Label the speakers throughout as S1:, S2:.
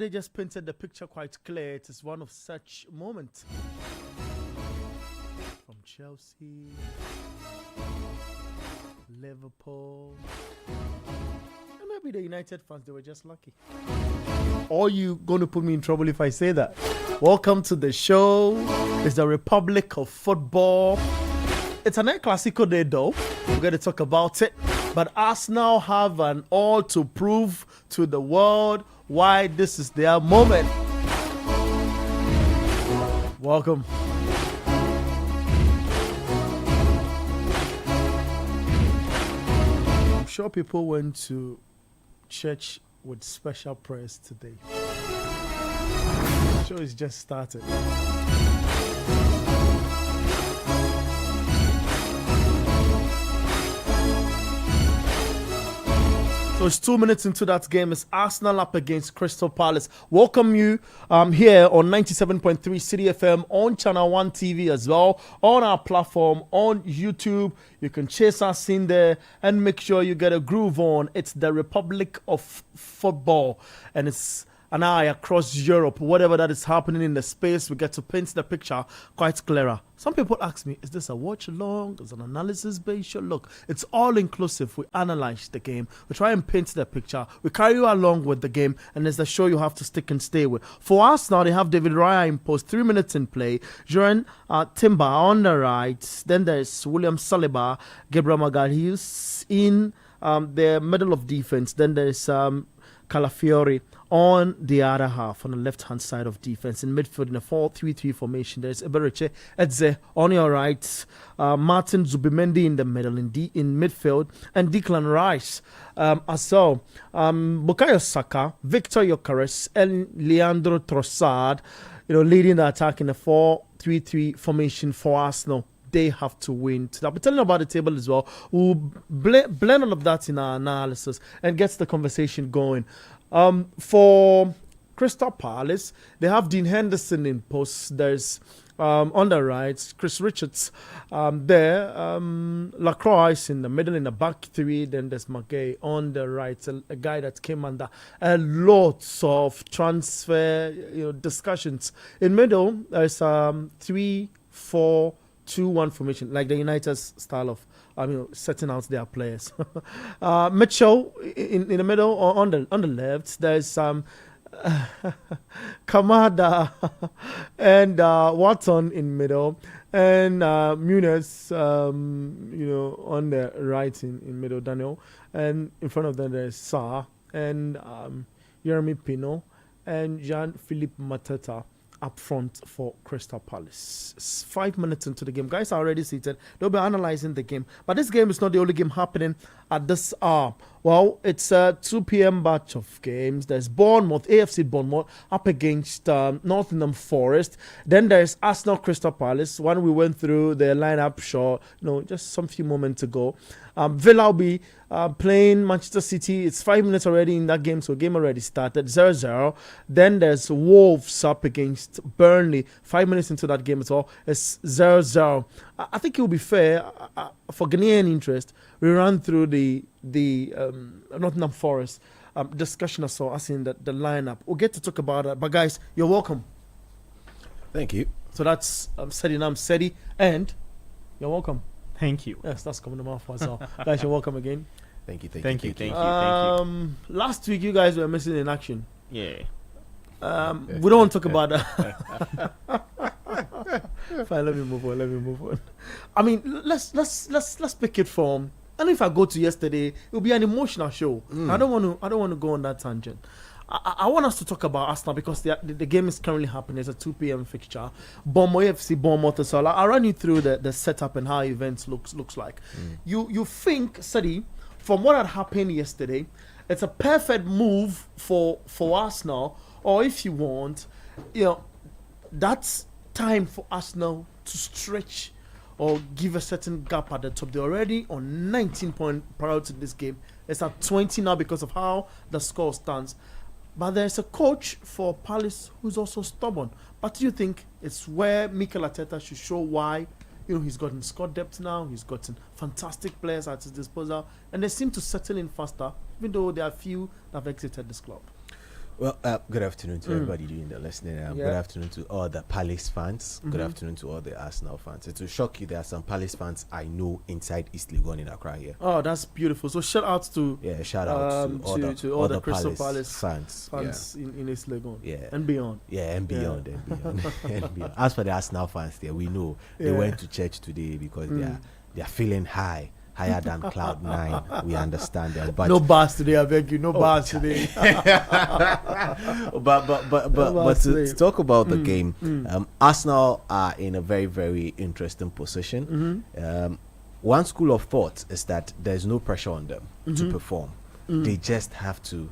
S1: Sadi just painted the picture quite clear. It is one of such moments. From Chelsea, Liverpool, and maybe the United fans, they were just lucky. Or you going to put me in trouble if I say that? Welcome to the show. It's the Republic of Football. It's an Clásico day though. We're going to talk about it. But Arsenal have an all to prove to the world why this is their moment. Welcome. I'm sure people went to church with special prayers today. The show is just started. So it's 2 minutes into that game. It's Arsenal up against Crystal Palace. Welcome you here on 97.3 City FM, on Channel 1 TV as well, on our platform, on YouTube. You can chase us in there and make sure you get a groove on. It's the Republic of Football, and it's an eye across Europe. Whatever that is happening in the space, we get to paint the picture quite clearer. Some people ask me, is this a watch along? Is it an analysis based show? Look, it's all inclusive. We analyze the game. We try and paint the picture. We carry you along with the game, and it's the show you have to stick and stay with. For us now, they have David Raya in post, 3 minutes in play. Joran Timber on the right. Then there's William Saliba, Gabriel Magalhaes in the middle of defense. Then there's Calafiori on the other half, on the left-hand side of defense. In midfield, in a 4-3-3 formation, there's Eberechi Edze on your right, Martin Zubimendi in the middle, in midfield, and Declan Rice as well. Bukayo Saka, Victor Gyökeres, and Leandro Trossard, leading the attack in a 4-3-3 formation for Arsenal. They have to win. I'll be telling you about the table as well. We'll blend all of that in our analysis and get the conversation going. For Crystal Palace, they have Dean Henderson in post. There's on the right, Chris Richards there. Lacroix is in the middle in the back three. Then there's McGay on the right, a guy that came under a lot of transfer discussions. In middle, there's 3-4-2-1 formation, like the United's style of setting out their players. Mitchell in the middle, or on the left, there's Kamada and Watson in middle, and Muniz, on the right in middle, Daniel, and in front of them there's Sarr and Jeremy Pino and Jean-Philippe Mateta up front for Crystal Palace. It's 5 minutes into the game. Guys are already seated. They'll be analyzing the game. But this game is not the only game happening at this hour. Well, it's a 2 p.m. batch of games. There's Bournemouth, AFC Bournemouth, up against Nottingham Forest. Then there's Arsenal Crystal Palace. One we went through the lineup short, just some few moments ago. Villa will be playing Manchester City. It's 5 minutes already in that game, so game already started. 0-0. Then there's Wolves up against Burnley. 5 minutes into that game as well. It's 0-0. I think it will be fair for Ghanaian interest. We run through the Nottingham Forest discussion as well as in the lineup. We'll get to talk about that. But guys, you're welcome.
S2: Thank you.
S1: So that's Sedi Nam Sedi, and you're welcome.
S3: Thank you.
S1: Yes, that's coming to mouth as well. Guys, you're welcome again.
S2: Thank you.
S3: Thank you.
S1: Last week you guys were missing in action.
S3: Yeah.
S1: We don't want to talk about that. Fine, let me move on. I mean, let's pick it from. And if I go to yesterday, it'll be an emotional show. I don't want to go on that tangent. I want us to talk about Arsenal because the game is currently happening. It's a 2 p.m. fixture. AFC Bournemouth. So I'll run you through the setup and how events looks like. You think, Sadi, from what had happened yesterday, it's a perfect move for Arsenal, or if you want, that's time for Arsenal to stretch or give a certain gap at the top. They're already on 19 points prior to this game. It's at 20 now because of how the score stands. But there's a coach for Palace who's also stubborn. But do you think it's where Mikel Arteta should show why? He's gotten squad depth now. He's gotten fantastic players at his disposal. And they seem to settle in faster, even though there are few that have exited this club.
S2: Well, good afternoon to everybody doing the listening. Good afternoon to all the Palace fans. Good afternoon to all the Arsenal fans. It will shock you, there are some Palace fans I know inside East Legon in Accra here.
S1: Oh, that's beautiful. So shout out to
S2: shout out
S1: to all the Crystal Palace
S2: fans
S1: in East Legon.
S2: Yeah.
S1: And beyond.
S2: Yeah, and beyond, and beyond, and beyond. As for the Arsenal fans there, we know they went to church today because they are feeling higher than cloud nine. We understand them, but
S1: no bars today. I beg you, no bars today.
S2: but to talk about the game, Arsenal are in a very, very interesting position. One school of thought is that there's no pressure on them to perform. They just have to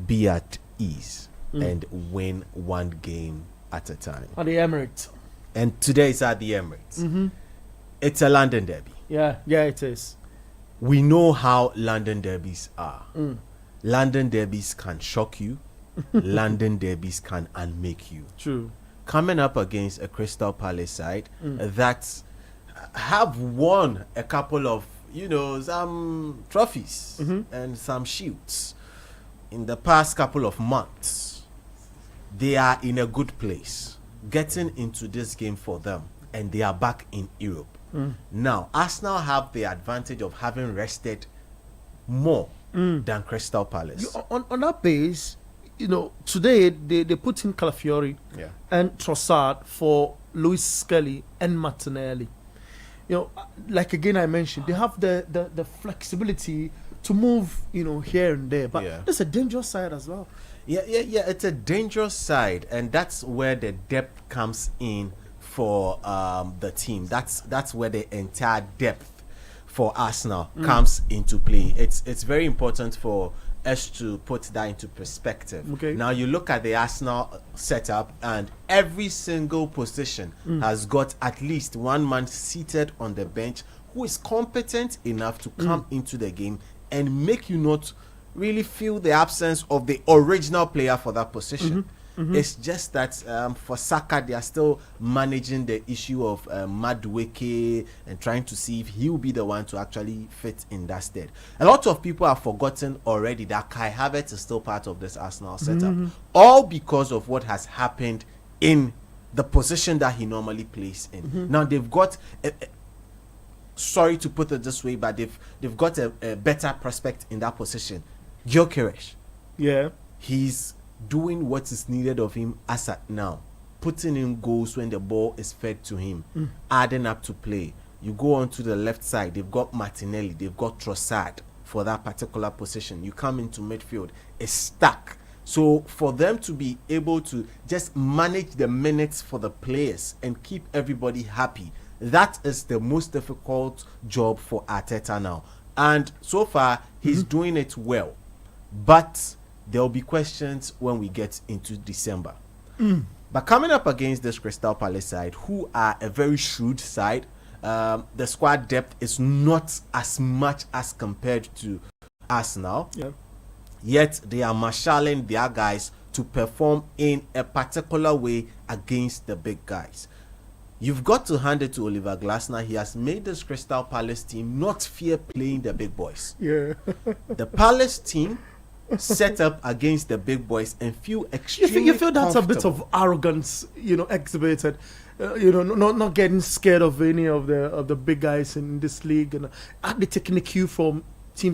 S2: be at ease and win one game at a time.
S1: At the Emirates.
S2: And today is at the Emirates. It's a London derby.
S1: Yeah, it is.
S2: We know how London derbies are. London derbies can shock you. London derbies can unmake you.
S1: True.
S2: Coming up against a Crystal Palace side that have won a couple of, some trophies and some shields in the past couple of months. They are in a good place. Getting into this game for them, and they are back in Europe. Now, Arsenal have the advantage of having rested more than Crystal Palace.
S1: On that base, today they put in Calafiori and Trossard for Luis Skelly and Martinelli. Like again I mentioned, they have the flexibility to move, here and there. But it's a dangerous side as well.
S2: Yeah. It's a dangerous side, and that's where the depth comes in for the team. That's where the entire depth for Arsenal comes into play. It's very important for us to put that into perspective.
S1: Okay.
S2: Now you look at the Arsenal setup, and every single position has got at least one man seated on the bench who is competent enough to come into the game and make you not really feel the absence of the original player for that position. It's just that for Saka, they are still managing the issue of Madueke and trying to see if he'll be the one to actually fit in that stead. A lot of people have forgotten already that Kai Havertz is still part of this Arsenal setup, all because of what has happened in the position that he normally plays in. Now they've got sorry to put it this way, but they've got a better prospect in that position. Gyökeres.
S1: Yeah.
S2: He's doing what is needed of him as at now, putting in goals when the ball is fed to him, adding up to play. You go on to the left side, they've got Martinelli, they've got Trossard for that particular position. You come into midfield, it's stuck. So for them to be able to just manage the minutes for the players and keep everybody happy, that is the most difficult job for Arteta now. And so far, he's doing it well. But there will be questions when we get into December. But coming up against this Crystal Palace side, who are a very shrewd side, the squad depth is not as much as compared to Arsenal.
S1: Yeah.
S2: Yet they are marshalling their guys to perform in a particular way against the big guys. You've got to hand it to Oliver Glasner. He has made this Crystal Palace team not fear playing the big boys.
S1: Yeah.
S2: The Palace team set up against the big boys and feel extremely
S1: you feel that's a bit of arrogance, exhibited. Not getting scared of any of the big guys in this league, and actually taking the cue from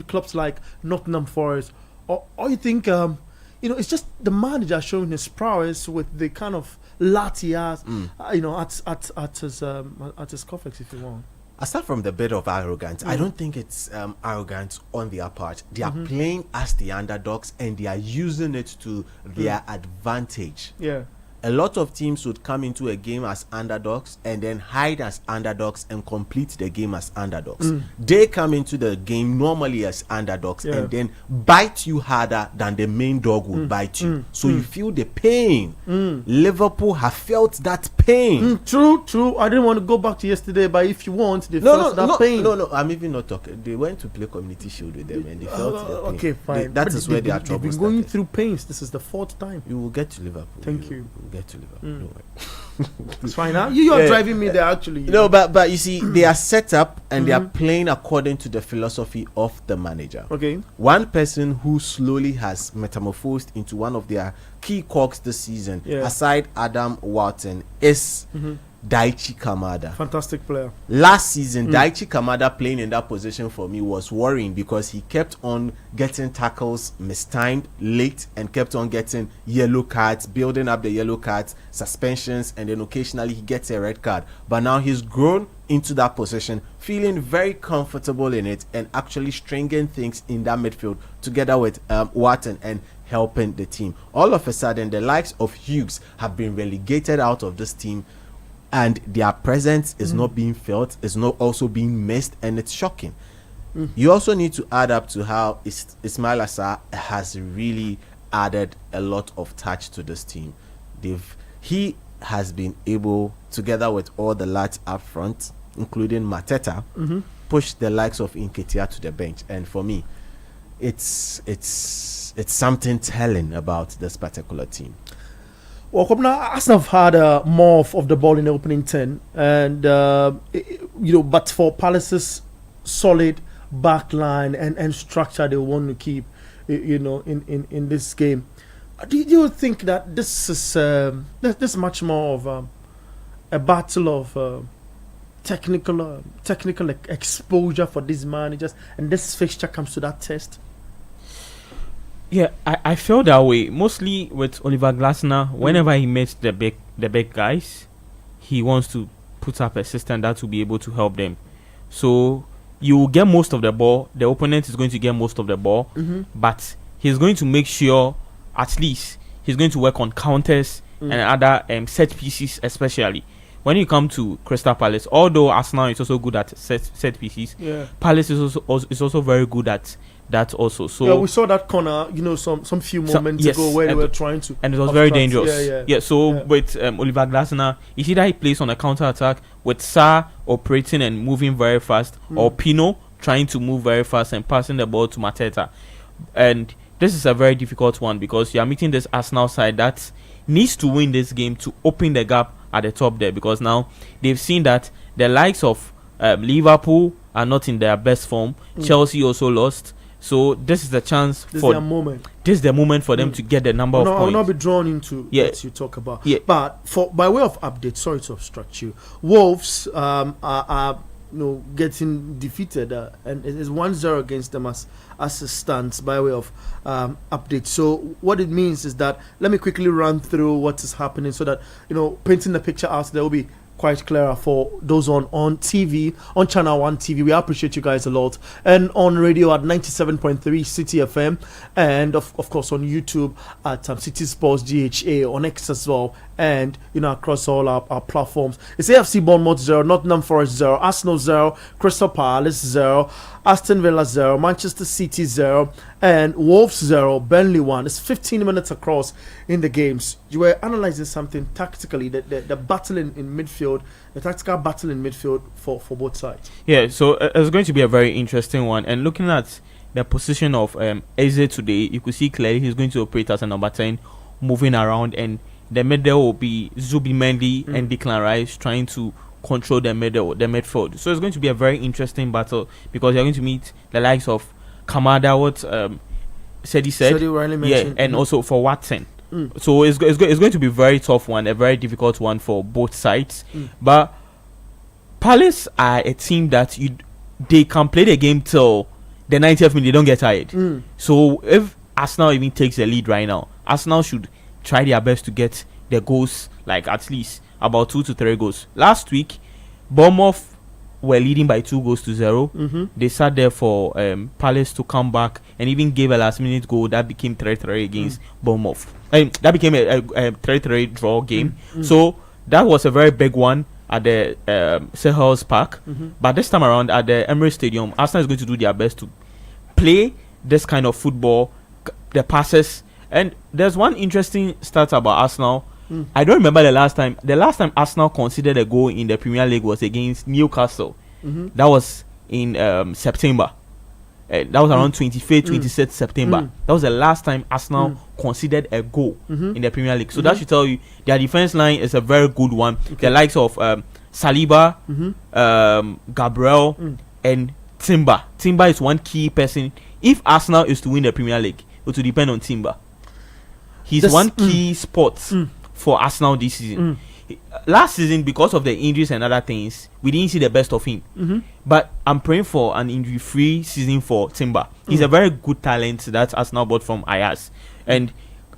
S1: clubs like Nottingham Forest. Or you think it's just the manager showing his prowess with the kind of lat he has, at his coffers, if you want.
S2: Aside from the bit of arrogance, I don't think it's arrogance on their part. They are playing as the underdogs and they are using it to their advantage.
S1: Yeah.
S2: A lot of teams would come into a game as underdogs and then hide as underdogs and complete the game as underdogs. They come into the game normally as underdogs and then bite you harder than the main dog would bite you. So you feel the pain. Liverpool have felt that pain.
S1: True. I didn't want to go back to yesterday, but if you want, they felt that pain.
S2: No, I'm even not talking. They went to play Community Shield with them and they felt the pain.
S1: Okay, fine.
S2: That is where their trouble
S1: started. They've been going through pains. This is the 4th time.
S2: You will get to Liverpool.
S1: Thank you.
S2: get to Liverpool. Don't worry.
S1: It's fine now. You're driving me there actually.
S2: No, but you see, they are set up and they are playing according to the philosophy of the manager.
S1: Okay.
S2: One person who slowly has metamorphosed into one of their key cogs this season, aside Adam Wharton, is Daichi Kamada.
S1: Fantastic player.
S2: Last season, Daichi Kamada playing in that position for me was worrying because he kept on getting tackles mistimed late and kept on getting yellow cards, building up the yellow cards, suspensions, and then occasionally he gets a red card. But now he's grown into that position, feeling very comfortable in it and actually stringing things in that midfield together with Wharton and helping the team. All of a sudden, the likes of Hughes have been relegated out of this team, and their presence is not being felt, is not also being missed, and it's shocking. You also need to add up to how Ismail Assar has really added a lot of touch to this team. He has been able, together with all the lads up front, including Mateta, push the likes of Nketiah to the bench. And for me, it's something telling about this particular team.
S1: Well, Arsenal have had more of the ball in the opening 10, and but for Palace's solid back line and structure they want to keep, in this game. Do you think that this is much more of a battle of technical exposure for these managers, and this fixture comes to that test?
S3: Yeah, I feel that way. Mostly with Oliver Glasner, whenever he meets the big guys, he wants to put up a system that will be able to help them. So you will get most of the ball. The opponent is going to get most of the ball, but he's going to make sure at least he's going to work on counters and other set pieces, especially when you come to Crystal Palace. Although Arsenal is also good at set pieces, Palace is also very good at that also. So
S1: we saw that corner, some few moments ago where they were trying to,
S3: and it was very dangerous. So with Oliver Glasner, you see that he plays on a counter attack with Sarr operating and moving very fast, or Pino trying to move very fast and passing the ball to Mateta. And this is a very difficult one because you are meeting this Arsenal side that needs to win this game to open the gap at the top there, because now they've seen that the likes of Liverpool are not in their best form. Chelsea also lost. So this is the chance
S1: This is the moment
S3: for them to get the number of points.
S1: I will not be drawn into what you talk about. But by way of update, sorry to obstruct you, Wolves are getting defeated, and it is 1-0 against them as it stands by way of update. So what it means is that, let me quickly run through what is happening so that painting the picture out there will be quite clearer for those on TV, on Channel 1 TV. We appreciate you guys a lot. And on radio at 97.3 City FM. And of course on YouTube at City Sports GHA, on X as well. And across all our platforms. It's AFC Bournemouth 0, Nottingham Forest 0, Arsenal 0, Crystal Palace 0, Aston Villa 0, Manchester City 0, and Wolves 0, Burnley 1. It's 15 minutes across in the games. You were analysing something tactically, the battle in midfield, the tactical battle in midfield for both sides.
S3: Yeah, so it's going to be a very interesting one. And looking at the position of Eze today, you could see clearly he's going to operate as a number 10, moving around, and the middle will be Zubimendi and Declan Rice trying to control the midfield. So it's going to be a very interesting battle because you're going to meet the likes of Kamada, what Sedi said, and also for Watson. So it's going to be a very tough one, a very difficult one for both sides. But Palace are a team that they can play the game till the 90th minute, they don't get tired. So if Arsenal even takes the lead right now, Arsenal should try their best to get the goals, like at least about 2 to 3 goals. Last week, Bournemouth were leading by 2-0. They sat there for Palace to come back and even gave a last minute goal that became 3-3 against Bournemouth. That became a 3-3 draw game. So that was a very big one at the Selhurst Park. But this time around at the Emirates Stadium, Arsenal is going to do their best to play this kind of football, the passes. And there's one interesting stat about Arsenal. I don't remember the last time. The last time Arsenal conceded a goal in the Premier League was against Newcastle. That was in September. That was around 25th, 26th September. That was the last time Arsenal conceded a goal in the Premier League. So that should tell you their defense line is a very good one. The likes of Saliba, Gabriel, and Timber. Timber is one key person. If Arsenal is to win the Premier League, it will depend on Timber. He's one key spot for Arsenal this season. Last season, because of the injuries and other things, we didn't see the best of him. But I'm praying for an injury-free season for Timber. He's a very good talent that Arsenal bought from Ajax. And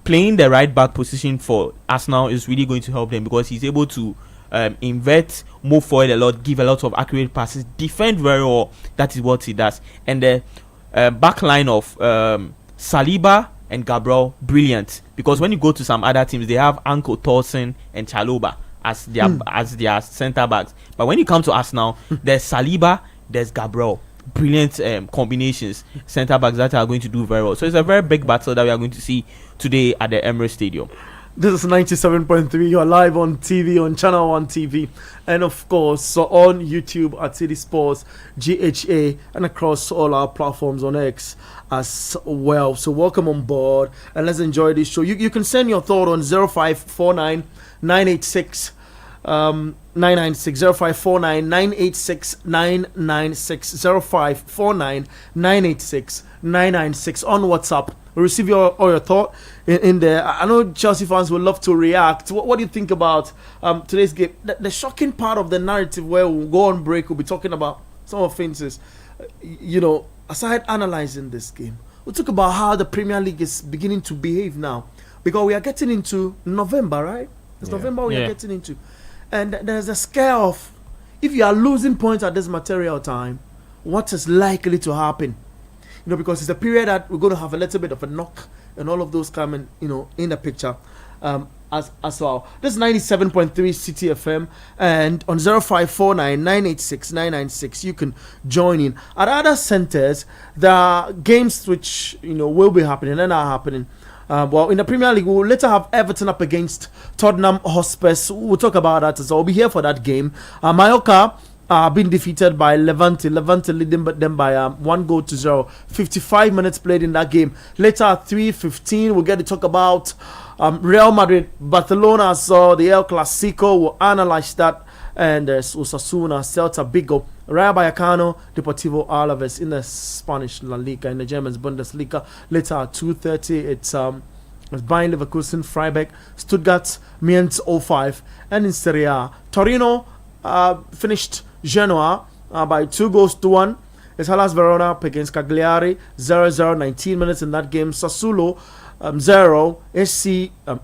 S3: playing the right back position for Arsenal is really going to help them, because he's able to invert, move forward a lot, give a lot of accurate passes, defend very well. That is what he does. And the back line of Saliba and Gabriel, brilliant, because when you go to some other teams, they have Anko Thorsen and Chaloba as their centre backs. But when you come to Arsenal, there's Saliba, there's Gabriel, brilliant combinations, centre backs that are going to do very well. So it's a very big battle that we are going to see today at the Emirates Stadium.
S1: This is 97.3. You are live on TV, on Channel 1 TV, and of course so on YouTube at City Sports, GHA, and across all our platforms on X as well. So welcome on board, and let's enjoy this show. You can send your thought on 0549 986 996, 0549 986 996, 0549 986 996 on WhatsApp. We'll receive all your thought in there. I know Chelsea fans would love to react. What do you think about today's game? The shocking part of the narrative where we'll go on break, we'll be talking about some offenses. Aside analyzing this game, we'll talk about how the Premier League is beginning to behave now, because we are getting into November, right? It's November we are getting into. And there's a scare of, if you are losing points at this material time, what is likely to happen? Because it's a period that we're going to have a little bit of a knock and all of those coming, in the picture as well. This is 97.3 City FM, and on 0549 986 996, you can join in. At other centers, there are games which, will be happening and are happening. In the Premier League, we'll later have Everton up against Tottenham Hotspur. We'll talk about that as well. We'll be here for that game. Mallorca been defeated by Levante. Levante leading them by 1-0. 55 minutes played in that game. Later at 3:15, we'll get to talk about Real Madrid, Barcelona. So the El Clasico, we'll analyze that. And there's Osasuna, Celta Vigo, Rayo Vallecano, Deportivo Alaves in the Spanish La Liga, in the German Bundesliga. Later at 2:30, it's Bayern Leverkusen, Freiburg, Stuttgart, Mainz 05, and in Serie A, Torino finished Genoa by 2-1. It's Hellas Verona up against Cagliari, 0-0, 19 minutes in that game. Sassuolo 0,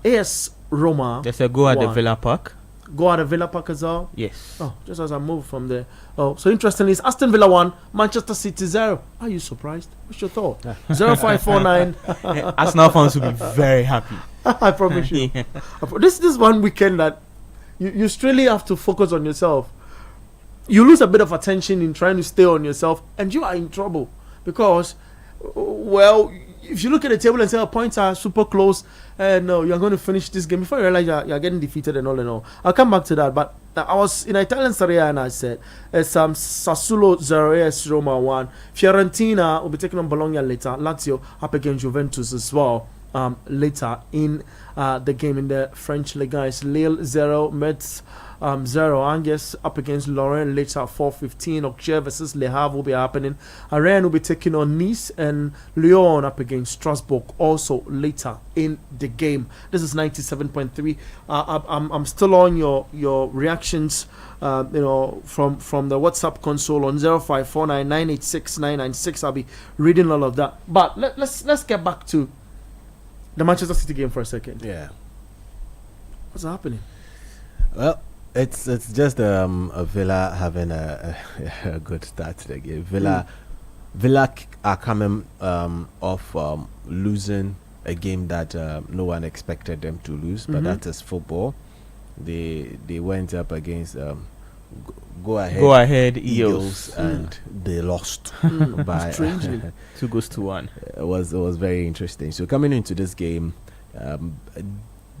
S1: AS Roma.
S3: There's a go at the Villa Park.
S1: Go at the Villa Park as well?
S3: Yes.
S1: Oh, just as I move from there. Oh, so interestingly, it's Aston Villa 1, Manchester City 0. Are you surprised? What's your thought? 0549.
S3: Arsenal fans will be very happy.
S1: I promise you. This is one weekend that you strictly have to focus on yourself. You lose a bit of attention in trying to stay on yourself, and you are in trouble. Because, if you look at the table and say points are super close, and you're going to finish this game before you realize you're getting defeated and all and all. I'll come back to that, but I was in Italian Serie A and I said it's Sassuolo 0, AS Roma 1. Fiorentina will be taking on Bologna later. Lazio up against Juventus as well later in the game. In the French Ligue 1, it's Lille 0, Metz 0. Angers up against Lorient later at 4:15. Auxerre versus Le Havre will be happening. Rennes will be taking on Nice, and Lyon up against Strasbourg also later in the game. This is 97.3. I'm still on your reactions from the WhatsApp console on 0549 986 996. I'll be reading all of that. But let's get back to the Manchester City game for a second.
S2: Yeah.
S1: What's happening?
S2: Well, it's just a Villa having a good start to the game. Villa are coming off losing a game that no one expected them to lose, but that is football. They went up against Go Ahead Eagles, and they lost by
S1: strangely
S3: 2-1.
S2: It was very interesting. So coming into this game,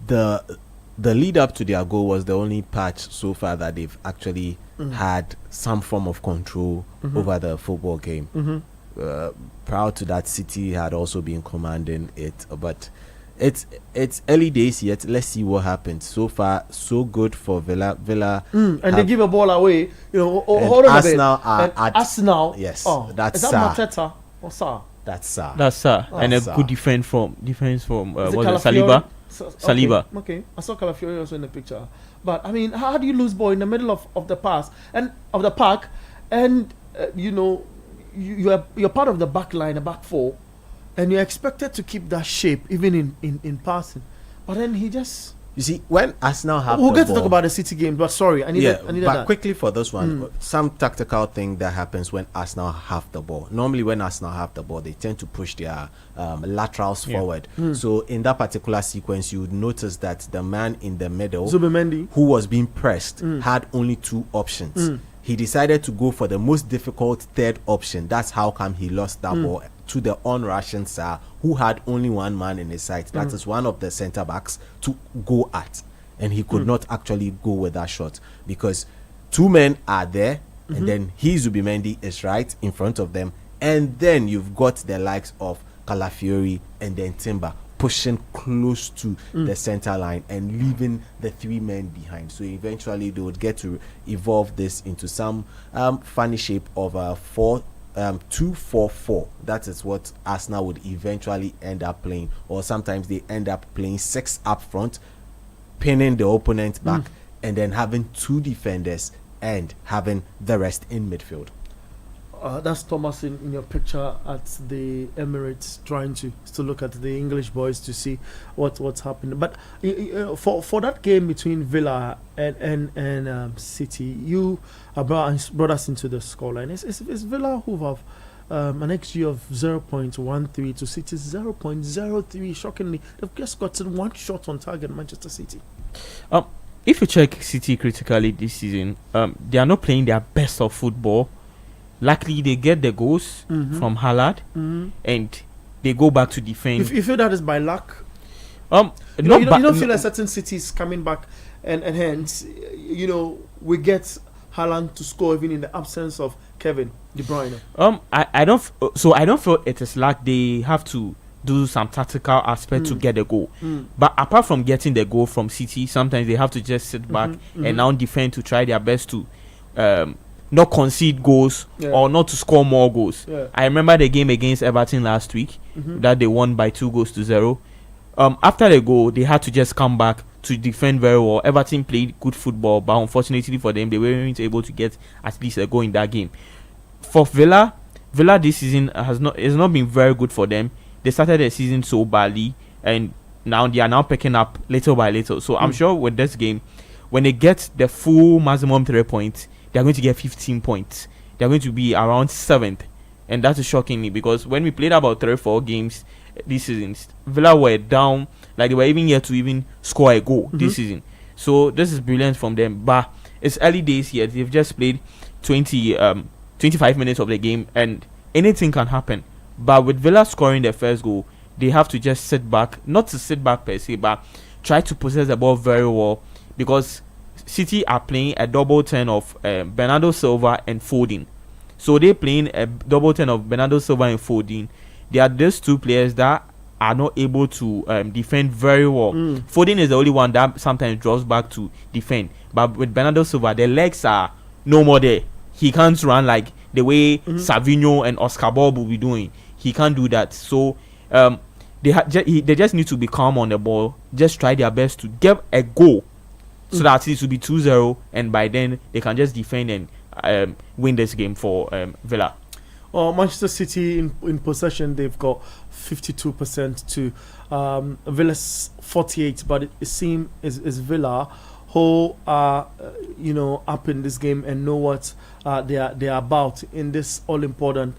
S2: the lead up to their goal was the only patch so far that they've actually had some form of control over the football game. prior to that, City had also been commanding it, but it's early days yet. Let's see what happens. So far, so good for Villa.
S1: And they give a ball away. Hold on
S2: Arsenal
S1: a bit. Arsenal.
S2: Yes,
S1: Oh,
S2: that's
S1: is that
S2: Sarr.
S1: Mateta or Sarr?
S2: That's Sarr.
S3: That's and a
S2: Sarr.
S3: good defense from
S1: Is it
S3: Saliba. Saliba.
S1: Okay, I saw Calafiori also in the picture. But I mean, how do you lose ball in the middle of the pass and of the park, and you're part of the back line, the back four, and you're expected to keep that shape even in passing, but then he just.
S2: You see, when Arsenal have
S1: We'll
S2: the
S1: get to
S2: ball,
S1: talk about the City game, but sorry, I needed
S2: but
S1: that.
S2: quickly for this one, some tactical thing that happens when Arsenal have the ball. Normally, when Arsenal have the ball, they tend to push their laterals forward. So in that particular sequence, you would notice that the man in the middle,
S1: Zubimendi,
S2: who was being pressed, had only two options. He decided to go for the most difficult third option. That's how come he lost that ball to the on-rushing Sarr, who had only one man in his sight. That is one of the centre backs to go at, and he could not actually go with that shot because two men are there, and then Zubimendi is right in front of them, and then you've got the likes of Calafiori and then Timber pushing close to the center line and leaving the three men behind. So eventually they would get to evolve this into some funny shape of a 2-4-4. That is what Arsenal would eventually end up playing, or sometimes they end up playing 6 up front, pinning the opponent back, and then having 2 defenders and having the rest in midfield.
S1: That's Thomas in your picture at the Emirates, trying to look at the English boys to see what's happening. But for that game between Villa and City, you brought us into the scoreline. It's Villa who have an XG of 0.13 to City's 0.03. Shockingly, they've just gotten one shot on target, Manchester City.
S3: If you check City critically this season, they are not playing their best of football. Luckily, they get the goals from Haaland, and they go back to defend.
S1: If you feel that is by luck,
S3: you
S1: don't feel like certain cities coming back, and hence, we get Haaland to score even in the absence of Kevin De Bruyne.
S3: I don't feel it is luck. They have to do some tactical aspect to get the goal. But apart from getting the goal from City, sometimes they have to just sit back and now defend to try their best to not concede goals or not to score more goals. I remember the game against Everton last week that they won by 2-0. After the goal, they had to just come back to defend very well. Everton played good football, but unfortunately for them, they weren't able to get at least a goal in that game. For Villa this season has not been very good for them. They started the season so badly, and now they are now picking up little by little. So I'm sure with this game, when they get the full maximum 3 points, they are going to get 15 points. They are going to be around 7th, and that is shocking me because when we played about 3-4 games this season, Villa were down, like they were even yet to even score a goal this season. So this is brilliant from them, but it's early days yet. They've just played 25 minutes of the game, and anything can happen. But with Villa scoring their first goal, they have to just sit back, not to sit back per se, but try to possess the ball very well, because City are playing a double turn of Bernardo Silva and Foden. So they're playing a double turn of Bernardo Silva and Foden. They are these two players that are not able to defend very well. Foden is the only one that sometimes draws back to defend. But with Bernardo Silva, the legs are no more there. He can't run like the way Savinho and Oscar Bob will be doing. He can't do that. So they just need to be calm on the ball. Just try their best to get a goal. So that it will be 2-0, and by then they can just defend and win this game for Villa.
S1: Manchester City in possession, they've got 52% to Villa's 48%, but it seems is Villa who are up in this game and know what they are about in this all important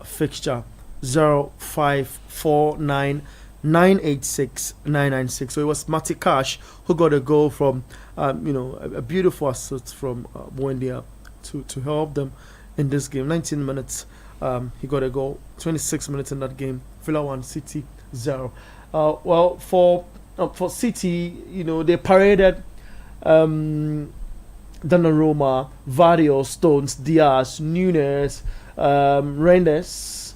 S1: fixture. 0549 986 996. So it was Matty Cash who got a goal from a beautiful assist from Buendia to help them in this game. 19 minutes he got a goal. 26 minutes in that game. Villa 1, City 0. Well, for City, they paraded Donnarumma, Vario, Stones, Diaz, Nunes, Rendes,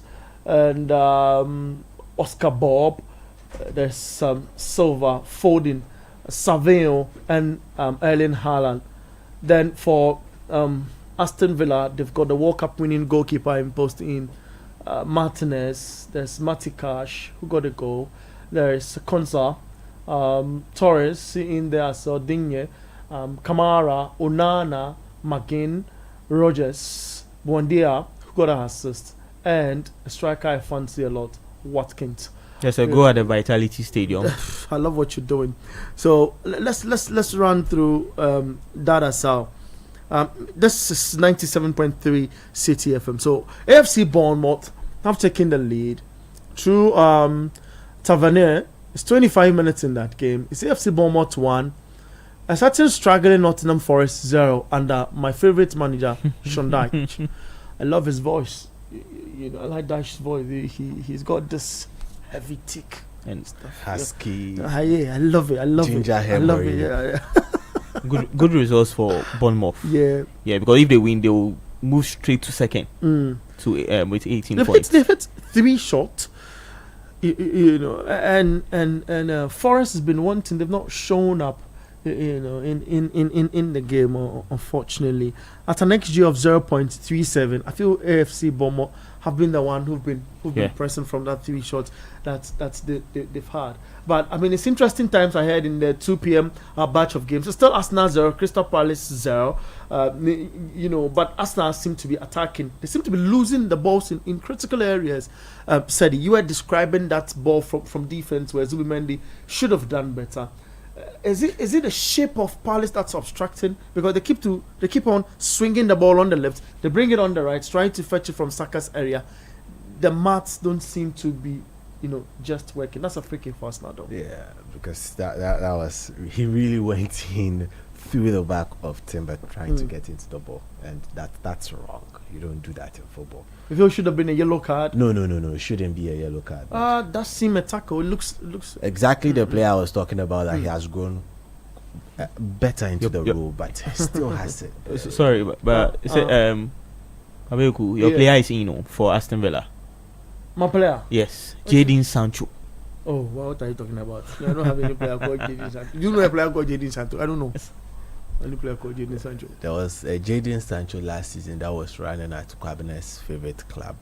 S1: and Oscar Bob. There's Silva, Foden, Savinho, and Erling Haaland. Then for Aston Villa, they've got the World Cup winning goalkeeper imposed in Martinez. There's Matikash, who got a goal. There's Konsa, Torres in there, so Digne, Kamara, Onana, McGinn, Rogers, Buendia, who got an assist, and a striker I fancy a lot, Watkins.
S3: There's a goal at the Vitality Stadium.
S1: I love what you're doing. So let's run through that as well. This is 97.3 City FM. So AFC Bournemouth have taken the lead through Tavernier. It's 25 minutes in that game. It's AFC Bournemouth 1. A certain struggling Nottingham Forest 0 under my favorite manager, Sean Dyche. I love his voice. You know, I like Dyche's voice. He's got this heavy tick
S3: And
S1: stuff.
S2: Husky.
S1: Yeah, I love it. I love
S2: Ginger
S1: it.
S2: hair
S1: I love
S2: boy.
S1: it. Yeah.
S3: good results for Bournemouth.
S1: Yeah.
S3: Yeah, because if they win, they will move straight to second to with 18 points.
S1: They've hit 3 shots. You know, and Forest has been wanting. They've not shown up. You know, in the game, unfortunately, at an XG of 0.37, I feel AFC Bournemouth have been the one who've been pressing from that 3 shots that they've had. But I mean, it's interesting times ahead in the 2 p.m. Batch of games. It's still Arsenal 0, Crystal Palace 0. You know, but Arsenal seem to be attacking. They seem to be losing the balls in critical areas. Sadie, you were describing that ball from defense where Zubimendi should have done better. Is it the shape of Palace that's obstructing? Because they keep on swinging the ball on the left, they bring it on the right, trying to fetch it from Saka's area. The maths don't seem to be, you know, just working. That's a freaking fast now, though.
S2: Yeah, because that was, he really went in through the back of Timber trying to get into the ball, and that's wrong. You don't do that in football.
S1: You feel it should have been a yellow card?
S2: No. It shouldn't be a yellow card.
S1: That seemed a tackle. It looks
S2: exactly the player I was talking about, that he has grown better into the role, but he still has it.
S3: Sorry, but Abeku, your player is in for Aston Villa.
S1: My player?
S3: Yes, Jadon Sancho.
S1: Oh, what are you talking about? I don't have any player called Jadon Sancho. Do you know a player called Jadon Sancho? I don't know. Any player called Jadon Sancho?
S2: There was a Jadon Sancho last season that was running at Kwabena's favorite club.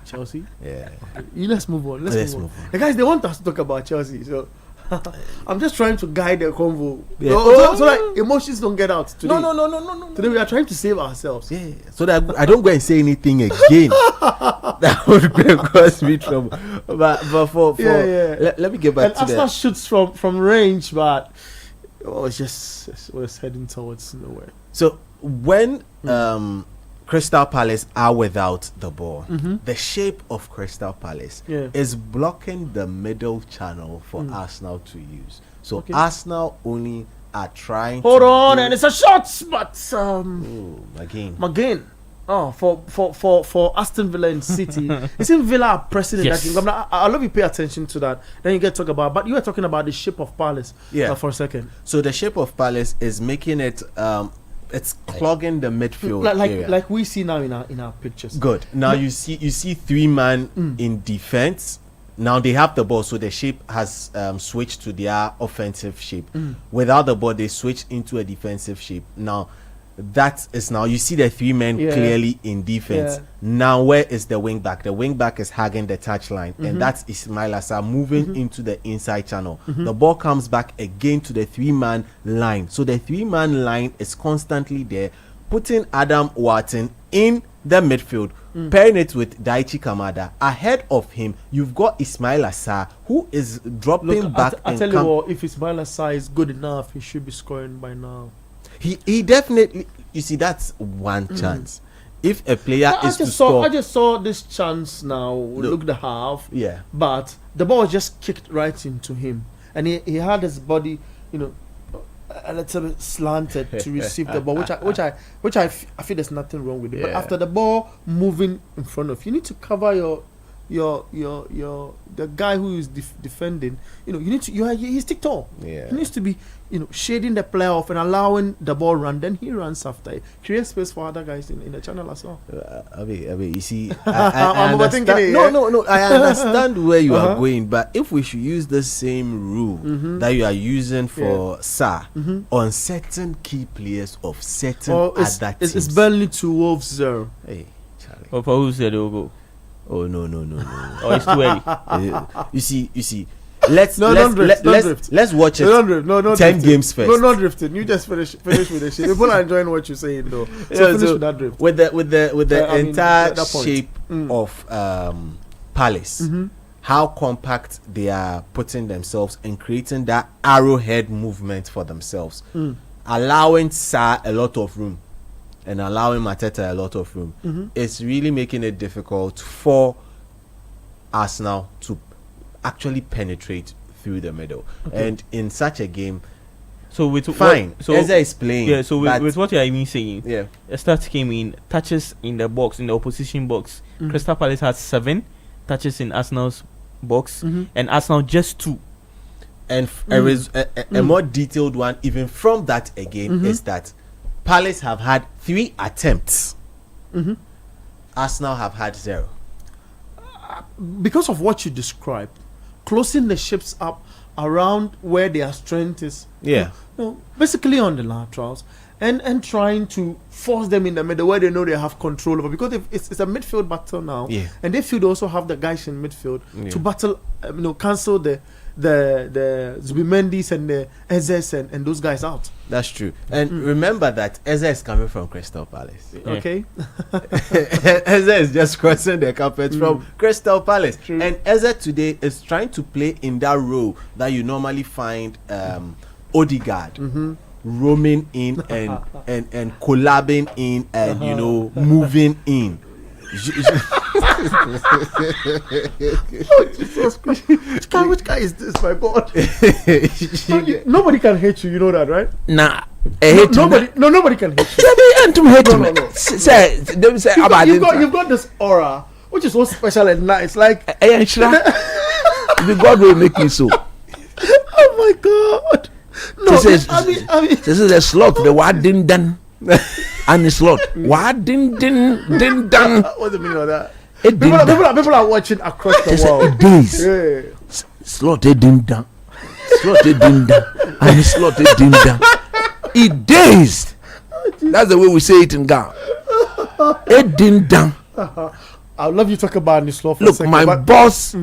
S1: Chelsea?
S2: Yeah.
S1: Let's move on. Let's move on. The guys, they want us to talk about Chelsea, so I'm just trying to guide the convo.
S2: Yeah.
S1: So that emotions don't get out today.
S2: No.
S1: Today we are trying to save ourselves.
S2: Yeah. So that I don't go and say anything again. That would cause me trouble. But for let me get back
S1: and
S2: to
S1: Arsenal
S2: that.
S1: shoots from range, but it was heading towards nowhere.
S2: So when Crystal Palace are without the ball, the shape of Crystal Palace is blocking the middle channel for Arsenal to use. So Arsenal only are trying
S1: Hold on, and it's a shot, but McGinn. Oh, for Aston Villa and City. It seems Villa are pressing in that game. I love you pay attention to that. Then you get to talk about, but you were talking about the shape of Palace for a second.
S2: So the shape of Palace is making it it's clogging the midfield area.
S1: Like we see now in our pictures.
S2: Good. Now you see 3-man in defense. Now they have the ball, so the shape has switched to their offensive shape. Without the ball, they switch into a defensive shape. Now that is now you see the 3 men clearly in defense. Now where is the wing back? The wing back is hugging the touchline, and that's Ismail Assar moving into the inside channel. The ball comes back again to the 3-man line. So the 3-man line is constantly there, putting Adam Wharton in the midfield, pairing it with Daichi Kamada. Ahead of him, you've got Ismail Assar, who is dropping back.
S1: I tell you what, if Ismail Assar is good enough, he should be scoring by now.
S2: He definitely, you see, that's one chance. If a player is to score,
S1: I just saw this chance now. Look the half.
S2: Yeah.
S1: But the ball was just kicked right into him, and he had his body, you know, a little bit slanted to receive the ball, which I feel there's nothing wrong with it. But after the ball moving in front of you, need to cover your the guy who is defending, you need to he's tick tall.
S2: Yeah.
S1: He needs to be shading the player off and allowing the ball run. Then he runs after it. Create space for other guys in the channel as well.
S2: You see,
S1: I'm overthinking it.
S2: No. I understand where you are going, but if we should use the same rule that you are using for Sa on certain key players of certain other teams,
S1: it's Burnley to Wolves 0.
S2: Hey, Charlie.
S3: Or for who said they'll go?
S2: Oh no.
S3: Oh, it's too early.
S2: You see. Let's
S1: don't drift.
S2: Let's watch it.
S1: Don't drift. No,
S2: 10
S1: drifting.
S2: games first.
S1: No, not drifting. You just finish with the shit. People are enjoying what you're saying though. So finish with that drift.
S2: With the entire
S1: that point.
S2: shape of Palace, how compact they are putting themselves and creating that arrowhead movement for themselves, allowing Sa a lot of room and allowing Mateta a lot of room. It's really making it difficult for Arsenal to actually penetrate through the middle. And in such a game,
S3: so with
S2: Eze is playing.
S3: Yeah, so with what you are even saying, stats came in, touches in the box, in the opposition box. Crystal Palace has 7 touches in Arsenal's box, and Arsenal just 2.
S2: And a more detailed one, even from that again, is that Palace have had 3 attempts. Arsenal have had 0.
S1: Because of what you described, closing the ships up around where their strength is. Basically on the laterals, and trying to force them in the middle where they know they have control over, because it's a midfield battle now, and they feel they also have the guys in midfield to battle, cancel the Zubimendis and the Ezes and those guys out.
S2: That's true. And remember that Eze is coming from Crystal Palace.
S1: Okay.
S2: Eze is just crossing the carpet from Crystal Palace.
S1: True.
S2: And Eze today is trying to play in that role that you normally find Odegaard roaming in and collabing in and moving in.
S1: Jesus Christ. Which guy is this, my God? Nobody can hate you, you know that, right?
S4: Nah,
S1: nobody can hate you. No.
S4: Say,
S1: You've got this aura, which is so special and nice. Like,
S4: the God will make you so.
S1: Oh my God! No, I mean,
S4: this is a slot. The word didn't done. And it's slot. Word didn't done.
S1: What's the meaning of that?
S4: People
S1: are watching across the world.
S4: Days. Yeah. Slot it didn't done. Slot it didn't done. And it's slot it didn't done. It days. That's the way we say it in Ghana. It didn't done.
S1: I love you talk about this law for
S4: Look,
S1: a second.
S4: my boss.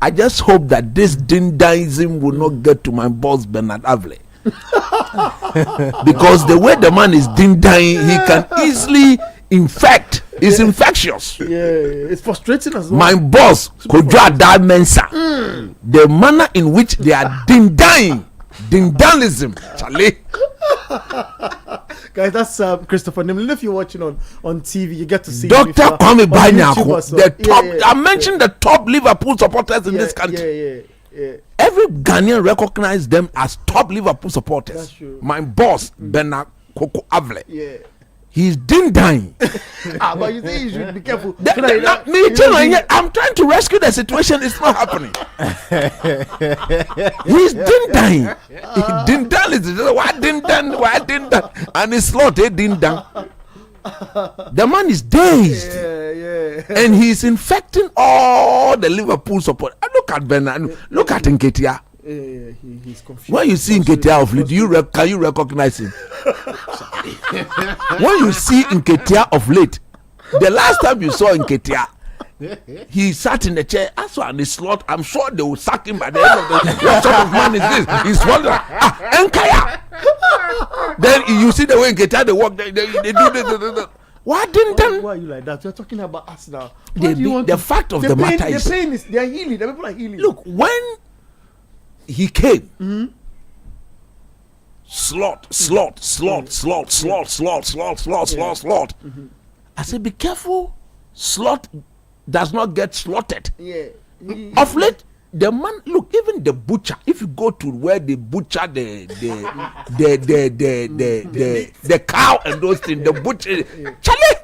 S4: I just hope that this dindaism will not get to my boss Bernard Avle. Because the way the man is dindaing, he can easily infect. It's infectious.
S1: Yeah, it's frustrating as well.
S4: My boss, Kodra Da Mensa, the manner in which they are dindaing, dindalism, Charlie.
S1: Guys, that's Christopher Nimlin. If you're watching on TV, you get to see
S4: Dr. Kwame Banyako, the top.
S1: Yeah.
S4: I mentioned the top Liverpool supporters in this country.
S1: Yeah.
S4: Every Ghanaian recognizes them as top Liverpool supporters.
S1: That's true.
S4: My boss, Bernard Koko Avle.
S1: Yeah.
S4: He's dindaing.
S1: But you say you should be careful.
S4: I'm trying to rescue the situation. It's not happening. He's dindaing. Dindalism. Why dindan? And it's not a dindan. The man is dazed.
S1: Yeah.
S4: And he's infecting all the Liverpool support. Look at Bernard. Look at Nketiah.
S1: He's confused.
S4: When you see Nketiah of late, can you recognize him? When you see Nketiah of late, the last time you saw Nketiah, he sat in the chair. That's why in the slot. I'm sure they will sack him by the end of the day. What sort of man is this? He's wondering. Nketiah. Then you see the way Nketiah they walk. They do this. Why didn't them?
S1: Why are you like that? You're talking about us now.
S4: The fact of the matter is,
S1: the pain is they are healing. The people are healing.
S4: Look, when he came, slot. I said, be careful. Slot does not get slaughtered.
S1: Yeah.
S4: Of late, the man, look, even the butcher. If you go to where they butcher the cow and those things, the butcher, Charlie,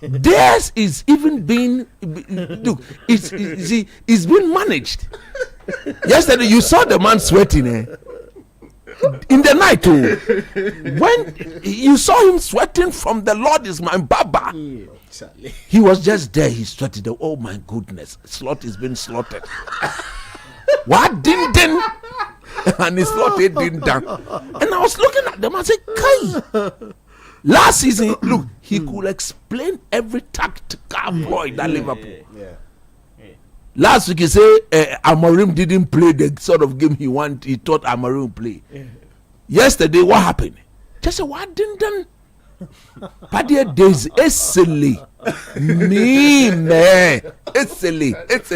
S4: Theirs is even being look. It's been managed. Yesterday you saw the man sweating. In the night too, when you saw him sweating from the Lord is my Baba. He was just there. He sweated. Oh my goodness, slot is being slaughtered. What ding ding? And he slaughtered ding dang. And I was looking at them. I said, "Kai." Last season, look, he could explain every tactical ploy that Liverpool. Last week he said Amorim didn't play the sort of game he wanted. He thought Amorim would play. Yesterday, what happened? Just say, what didn't? But there days, silly. Me, man. It's silly. Let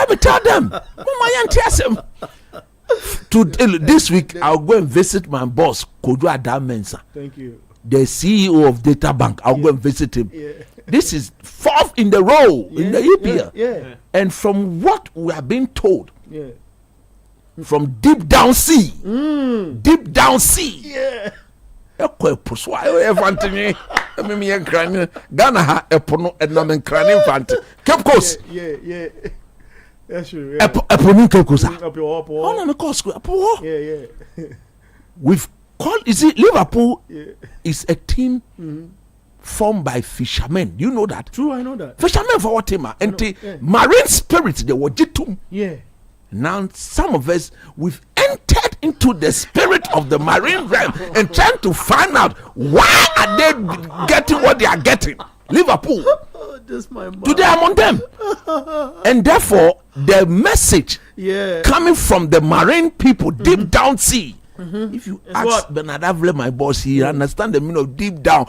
S4: me tell them. This week, I'll go and visit my boss, Kodu Adamensa.
S1: Thank you.
S4: The CEO of Data Bank. I'll go and visit him. This is 4th in the row in the EPL. And from what we are being told, from deep down sea, Ghana ha epono ednamen krane infante Cape Coast.
S1: That's true.
S4: Epono Cape Coast.
S1: Oh
S4: no, me cost go. We've called, you see, Liverpool is a team formed by fishermen. You know that?
S1: True, I know that.
S4: Fishermen for what team? And the marine spirit, they were jitum. Now, some of us, we've entered into the spirit of the marine realm and trying to find out why are they getting what they are getting. Liverpool. Today I'm on them. And therefore, the message coming from the marine people deep down sea. If you ask Bernard Avle, my boss, he understand the meaning of deep down.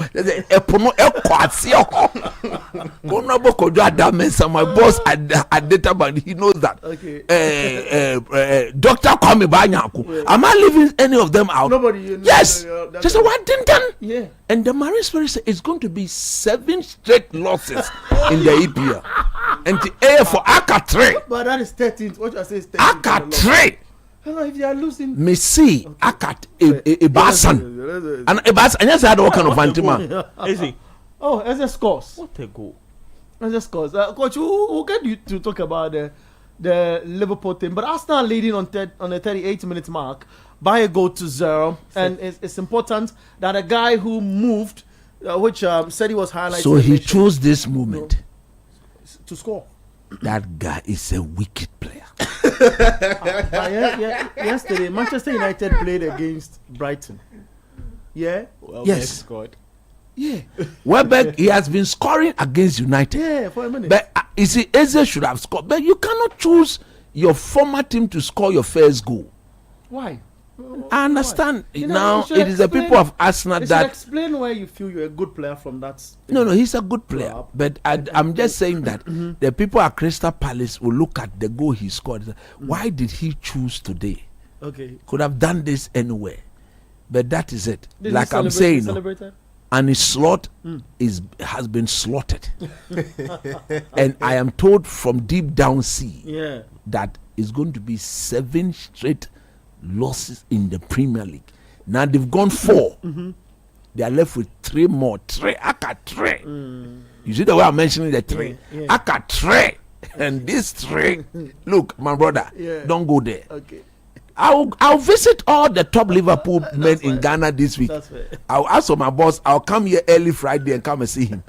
S4: My boss at Data Bank, he knows that. Dr. Kwame Banyaku. Am I leaving any of them out?
S1: Nobody.
S4: Yes. Just what didn't. And the marine spirit said it's going to be 7 straight losses in the EPL. And the A for Aka 3.
S1: But that is 13th. What you say is 13th.
S4: Aka 3.
S1: If you are losing,
S4: Messi, Akat, Ibasan, and Ibasan, and yes, I had all kind of antima.
S3: Is he?
S1: Oh, as a scores.
S3: What a goal!
S1: As a scores. Coach, we'll get you to talk about the Liverpool team, but Arsenal leading on the 38-minute mark by a goal to 0, and it's important that a guy who moved, which said he was highlighted.
S4: So he chose this moment
S1: to score.
S4: That guy is a wicked player.
S1: Yesterday, Manchester United played against Brighton.
S4: Yes. Scored. Welbeck, he has been scoring against United.
S1: For a minute.
S4: But you see, Eze should have scored. But you cannot choose your former team to score your first goal.
S1: Why?
S4: I understand. Now it is the people of Arsenal that
S1: explain why you feel you're a good player from that.
S4: No, he's a good player. But I'm just saying that the people at Crystal Palace will look at the goal he scored. Why did he choose today? Could have done this anywhere. But that is it. Like I'm saying, and his slot has been slaughtered. And I am told from deep down sea that it's going to be 7 straight losses in the Premier League. Now they've gone 4. They are left with 3 more. 3. Aka 3. You see the way I'm mentioning the 3. Aka 3. And this 3. Look, my brother, don't go there. I'll visit all the top Liverpool men in Ghana this week. I'll ask for my boss. I'll come here early Friday and come and see him.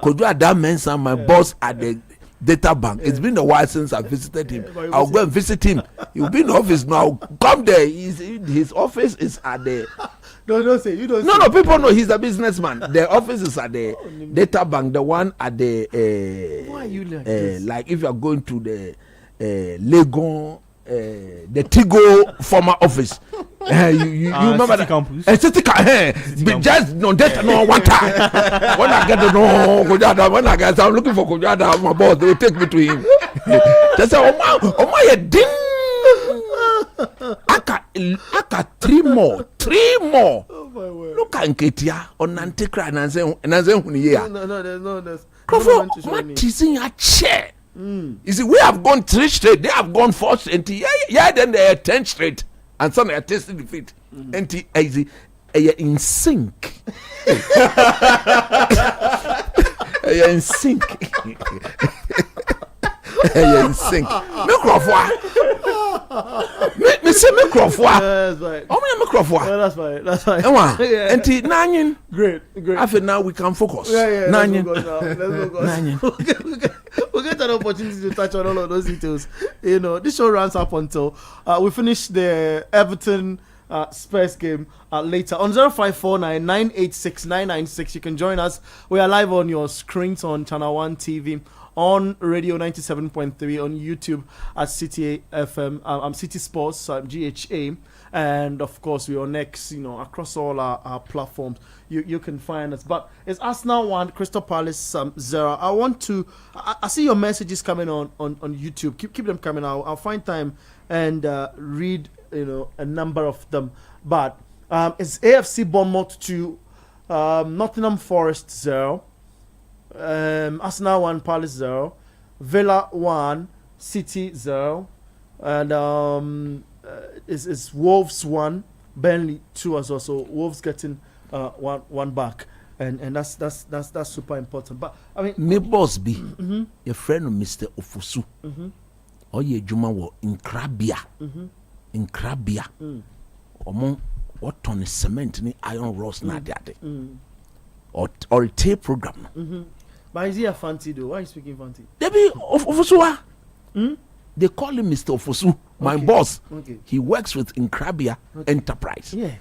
S4: Could you have that mention my boss at the Data Bank? It's been a while since I visited him. I'll go and visit him. He'll be in office now. Come there. His office is at the.
S1: Don't say you don't.
S4: No, people know he's a businessman. The office is at the Data Bank. The one at the.
S1: Why are you like this?
S4: Like if you are going to the Legon. The Tigo former office. You remember that?
S3: Campus.
S4: City campus. Just no data no one time. When I get to know Kojada, when I get, I'm looking for Kojada. My boss, they will take me to him. They say, "Oh my, ding! Aka 3 more.
S1: Oh my word!
S4: Look at Nketia on Nantekra and Nanzen Huniya.
S1: No, there's.
S4: Crawford, what is in your chair? You see, we have gone 3 straight. They have gone 4 straight. Then they are 10 straight, and some are tasting defeat. And in sync. In sync. In sync. Me crofwa. Me say me crofwa.
S1: That's right.
S4: Oh me crofwa.
S1: Yeah, that's fine. That's fine.
S4: Yeah. Enti nanyin.
S1: Great.
S4: After now we can focus.
S1: Yeah.
S4: Nanyin.
S1: Let's go. We'll get an opportunity to touch on all of those details. You know, this show runs up until we finish the Everton Spurs game later on 0549 986 996. You can join us. We are live on your screens on Channel 1 TV, on Radio 97.3, on YouTube at City FM, City Sports, GHA, and of course we're on X, you know, across all our platforms. You can find us. But it's Arsenal 1, Crystal Palace 0. I see your messages coming on YouTube. Keep them coming. I'll find time and read, you know, a number of them. But it's AFC Bournemouth 2, Nottingham Forest 0, Arsenal 1, Palace 0, Villa 1, City 0, and it's Wolves 1, Burnley 2 as well. So Wolves getting one back, and that's super important. But I mean,
S4: me boss be your friend Mr. Ofosu. Or ye juma wo in Krabia. In Krabia. What on cement ni iron rods na de. Or a tape program.
S1: But is he a fancy though? Why are you speaking fancy?
S4: They be Ofosu. They call him Mr. Ofosu, my boss.
S1: Okay.
S4: He works with Incrabia Enterprise.
S1: Yeah.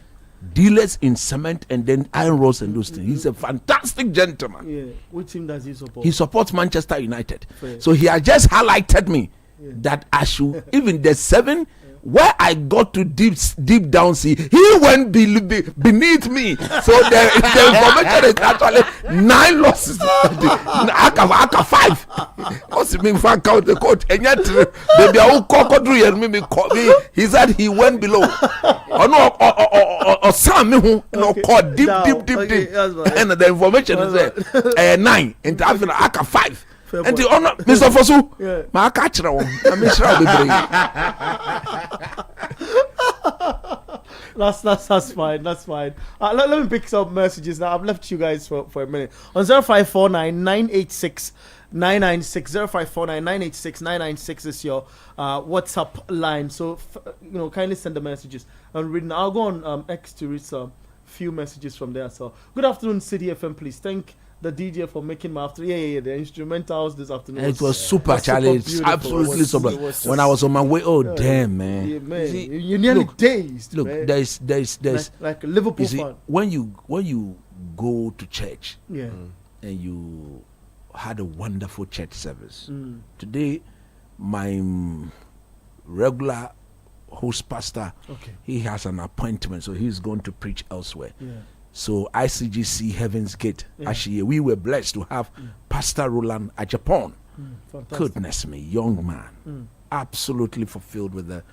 S4: Dealers in cement and then iron rods and those things. He's a fantastic gentleman.
S1: Yeah. Which team does he support?
S4: He supports Manchester United.
S1: Fair.
S4: So he has just highlighted me that I should, even the 7 where I got to deep down sea, he went beneath me. So the information is actually 9 losses. Aka 5. What's it mean? Count the coach. And yet, baby, I will call me. He said he went below. Or some who called deep. And the information is there 9. And after Aka 5. And the honor, Mr. Fosu, my catcher, I'm
S1: That's fine. That's fine. Let me pick some messages now. I've left you guys for a minute on 0549 986 996. 0549 986 996 is your WhatsApp line. So kindly send the messages. I'm reading. I'll go on X to read some few messages from there. So good afternoon, City FM. Please thank the DJ for making my afternoon. Yeah. The instrumentals this afternoon.
S4: It was super, Charlie. It's absolutely super. When I was on my way, damn, man.
S1: Yeah, man. See, you nearly dazed.
S4: Look,
S1: man.
S4: there's
S1: like a Liverpool fan.
S4: When you go to church,
S1: and
S4: you had a wonderful church service. Today, my regular host pastor, he has an appointment, so he's going to preach elsewhere.
S1: Yeah.
S4: So ICGC Heaven's Gate, actually, we were blessed to have Pastor Roland Ajapon. Goodness me, young man, absolutely fulfilled with the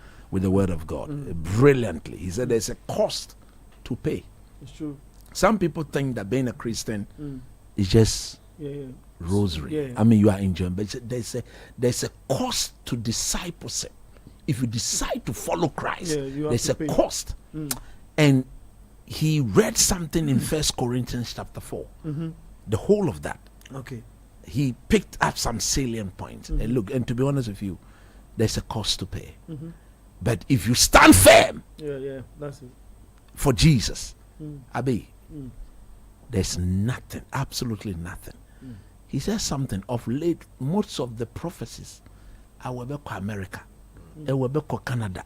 S4: word of God, brilliantly. He said there's a cost to pay.
S1: It's true.
S4: Some people think that being a Christian is just rosary.
S1: Yeah.
S4: I mean, you are enjoying, but there's a cost to discipleship. If you decide to follow Christ, there's a cost. And he read something in 1 Corinthians chapter 4. The whole of that.
S1: Okay.
S4: He picked up some salient points. And look, and to be honest with you, there's a cost to pay. But if you stand firm
S1: that's it.
S4: for Jesus, Abi, there's nothing, absolutely nothing. He says something of late, most of the prophecies are America, Canada,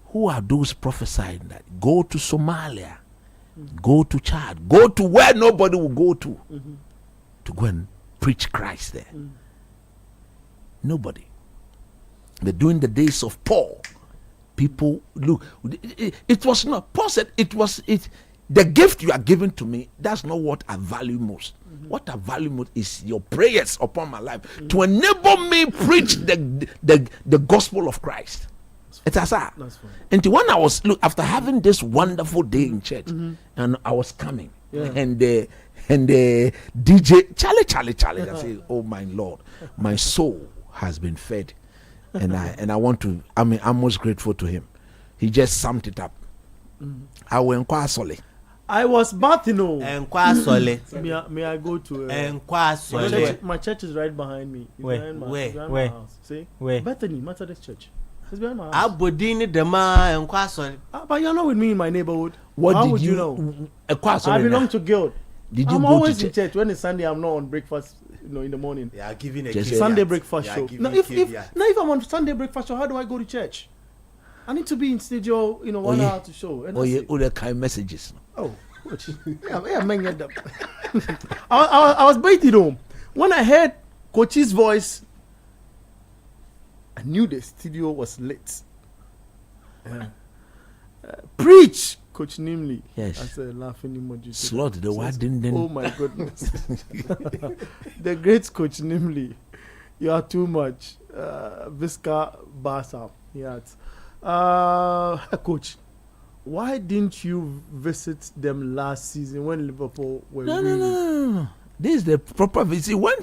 S4: who are those prophesying that go to Somalia, go to Chad, go to where nobody will go to go and preach Christ there? Nobody. But during the days of Paul, people look. It was not. Paul said the gift you are giving to me. That's not what I value most. What I value most is your prayers upon my life to enable me preach the gospel of Christ. It's as that. And when I was after having this wonderful day in church, and I was coming, and the DJ Charlie, I say, oh my Lord, my soul has been fed, and I want to. I'm most grateful to him. He just summed it up. I went quite solid.
S1: I was Martino. May I go to my church is right behind me. It's behind my house. See? Bethany Methodist Church. It's behind my house. But you're not with me in my neighborhood. How would you know? I belong to Guild. I'm always in church. When it's Sunday, I'm not on breakfast, in the morning.
S2: Yeah, giving a
S1: Sunday breakfast show. Now, if I'm on Sunday breakfast show, how do I go to church? I need to be in studio, 1 hour to show. And
S4: other kind messages.
S1: Oh, I was waiting home. When I heard Coach's voice, I knew the studio was lit. Preach, Coach Nimley.
S4: Yes.
S1: I said, laughing emoji.
S4: Slot the what didn't.
S1: Oh my goodness. The great Coach Nimley. You are too much. Visca Barca. Yes. Coach, why didn't you visit them last season when Liverpool were winning?
S4: No. This is the proper visit. When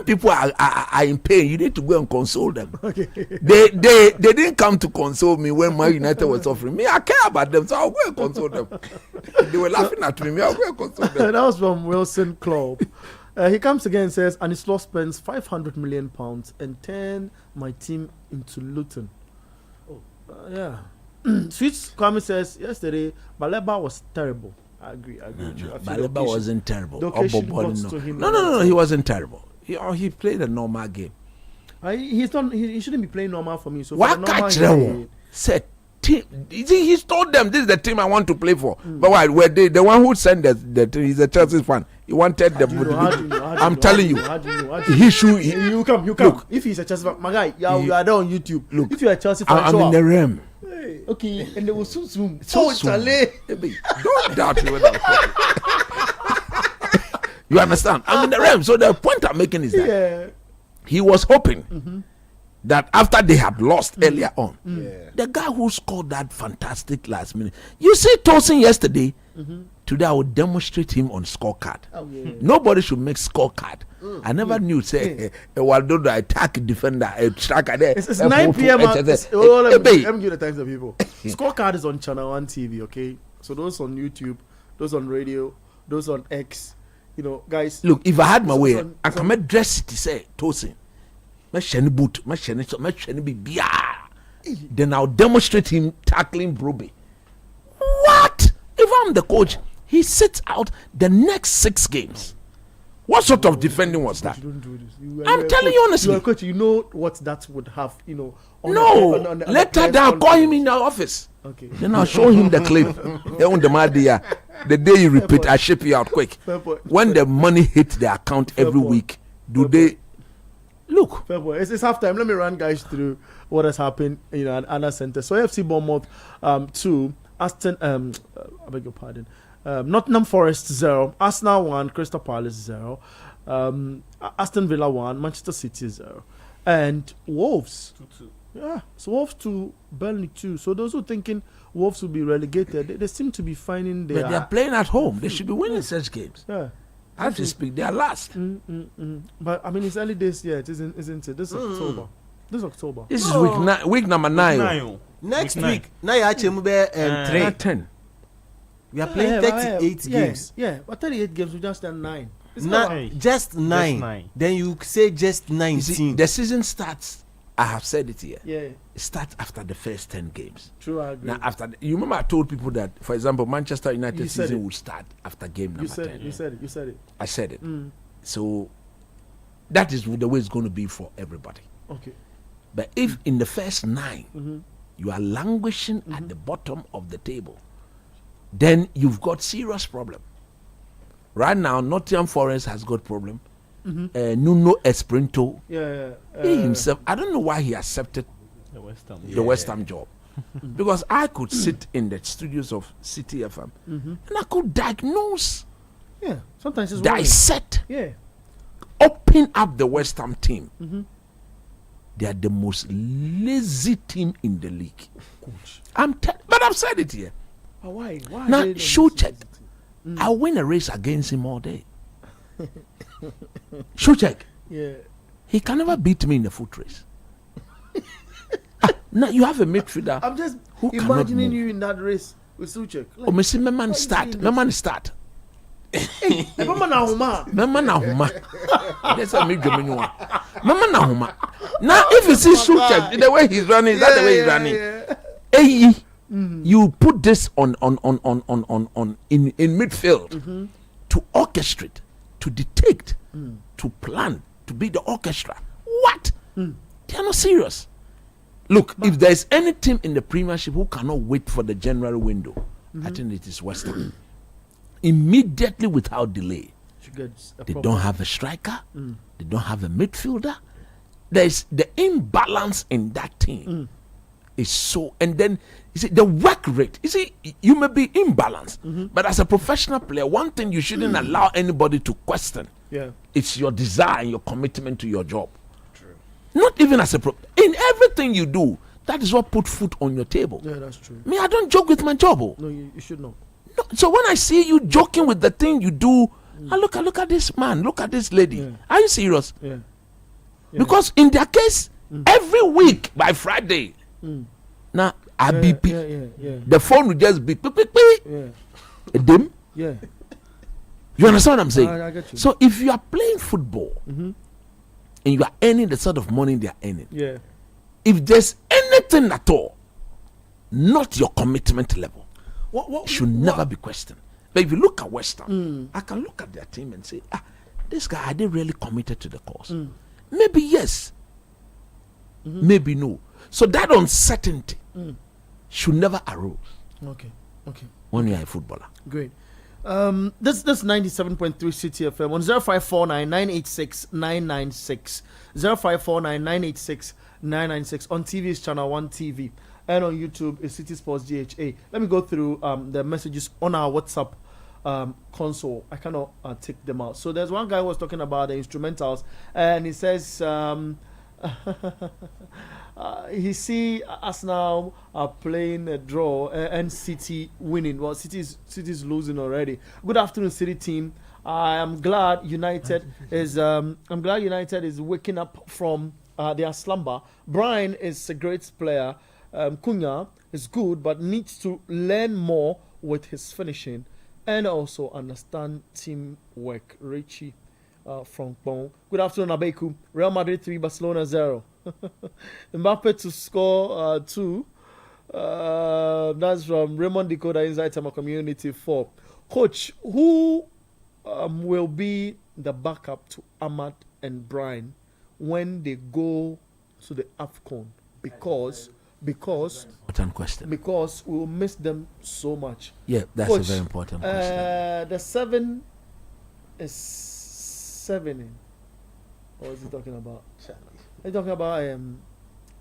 S4: people are in pain, you need to go and console them.
S1: Okay.
S4: They didn't come to console me when Man United was suffering. Me, I care about them, so I'll go and console them. They were laughing at me. I'll go and console them.
S1: That was from Wilson Club. He comes again and says, Anislaw spends £500 million and turn my team into Luton. Yeah. Sweet Kwame says yesterday Baleba was terrible. I agree with you.
S4: Baleba wasn't terrible.
S1: No.
S4: He wasn't terrible. He played a normal game.
S1: He shouldn't be playing normal for me. So
S4: why catch them? Said team. He's told them this is the team I want to play for. But why? Were they the one who sent the team? He's a Chelsea fan. He wanted them. I'm telling you. He should.
S1: You come. Look, if he's a Chelsea fan, my guy, you are there on YouTube.
S4: Look,
S1: if you're a Chelsea fan,
S4: I'm in the realm.
S1: Okay, and they will soon.
S4: Don't doubt me when I'm talking. You understand? I'm in the realm. So the point I'm making is that he was hoping that after they had lost earlier on, the guy who scored that fantastic last minute. You see Tosin yesterday. Today I will demonstrate him on scorecard. Nobody should make scorecard. I never knew say Waldo the attack defender a striker there.
S1: It's 9 p.m. Let me give the times of people. Scorecard is on Channel 1 TV, okay? So those on YouTube, those on radio, those on X, guys.
S4: Look, if I had my way, I can make dress to say Tosin. Then I'll demonstrate him tackling Broby. What? If I'm the coach, he sits out the next 6 games. What sort of defending was that?
S1: Don't do this.
S4: I'm telling you honestly.
S1: You are coach. You know what that would have.
S4: Later I'll call him in the office.
S1: Okay.
S4: Then I'll show him the clip. The day you repeat, I ship you out quick. When the money hits the account every week, they look?
S1: Fair boy. It's halftime. Let me run guys through what has happened in other centers. So AFC Bournemouth 2, Aston. I beg your pardon. Nottingham Forest 0, Arsenal 1, Crystal Palace 0, Aston Villa 1, Manchester City 0, and Wolves 2. Yeah, so Wolves 2, Burnley 2. So those who thinking Wolves will be relegated, they seem to be finding their.
S4: But they are playing at home. They should be winning such games.
S1: Yeah,
S4: I have to speak. They are last.
S1: But I mean, it's early days yet, isn't it? This is October.
S4: This is week number 9.
S2: Next week, now you actually 10. We are playing 38 games.
S1: Yeah, but 38 games, we just done 9.
S2: Just 9. Then you say just 19.
S4: See, the season starts, I have said it here.
S1: Yeah.
S4: It starts after the first 10 games.
S1: True, I agree.
S4: Now, you remember I told people that, for example, Manchester United season will start after game number 10.
S1: You said it.
S4: I said it. So, that is the way it's going to be for everybody.
S1: Okay.
S4: But if in the first 9, you are languishing at the bottom of the table, then you've got serious problem. Right now, Nottingham Forest has got problem. Nuno Espirito, he himself, I don't know why he accepted the West Ham job. Because I could sit in the studios of City FM and I could diagnose,
S1: sometimes it's
S4: dissect, open up the West Ham team. They are the most lazy team in the league. But I've said it here.
S1: Why?
S4: Now, Shuchek, I win a race against him all day. Shuchek, he can never beat me in the foot race. Now you have a midfielder.
S1: I'm just imagining you in that race With Suchek.
S4: Oh, me see my man start. My man start.
S1: Mama na huma.
S4: Mama na huma. That's a major menu. Mama na huma. Now, if you see Suchek, the way he's running, is that the way he's running? Hey, you put this on in midfield to orchestrate, to detect, to plan, to be the orchestra. What? They are not serious. Look, if there is any team in the Premiership who cannot wait for the January window, I think it is West Ham. Immediately, without delay, they don't have a striker, they don't have a midfielder. There is the imbalance in that team is so, and then you see the work rate. You see, you may be imbalanced, but as a professional player, one thing you shouldn't allow anybody to question. It's your desire and your commitment to your job.
S1: True.
S4: Not even as a in everything you do. That is what put food on your table.
S1: Yeah, that's true.
S4: Me, I don't joke with my job.
S1: No, you should not.
S4: No, so when I see you joking with the thing you do, I look at this man, look at this lady. Are you serious?
S1: Yeah.
S4: Because in their case, every week by Friday, now I BP. The phone will just beep. A dim.
S1: Yeah.
S4: You understand what I'm saying?
S1: I get you.
S4: So if you are playing football and you are earning the sort of money they are earning, if there's anything at all, not your commitment level, should never be questioned. But if you look at West Ham, I can look at their team and say, this guy, are they really committed to the cause? Maybe yes, maybe no. So that uncertainty should never arise.
S1: Okay.
S4: When you are a footballer.
S1: Great. This 97.3 City FM on 0549 986 996 0549 986 996 on TV is Channel 1 TV and on YouTube is City Sports GHA. Let me go through the messages on our WhatsApp console. I cannot take them out. So there's one guy who was talking about the instrumentals and he says he see Arsenal are playing a draw and City winning. Well, City's losing already. Good afternoon, City team. I am glad United is waking up from their slumber. Brian is a great player. Cunha is good, but needs to learn more with his finishing and also understand teamwork. Richie from Bon. Good afternoon, Abeku. Real Madrid 3, Barcelona 0. Mbappe to score 2. That's from Raymond Decoder inside Tama Community 4. Coach, who will be the backup to Ahmad and Brian when they go to the AFCON? Because
S4: Important question.
S1: Because we will miss them so much.
S4: Yeah, that's
S1: Coach,
S4: a very important question.
S1: The 7 is 7. What is he talking about? Are you talking about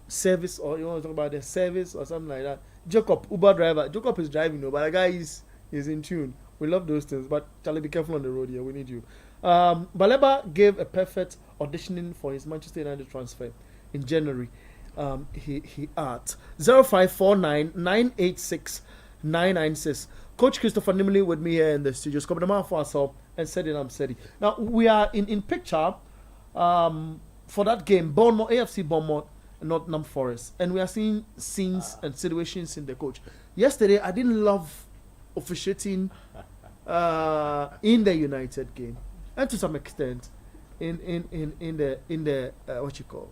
S1: service, or you want to talk about the service or something like that? Jacob, Uber driver. Jacob is driving, but the guy is in tune. We love those things, but Charlie, be careful on the road here. We need you. Baleba gave a perfect auditioning for his Manchester United transfer in January. He at 0549 986 996. Coach Christopher Nimley with me here in the studios. Come on for ourselves and said it. I'm steady. Now we are in picture for that game, Bournemouth, AFC Bournemouth, Nottingham Forest, and we are seeing scenes and situations in the coach. Yesterday, I didn't love officiating in the United game, and to some extent, in the what you call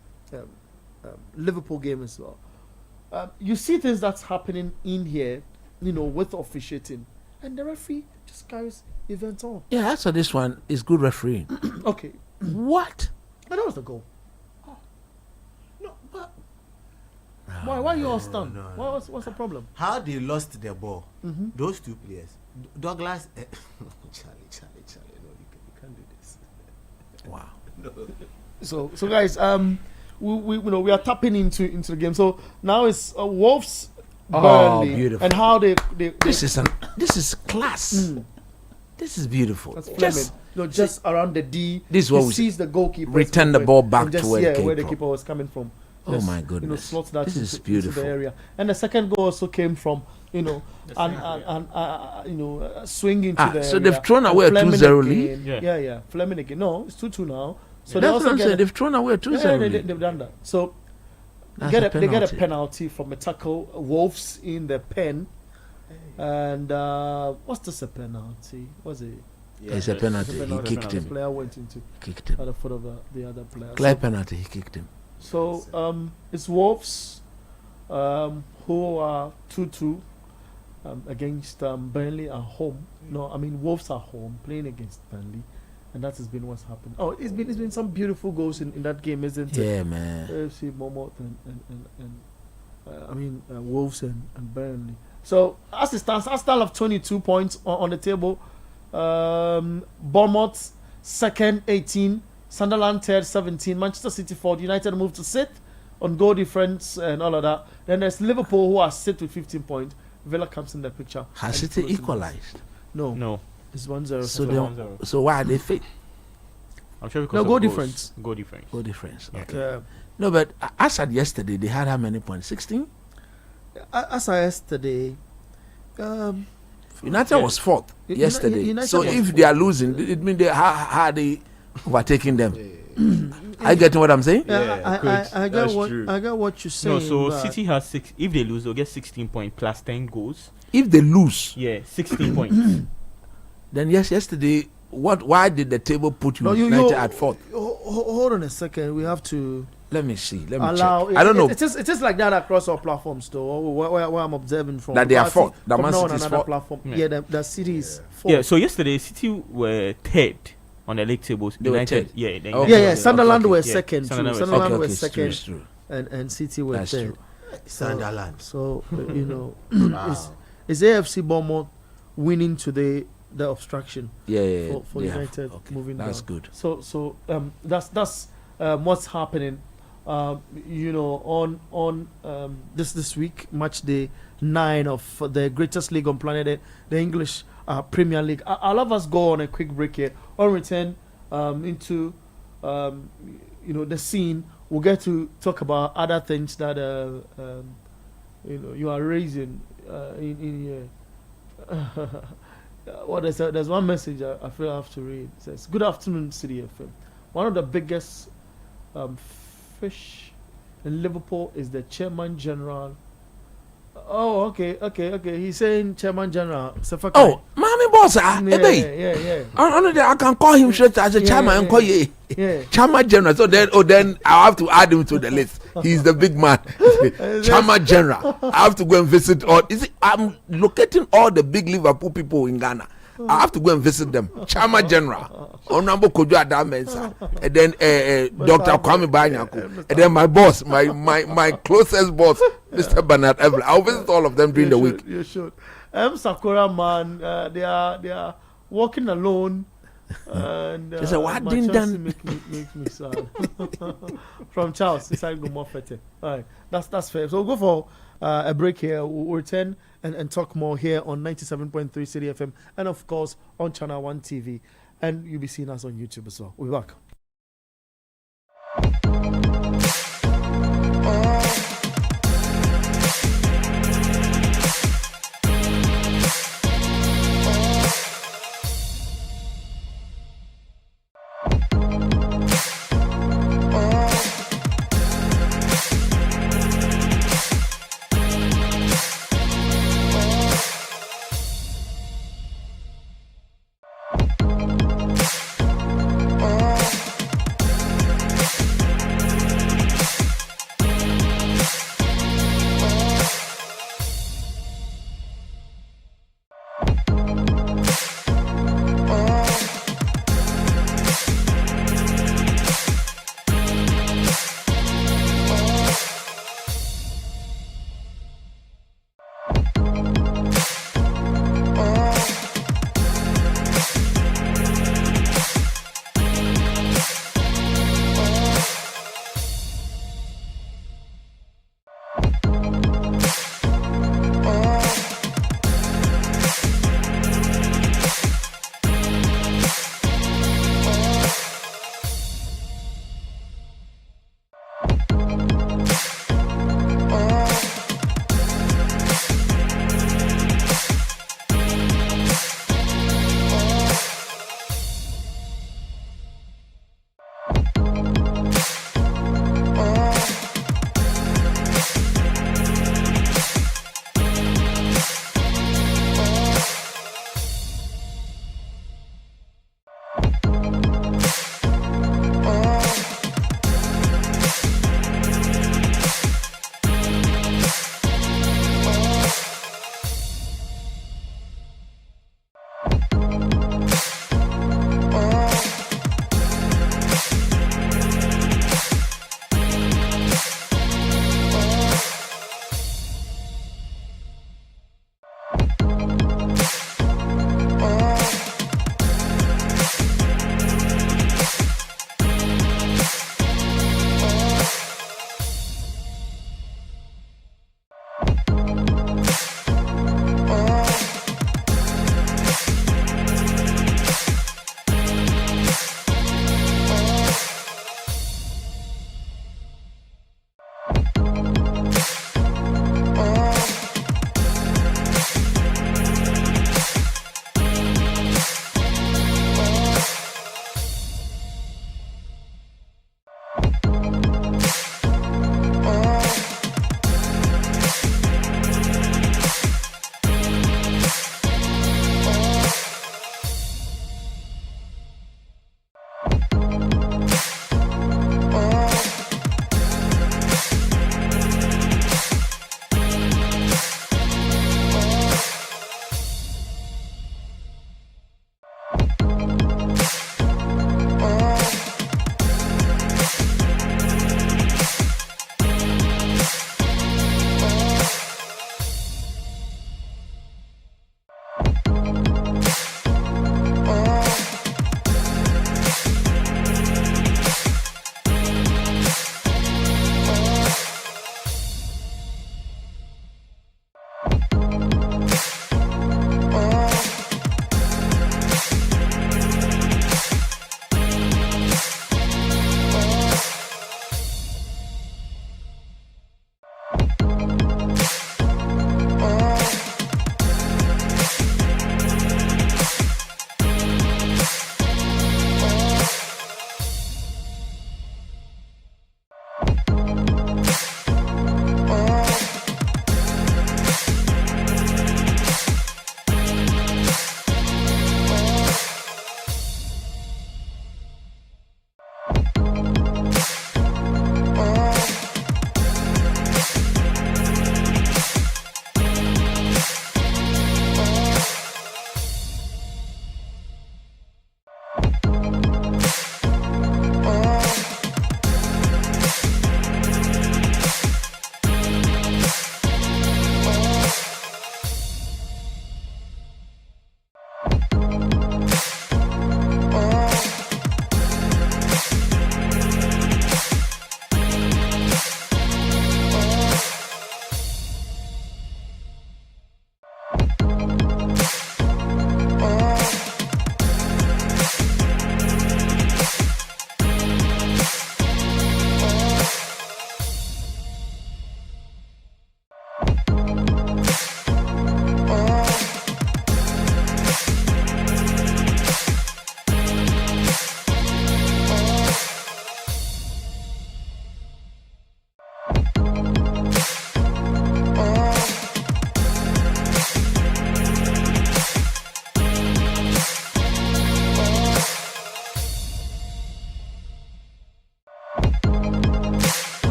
S1: Liverpool game as well. You see things that's happening in here, with officiating, and the referee just carries events on.
S4: Yeah, so this one is good refereeing.
S1: Okay.
S4: What?
S1: And that was the goal. No, but why are you all stunned?
S2: No.
S1: What's the problem?
S2: How they lost the ball? Those two players, Douglas. Charlie. No, you can't do this.
S4: Wow.
S2: No.
S1: So guys, we are tapping into the game. So now it's Wolves, Burnley,
S4: beautiful.
S1: and how they
S4: This is class. This is beautiful.
S1: That's just around the D.
S4: This is what we
S1: sees the goalkeeper.
S4: return the ball back to where
S1: where
S4: the
S1: the keeper was coming from.
S4: Oh
S1: Just,
S4: my goodness.
S1: Slots that
S4: This is
S1: into
S4: beautiful.
S1: the area. And the second goal also came from swinging to the
S4: So
S1: area.
S4: they've thrown away a
S1: Fleming
S4: 2-0
S1: again.
S4: lead?
S1: Yeah. Fleming again. No, it's 2-2 now. So
S4: That's what I'm saying. They've thrown away a 2-0 lead.
S1: they've done that. So
S4: That's
S1: they
S4: a
S1: get a
S4: penalty.
S1: penalty from a tackle. Wolves in the pen. And what's this a penalty? Was it?
S2: Yeah,
S4: It's a
S2: yes.
S4: penalty.
S1: It's a
S4: He
S1: penalty.
S4: kicked
S1: The
S4: him.
S1: player went into
S4: Kicked him.
S1: at the foot of the other player.
S4: Clear penalty. He kicked him.
S1: So it's Wolves who are 2-2 against Burnley at home. No, I mean Wolves are home playing against Burnley, and that has been what's happened. Oh, it's been some beautiful goals in that game, isn't it?
S4: Yeah, man.
S1: AFC Bournemouth and Wolves and Burnley. So as it stands, Aston have 22 points on the table. Bournemouth second, 18. Sunderland third, 17. Manchester City fourth. United moved to sixth on goal difference and all of that. Then there's Liverpool who are sixth with 15 points. Villa comes in the picture.
S4: Has
S1: And
S4: City
S1: Fulham.
S4: equalized?
S1: No, it's 1-0.
S4: So
S3: It's
S4: they,
S3: 1-0.
S4: so why are they fit?
S3: I'm sure because
S1: No,
S3: of
S1: goal
S3: goals.
S1: difference.
S3: Goal difference.
S4: Goal difference.
S3: Yeah.
S4: Okay. No, but as at yesterday, they had how many points? 16.
S1: As I yesterday,
S4: United
S3: Yeah.
S4: was fourth
S1: Uni-
S4: yesterday.
S1: United
S4: So
S1: was
S4: if
S1: fourth.
S4: they are losing, it means they how they overtaking them. Are you getting what I'm saying?
S2: Yeah, good.
S1: I get
S2: That's
S1: what
S2: true.
S1: I get what you're saying.
S3: No, so
S1: but
S3: City has 6. If they lose, they'll get 16 points plus 10 goals.
S4: If they lose,
S3: Yeah, 16 points.
S4: then yes, yesterday, why did the table put
S1: No,
S4: United at fourth?
S1: Hold on a second. We have to
S4: Let me see. Let me
S1: allow.
S4: check. I don't know.
S1: It is like that across all platforms, though. Where I'm observing from.
S4: That they are
S1: Because I
S4: fourth.
S1: think
S4: That
S1: from
S4: Man
S1: now on
S4: City is
S1: another
S4: fourth.
S1: platform.
S3: Yeah.
S1: Yeah, the City is fourth.
S3: Yeah, so yesterday City were third on the league tables.
S4: They were
S3: United,
S4: third.
S3: yeah, the
S4: Okay.
S1: Yeah,
S3: United
S1: yeah.
S3: were-
S1: Sunderland
S4: okay,
S1: were
S3: yeah.
S1: second. Too.
S3: Sunderland were
S1: Sunderland
S4: Okay,
S1: were
S4: it's true,
S1: second,
S4: it's true.
S1: and City were
S4: That's
S1: third.
S4: true.
S2: Sunderland.
S1: So you know,
S2: Wow.
S1: is AFC Bournemouth winning today the obstruction
S4: Yeah,
S1: for
S4: yeah.
S1: United
S4: Okay,
S1: moving
S4: that's
S1: down?
S4: good.
S1: So that's what's happening. You know, on this week, match day 9 of the greatest league on planet Earth, the English Premier League. I'll have us go on a quick break here. On return into you know the scene, we'll get to talk about other things that you know you are raising in here. Well, there's one message I feel I have to read. It says, "Good afternoon, City FM. One of the biggest fish in Liverpool is the Chairman General." Oh, okay. He's saying Chairman General.
S4: Oh, mommy boss,
S1: yeah.
S4: I can call him straight as a
S1: Yeah,
S4: chairman and
S1: yeah.
S4: call you
S1: Yeah.
S4: chairman general. So then I have to add him to the list. He's the big man. Chairman general. I have to go and visit all. I'm locating all the big Liverpool people in Ghana. I have to go and visit them. Chairman General, Honorable Kojo Adamensa, and then Dr. Kwame Banyaku, and then my boss, my closest boss, Mr. Bernard Evelyn. I'll visit all of them during the week.
S1: You should. Sakura man, they are walking alone. And
S4: They say, "What
S1: my
S4: didn't
S1: Chelsea
S4: done?"
S1: make me sad. From Charles, inside Gomofete. All right, that's fair. So we'll go for a break here. We'll return and talk more here on 97.3 City FM and of course on Channel 1 TV, and you'll be seeing us on YouTube as well. We'll be back.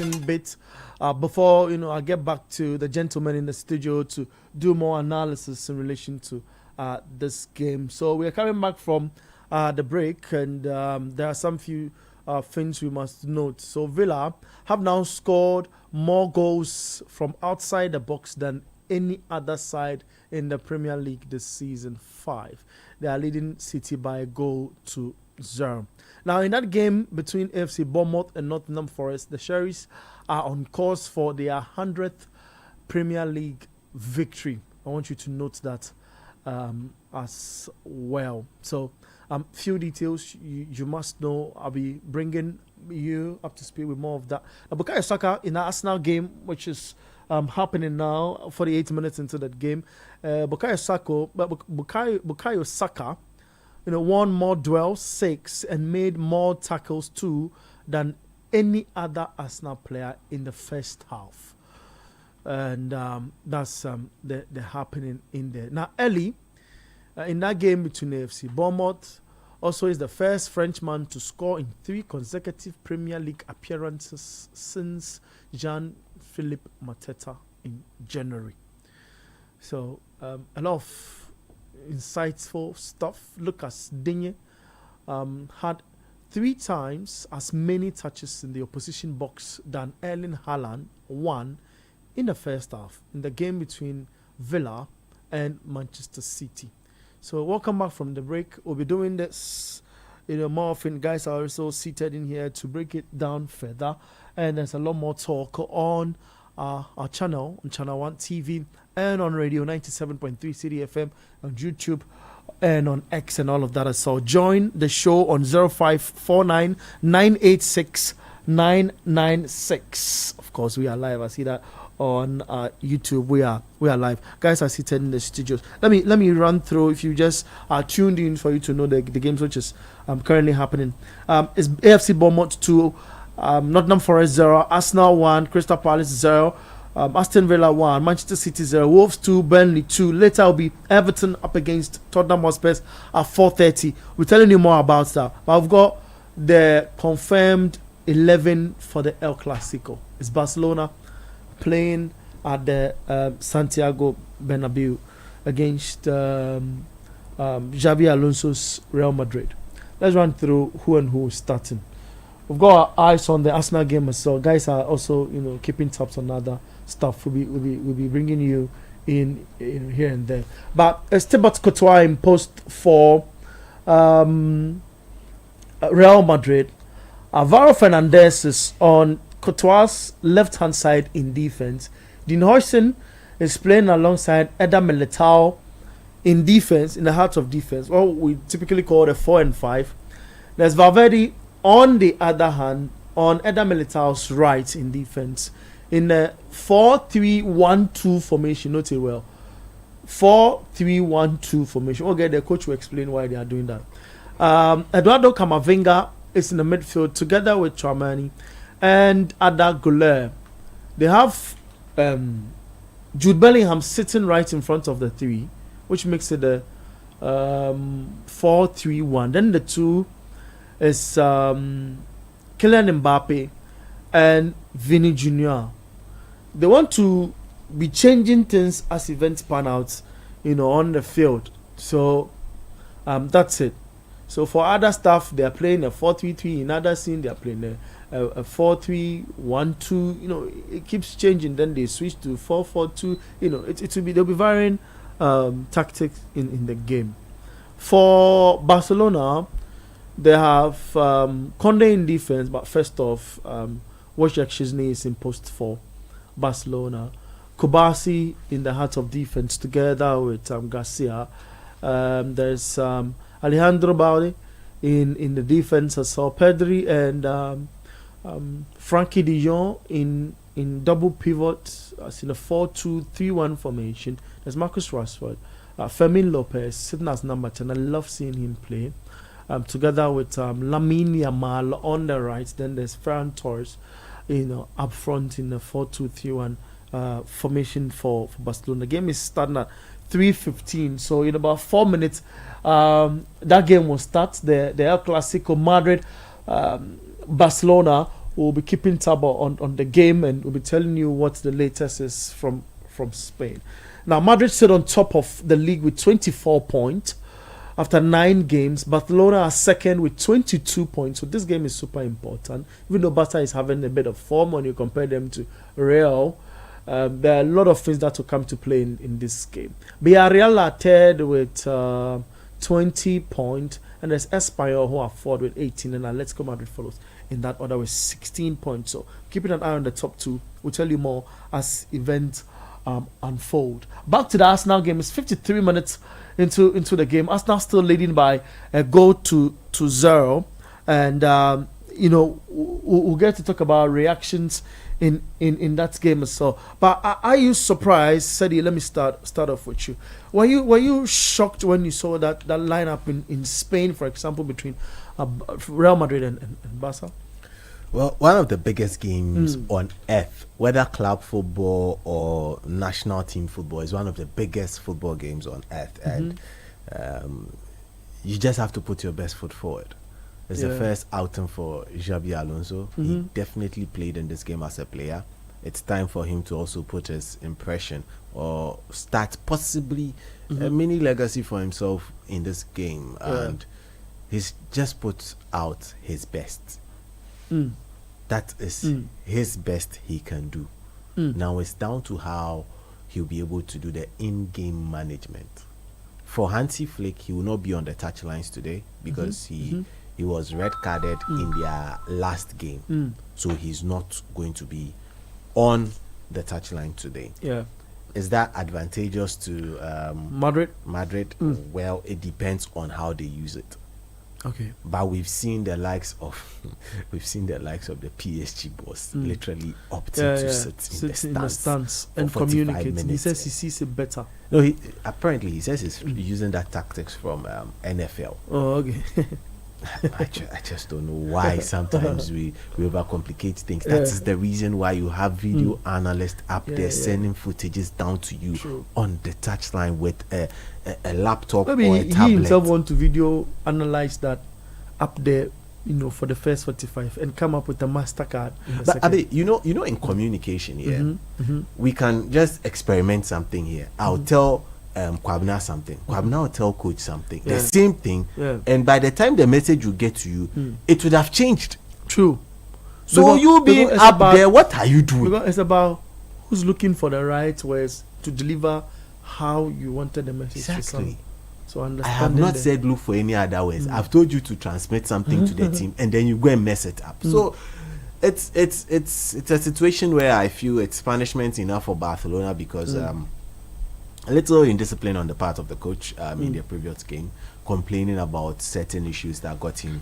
S1: interesting bit before I get back to the gentleman in the studio to do more analysis in relation to this game. So we are coming back from the break, and there are some few things we must note. So Villa have now scored more goals from outside the box than any other side in the Premier League this season. 5. They are leading City by a goal to 0. Now, in that game between AFC Bournemouth and Nottingham Forest, the Sherries are on course for their 100th Premier League victory. I want you to note that as well. So, few details you must know. I'll be bringing you up to speed with more of that. Bukayo Saka in the Arsenal game, which is happening now, 48 minutes into that game. Bukayo Saka, won more duels, 6, and made more tackles, 2, than any other Arsenal player in the first half. And that's the happening in there. Now, early in that game between AFC Bournemouth, also is the first Frenchman to score in 3 consecutive Premier League appearances since Jean-Philippe Mateta in January. So, a lot of insightful stuff. Lucas Digne had 3 times as many touches in the opposition box than Erling Haaland, 1 in the first half in the game between Villa and Manchester City. So welcome back from the break. We'll be doing this more often. Guys are also seated in here to break it down further, and there's a lot more talk on our channel, on Channel 1 TV, and on radio 97.3 City FM, on YouTube, and on X, and all of that. So join the show on 0549 986 996. Of course, we are live. I see that on YouTube. We are live. Guys are seated in the studios. Let me run through, if you just are tuned in, for you to know the games which is currently happening. It's AFC Bournemouth 2, Nottingham Forest 0, Arsenal 1, Crystal Palace 0, Aston Villa 1, Manchester City 0, Wolves 2, Burnley 2. Later will be Everton up against Tottenham Hotspur at 4:30. We're telling you more about that. But I've got the confirmed 11 for the El Clásico. It's Barcelona playing at the Santiago Bernabeu against Xabi Alonso's Real Madrid. Let's run through who and who is starting. We've got our eyes on the Arsenal game as well. Guys are also, keeping tabs on other stuff. We'll be bringing you in here and there. But Esteban Courtois in post for Real Madrid. Alvaro Fernandez is on Courtois' left-hand side in defense. Dean Huijsen is playing alongside Eder Militao in defense, in the heart of defense. What we typically call the 4 and 5. There's Valverde on the other hand on Eder Militao's right in defense. In the 4-3-1-2 formation, note it well. 4-3-1-2 formation. Okay, the coach will explain why they are doing that. Eduardo Camavinga is in the midfield together with Tchouaméni and Ada Güler. They have Jude Bellingham sitting right in front of the 3, which makes it a 4-3-1. Then the 2 is Kylian Mbappe and Vini Jr. They want to be changing things as events pan out, on the field. So that's it. So for other stuff, they are playing a 4-3-3. In other scene, they are playing a 4-3-1-2. It keeps changing. Then they switch to 4-4-2. There'll be varying tactics in the game. For Barcelona, they have Condé in defense, but first off, Wojciech Szczesny is in post for Barcelona. Kubasi in the heart of defense together with Garcia. There's Alejandro Balde in the defense as well. Pedri and Frankie de Jong in double pivot as in a 4-2-3-1 formation. There's Marcus Rashford, Fermin Lopez sitting as number 10. I love seeing him play. Together with Lamine Yamal on the right. Then there's Ferran Torres, up front in the 4-2-3-1 formation for Barcelona. The game is starting at 3:15, so in about 4 minutes, that game will start. The El Clásico Madrid, Barcelona we'll be keeping tab on the game, and we'll be telling you what the latest is from Spain. Now, Madrid sit on top of the league with 24 points after 9 games. Barcelona are second with 22 points. So this game is super important. Even though Barca is having a bit of form when you compare them to Real, there are a lot of things that will come to play in this game. Villarreal are third with 20 points, and there's Espanyol who are fourth with 18, and Atletico Madrid follows in that order with 16 points. So keeping an eye on the top two. We'll tell you more as events unfold. Back to the Arsenal game. It's 53 minutes into the game. Arsenal still leading by a goal to 0, and we'll get to talk about reactions in that game as well. But are you surprised, Sadi? Let me start off with you. Were you shocked when you saw that lineup in Spain, for example, between Real Madrid and Barca?
S2: Well, one of the biggest games on earth, whether club football or national team football, is one of the biggest football games on earth, and you just have to put your best foot forward. It's the first outing for Xabi Alonso. He definitely played in this game as a player. It's time for him to also put his impression or start possibly a mini legacy for himself in this game, and he's just put out his best. That is his best he can do. Now it's down to how he'll be able to do the in-game management. For Hansi Flick, he will not be on the touchlines today because he was red carded in their last game, so he's not going to be on the touchline today. Is that advantageous to
S1: Madrid?
S2: Well, it depends on how they use it.
S1: Okay.
S2: But we've seen the likes of the PSG boss literally opting to sit in the stands
S1: and communicate.
S2: Minutes.
S1: He says he sees it better.
S2: No, he says he's using that tactics from NFL.
S1: Oh, okay.
S2: I just don't know why sometimes we overcomplicate things. That is the reason why you have video analysts up there sending footages down to you on the touchline with a laptop
S1: Maybe
S2: or a tablet.
S1: He himself want to video analyze that up there, for the first 45 and come up with a MasterCard.
S2: But Abi, in communication here, we can just experiment something here. I'll tell Kwabena something. Kwabena will tell coach something. The same thing. And by the time the message will get to you, it would have changed.
S1: True.
S2: So you being up there, what are you doing?
S1: Because it's about who's looking for the right words to deliver how you wanted the message to sound. So I
S2: have not said look for any other words. I've told you to transmit something to the team, and then you go and mess it up. So it's a situation where I feel it's punishment enough for Barcelona because a little indiscipline on the part of the coach in their previous game, complaining about certain issues that got him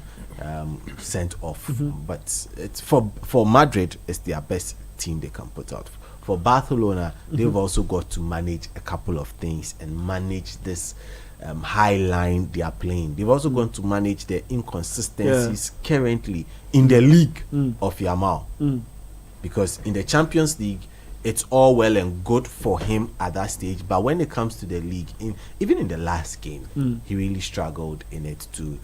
S2: sent off. But it's for Madrid, it's their best team they can put out. For Barcelona, they've also got to manage a couple of things and manage this high line they are playing. They've also got to manage the inconsistencies currently in the league of Yamal. Because in the Champions League, it's all well and good for him at that stage, but when it comes to the league, even in the last game, he really struggled in it too.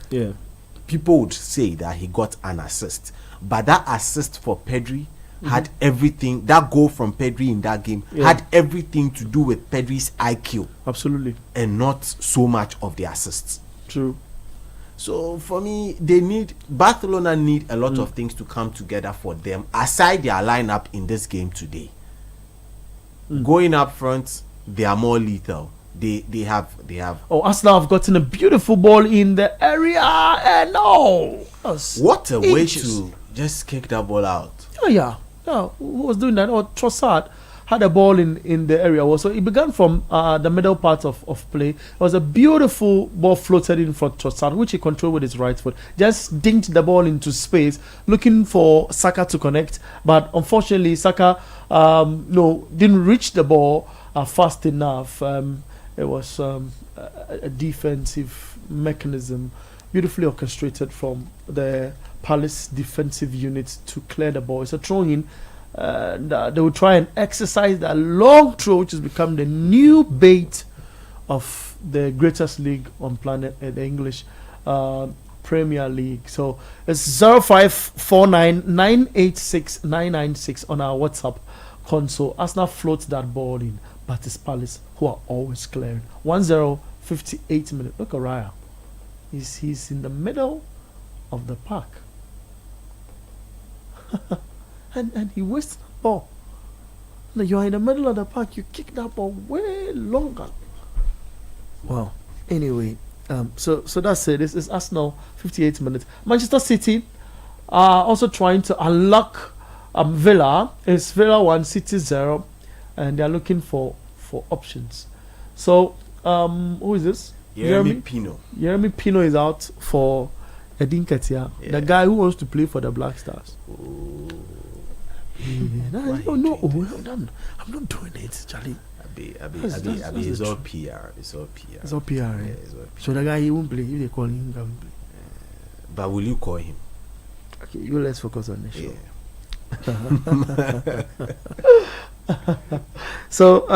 S2: People would say that he got an assist, but that assist for Pedri had everything. That goal from Pedri in that game had everything to do with Pedri's IQ.
S1: Absolutely.
S2: And not so much of the assists.
S1: True.
S2: So for me, Barcelona need a lot of things to come together for them aside their lineup in this game today. Going up front, they are more lethal. They have.
S1: Oh, Arsenal have gotten a beautiful ball in the area, and
S2: what a way to just kick that ball out.
S1: Yeah. Who was doing that? Oh, Trossard had a ball in the area. So it began from the middle part of play. It was a beautiful ball floated in from Trossard, which he controlled with his right foot. Just dinked the ball into space, looking for Saka to connect. But unfortunately, Saka didn't reach the ball fast enough. It was a defensive mechanism, beautifully orchestrated from the Palace defensive unit to clear the ball. It's a throw-in. They will try and exercise that long throw, which has become the new bait of the greatest league on planet, the English Premier League. So it's 0549 986 996 on our WhatsApp console. Arsenal floats that ball in, but it's Palace who are always clearing. 1-0, 58 minutes. Look at Raya. He's in the middle of the park. and he wastes the ball. Now you are in the middle of the park, you kick that ball way longer. Well, anyway, so that's it. This is Arsenal, 58 minutes. Manchester City are also trying to unlock Villa. It's Villa 1, City 0, and they are looking for options. So, who is this?
S2: Jeremy Pino.
S1: Jeremy Pino is out for Edin Ketia, the guy who wants to play for the Black Stars. I'm not doing it, Charlie.
S2: It's all PR. It's all PR.
S1: It's all PR.
S2: Yeah, it's all PR.
S1: So the guy, he won't play. If they call him, he won't play.
S2: But will you call him?
S1: Okay, let's focus on the show.
S2: Yeah.
S1: So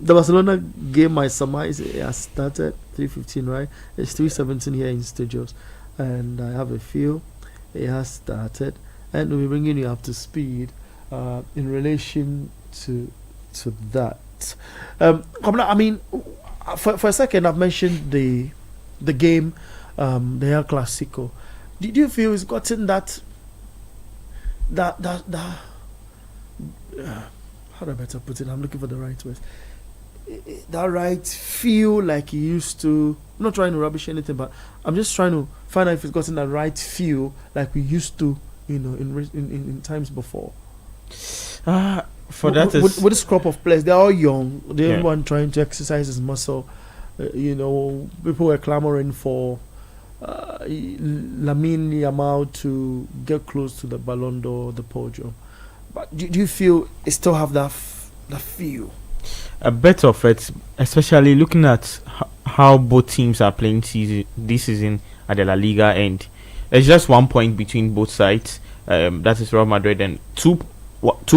S1: the Barcelona game, I surmise it has started 3:15, right? It's 3:17 here in studios, and I have a feel it has started, and we'll be bringing you up to speed in relation to that. I mean, for a second, I've mentioned the game, the El Clásico. Did you feel it's gotten that how do I better put it? I'm looking for the right words. That right feel like he used to. I'm not trying to rubbish anything, but I'm just trying to find out if it's gotten that right feel like we used to, in times before.
S3: With
S1: this crop of players, they're all young. Everyone trying to exercise his muscle. People were clamoring for Lamine Yamal to get close to the Ballon d'Or, the podium. But do you feel it still have that feel?
S3: A bit of it, especially looking at how both teams are playing this season at the La Liga, and there's just 1 point between both sides. That is Real Madrid, and two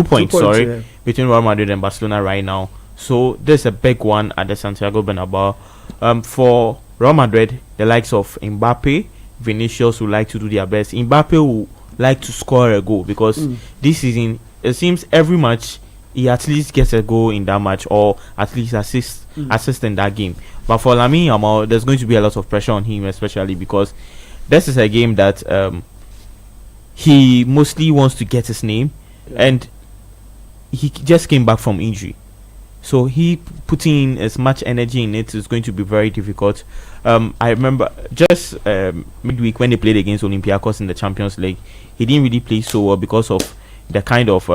S3: points,
S1: yeah,
S3: between Real Madrid and Barcelona right now. So there's a big one at the Santiago Bernabeu. For Real Madrid, the likes of Mbappe, Vinicius would like to do their best. Mbappe will like to score a goal because this season it seems every match he at least gets a goal in that match, or at least assist in that game. But for Lamine Yamal, there's going to be a lot of pressure on him, especially because this is a game that he mostly wants to get his name, and he just came back from injury. So he putting as much energy in it is going to be very difficult. I remember just midweek when they played against Olympiacos in the Champions League, he didn't really play so well because of the kind of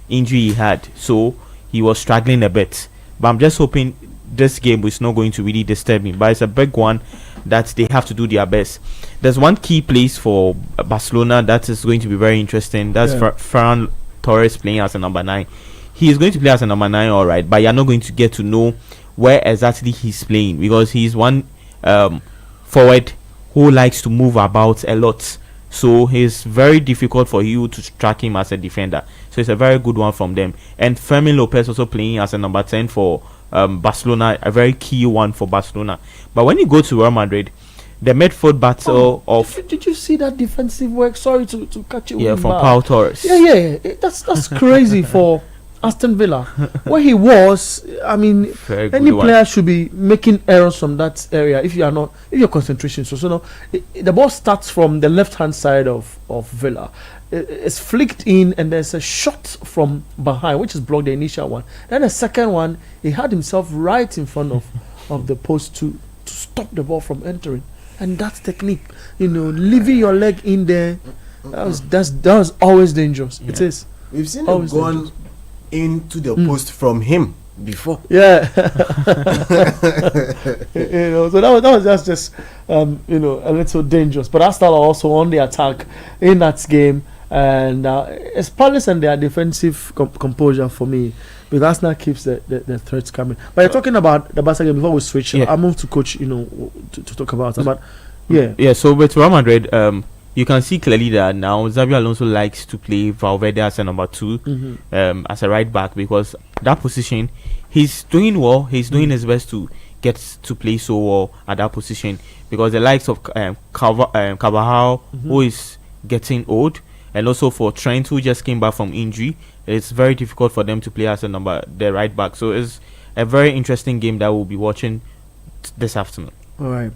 S3: injury he had. So he was struggling a bit. But I'm just hoping this game is not going to really disturb him. But it's a big one that they have to do their best. There's one key place for Barcelona that is going to be very interesting. That's Ferran Torres playing as a number 9. He is going to play as a number 9, all right, but you're not going to get to know where exactly he's playing because he's one forward who likes to move about a lot. So it's very difficult for you to track him as a defender. So it's a very good one from them. And Fermin Lopez also playing as a number 10 for Barcelona, a very key one for Barcelona. But when you go to Real Madrid, the midfield battle
S1: Did you see that defensive work? Sorry to catch you.
S3: Yeah, from Pau Torres.
S1: Yeah. That's crazy for Aston Villa. Where he was, I mean, any player should be making errors from that area if your concentration. So no, the ball starts from the left hand side of Villa. It's flicked in, and there's a shot from behind, which is blocked, the initial one. Then the second one, he had himself right in front of the post to stop the ball from entering. And that's technique, leaving your leg in there. That was always dangerous. Yeah. It is.
S2: We've seen it gone into the post from him before.
S1: Yeah. So that was just a little dangerous. But Arsenal are also on the attack in that game, and it's Palace and their defensive composure for me. Because Arsenal keeps the threats coming. But you're talking about the Barca game before we switch. I moved to coach, to talk about it. But yeah. So
S3: with Real Madrid, you can see clearly that now Xabi Alonso likes to play Valverde as a number 2, as a right back, because that position he's doing well. He's doing his best to gets to play so well at that position, because the likes of Carvajal, who is getting old, and also for Trent, who just came back from injury, it's very difficult for them to play as the right back. So it's a very interesting game that we'll be watching this afternoon.
S1: All right.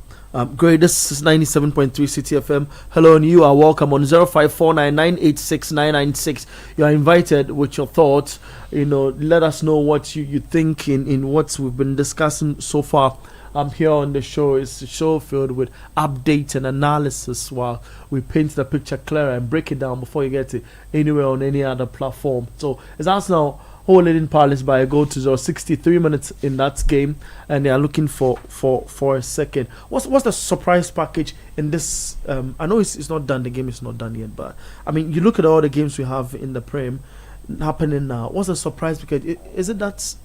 S1: Great. This is 97.3 City FM. Hello, and you are welcome on 0549986996. You are invited with your thoughts. Let us know what you think in what we've been discussing so far. Here on the show. It's a show filled with updates and analysis while we paint the picture clearer and break it down before you get it anywhere on any other platform. So it's Arsenal holding Palace by a goal to 0. 63 minutes in that game, and they are looking for a second. What's the surprise package in this? I know it's not done. The game is not done yet, but I mean, you look at all the games we have in the Prem happening now. What's the surprise? Because is it that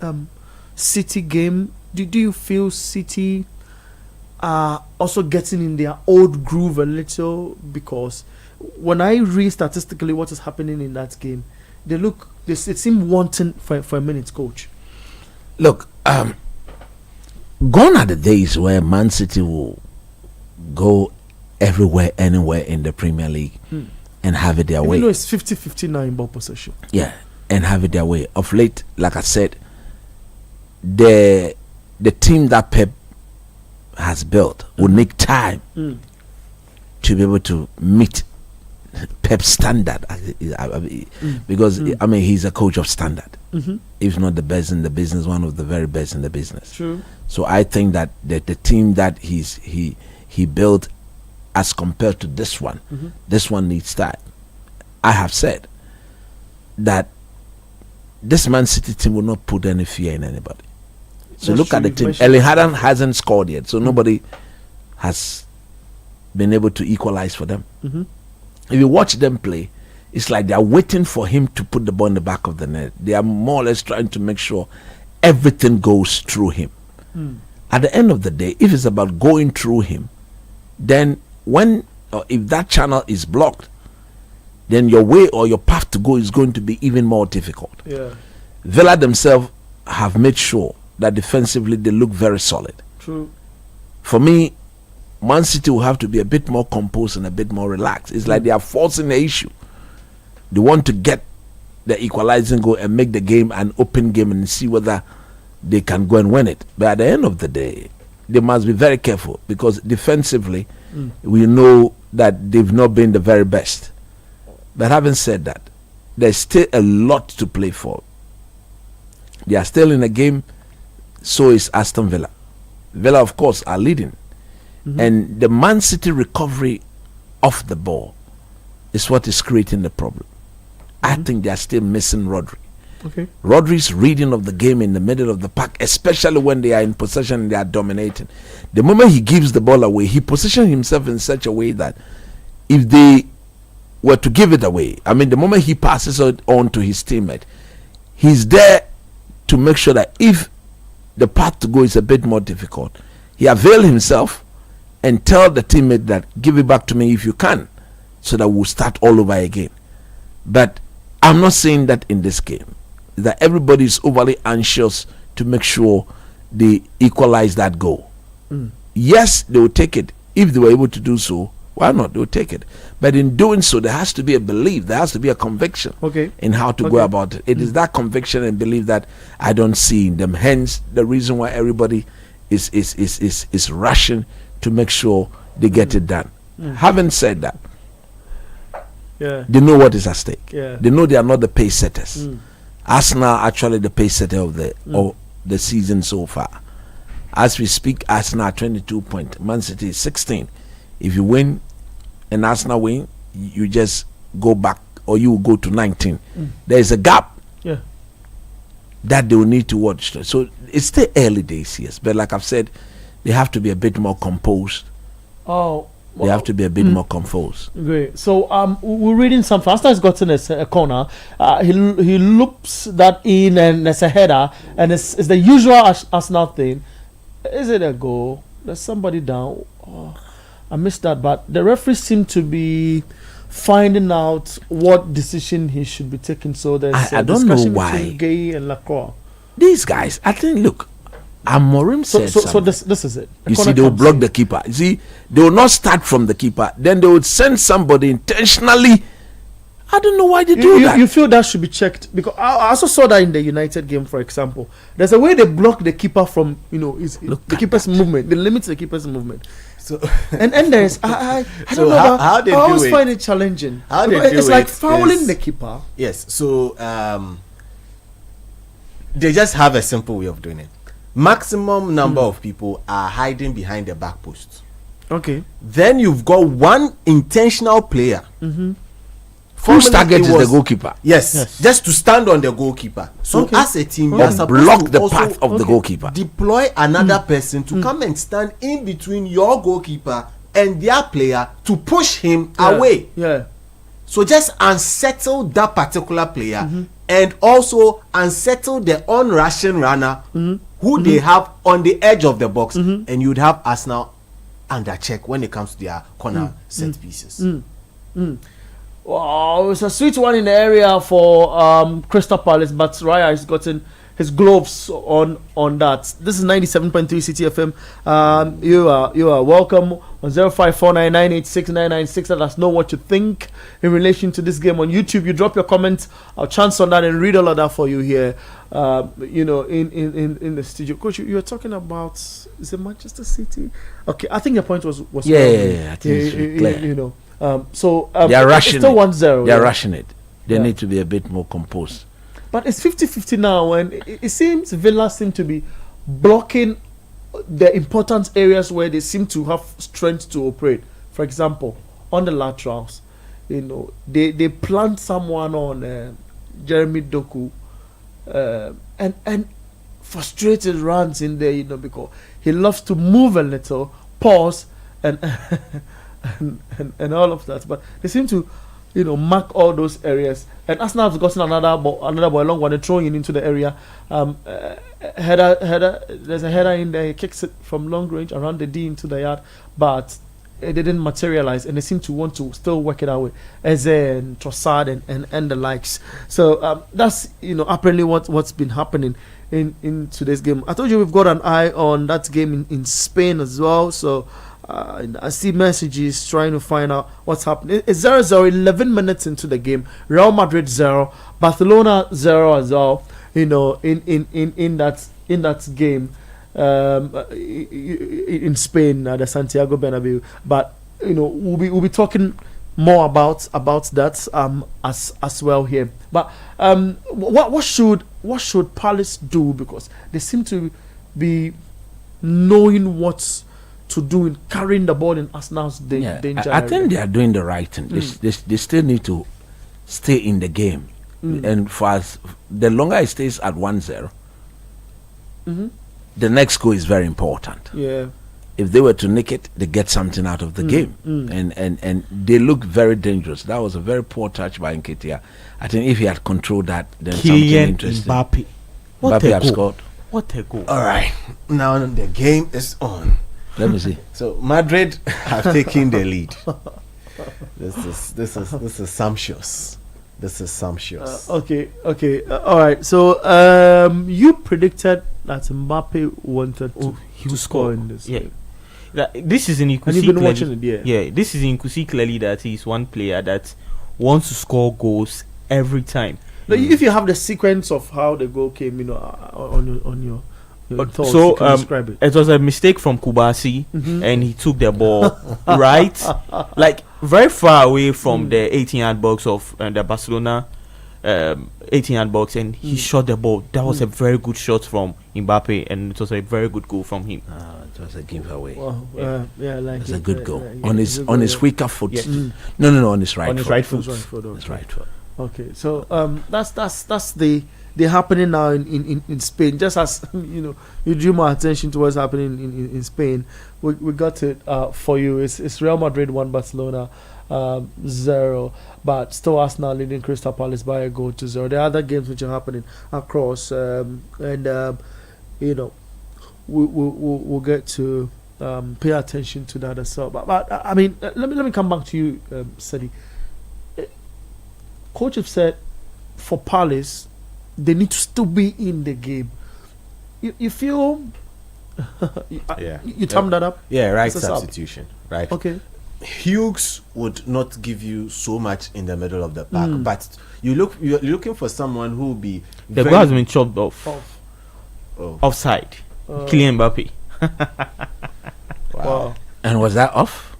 S1: City game? Do you feel City are also getting in their old groove a little? Because when I read statistically what is happening in that game, it seemed wanting for a minute, coach.
S4: Look, gone are the days where Man City will go everywhere, anywhere in the Premier League and have it their way.
S1: Even though it's 50-59 ball possession.
S4: Yeah, and have it their way. Of late, like I said, the team that Pep has built will make time to be able to meet Pep's standard, because I mean, he's a coach of standard. If not the best in the business, one of the very best in the business.
S1: True.
S4: So I think that the team that he built, as compared to this one, this one needs time. I have said that this Man City team will not put any fear in anybody. So
S1: That's
S4: look at the
S1: true.
S4: team. Erling Haaland hasn't scored yet, so nobody has been able to equalize for them. If you watch them play, it's like they are waiting for him to put the ball in the back of the net. They are more or less trying to make sure everything goes through him. At the end of the day, if it's about going through him, then if that channel is blocked, then your way or your path to go is going to be even more difficult.
S1: Yeah.
S4: Villa themselves have made sure that defensively they look very solid.
S1: True.
S4: For me, Man City will have to be a bit more composed and a bit more relaxed. It's like they are forcing the issue. They want to get the equalizing goal and make the game an open game and see whether they can go and win it. But at the end of the day, they must be very careful, because defensively, we know that they've not been the very best. But having said that, there's still a lot to play for. They are still in the game. So is Aston Villa. Villa, of course, are leading. And the Man City recovery off the ball is what is creating the problem. I think they are still missing Rodri.
S1: Okay.
S4: Rodri's reading of the game in the middle of the park, especially when they are in possession and they are dominating. The moment he gives the ball away, he positions himself in such a way that if they were to give it away, I mean, the moment he passes it on to his teammate, he's there to make sure that if the path to go is a bit more difficult, he avails himself and tell the teammate that give it back to me if you can, so that we'll start all over again. But I'm not saying that in this game, that everybody is overly anxious to make sure they equalize that goal. Yes, they will take it. If they were able to do so, why not? They will take it. But in doing so, there has to be a belief, there has to be a conviction in how to go about it. It is that conviction and belief that I don't see in them. Hence, the reason why everybody is rushing to make sure they get it done. Having said that, they know what is at stake. They know they are not the pace setters. Arsenal are actually the pace setter of the season so far. As we speak, Arsenal are 22 points. Man City is 16. If you win and Arsenal win, you just go back, or you will go to 19. There is a gap that they will need to watch. So it's still early days, yes. But like I've said, they have to be a bit more composed. They have to be a bit more composed.
S1: Great. So we're reading something. Aston has gotten a corner. He loops that in, and there's a header, and it's the usual Arsenal thing. Is it a goal? There's somebody down. I missed that, but the referee seemed to be finding out what decision he should be taking. So there's
S4: I don't know why
S1: between Gay and Lacroix.
S4: These guys, I think, look, Amorim
S1: So
S4: said
S1: so
S4: something.
S1: this is it. The
S4: You see,
S1: corner
S4: they will
S1: comes
S4: block
S1: in.
S4: the keeper. You see, they will not start from the keeper. Then they would send somebody intentionally. I don't know why they do that.
S1: You feel that should be checked, because I also saw that in the United game, for example. There's a way they block the keeper from,
S4: Look
S1: the
S4: at
S1: keeper's movement. They limit the keeper's movement.
S2: So
S1: And there's I
S2: So
S1: don't know.
S2: how they
S1: I always
S2: do it-
S1: find it challenging.
S2: how they
S1: Because
S2: do
S1: it's like
S2: it
S1: fouling
S2: is-
S1: the keeper.
S2: yes, so they just have a simple way of doing it. Maximum number of people are hiding behind the back post.
S1: Okay.
S2: Then you've got one intentional player.
S4: Whose target
S2: It
S4: is the
S2: was-
S4: goalkeeper?
S2: Yes, just to stand on the goalkeeper. So
S1: Okay.
S2: as a team, you
S4: Or
S2: are supposed
S4: block
S2: to
S4: the
S2: also
S4: path of the goalkeeper.
S2: deploy another person to come and stand in between your goalkeeper and their player to push him away.
S1: Yeah.
S2: So just unsettle that particular player and also unsettle the on-rushing runner who they have on the edge of the box, and you'd have Arsenal under check when it comes to their corner set pieces.
S1: Wow, it's a sweet one in the area for Crystal Palace, but Raya has gotten his gloves on that. This is 97.3 City FM. You are welcome on 0549986996. Let us know what you think in relation to this game on YouTube. You drop your comments. I'll chance on that and read all of that for you here. In the studio. Coach, you were talking about, is it Manchester City? Okay, I think your point was
S4: Yeah, I think it's clear.
S1: They
S4: They are
S1: it's
S4: rushing
S1: still
S4: it.
S1: 1-0.
S4: They are rushing it. They
S1: Yeah.
S4: need to be a bit more composed.
S1: But it's 50-50 now, and it seems Villa seem to be blocking the important areas where they seem to have strength to operate. For example, on the laterals, they plant someone on Jeremy Doku, and frustrated runs in there, because he loves to move a little, pause, and and all of that. But they seem to mark all those areas. And Arsenal has gotten another ball, a long one, and throwing it into the area. Header. There's a header in there. He kicks it from long range around the D into the yard, but it didn't materialize, and they seem to want to still work it out with Eze and Trossard and the likes. So that's apparently what's been happening in today's game. I told you we've got an eye on that game in Spain as well. So. I see messages trying to find out what's happening. It's 0-0, 11 minutes into the game. Real Madrid 0, Barcelona 0 as well. In that game in Spain, the Santiago Bernabeu. But we'll be talking more about that as well here. But what should Palace do, because they seem to be knowing what's to do in carrying the ball in Arsenal's danger.
S4: I think they are doing the right thing. They still need to stay in the game. And for us, the longer it stays at 1-0, the next goal is very important.
S1: Yeah.
S4: If they were to nick it, they get something out of the game. And they look very dangerous. That was a very poor touch by Nketiah. I think if he had controlled that, then something
S3: Kylian
S4: interesting.
S3: Mbappe.
S4: Mbappe have scored.
S3: What a goal.
S2: All right, now the game is on.
S4: Let me see.
S2: So Madrid have taken the lead. This is sumptuous. This is sumptuous.
S1: Okay. All right. So you predicted that Mbappe wanted to score in this.
S3: Yeah.
S1: game.
S3: This is you could
S1: And you've
S3: see
S1: been
S3: clearly.
S1: watching it,
S3: Yeah, this is you could see clearly that he's one player that wants to score goals every time.
S1: Now, if you have the sequence of how the goal came, on your thoughts,
S3: So,
S1: you can describe it.
S3: It was a mistake from Kubasi, and he took the ball right, like very far away from the 18-yard box of the Barcelona 18-yard box, and he shot the ball. That was a very good shot from Mbappe, and it was a very good goal from him.
S4: It was a giveaway.
S1: Wow, like
S4: It's a
S1: it,
S4: good goal.
S1: yeah,
S4: On
S1: it's
S4: his
S1: a
S4: on
S1: good
S4: his
S1: goal.
S4: weaker foot.
S3: Yeah.
S4: No, on his right
S3: On his
S4: foot.
S3: right foot.
S1: That's right,
S4: His right foot.
S1: Okay, so that's the happening now in Spain. Just as you drew my attention to what's happening in Spain, we got it for you. It's Real Madrid 1, Barcelona 0, but still Arsenal leading Crystal Palace by a goal to 0. There are other games which are happening across, and we'll get to pay attention to that as well. But I mean, let me come back to you, Sadi. Coach have said for Palace, they need to still be in the game. You feel
S2: Yeah.
S1: You thumbed that up.
S2: Yeah, right
S1: That's a sub.
S2: substitution. Right.
S1: Okay.
S2: Hughes would not give you so much in the middle of the park, but you're looking for someone who will be
S3: The goal has been chopped off.
S2: Oh,
S3: Offside. Kylian Mbappe.
S2: wow.
S4: And was that off?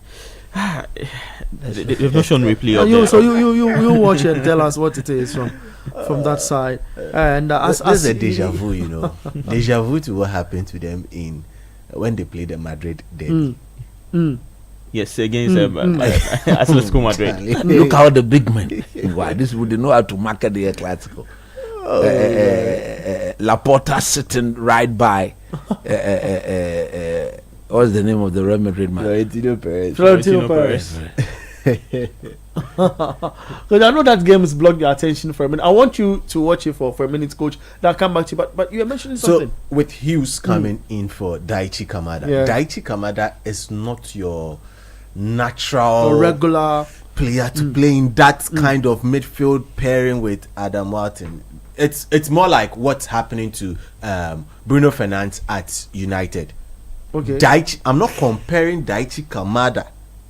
S3: They've not shown replay of
S1: You,
S3: that.
S1: so you watch and tell us what it is from that side. And
S2: That's a deja vu, you know. Deja vu to what happened to them in when they played the Madrid derby.
S3: Yes, against Atletico Madrid.
S4: Look how the big men. Why this would they know how to market the Clásico? Laporta sitting right by. What's the name of the Real Madrid man?
S1: Florentino Perez. Because I know that game has blocked your attention for a minute. I want you to watch it for a minute, coach. Then I'll come back to you. But you were mentioning something.
S2: So with Hughes coming in for Daichi Kamada,
S1: Yeah.
S2: Daichi Kamada is not your natural
S1: Or regular.
S2: player to play in that kind of midfield pairing with Adam Walton. It's more like what's happening to Bruno Fernandes at United.
S1: Okay.
S2: I'm not comparing Daichi Kamada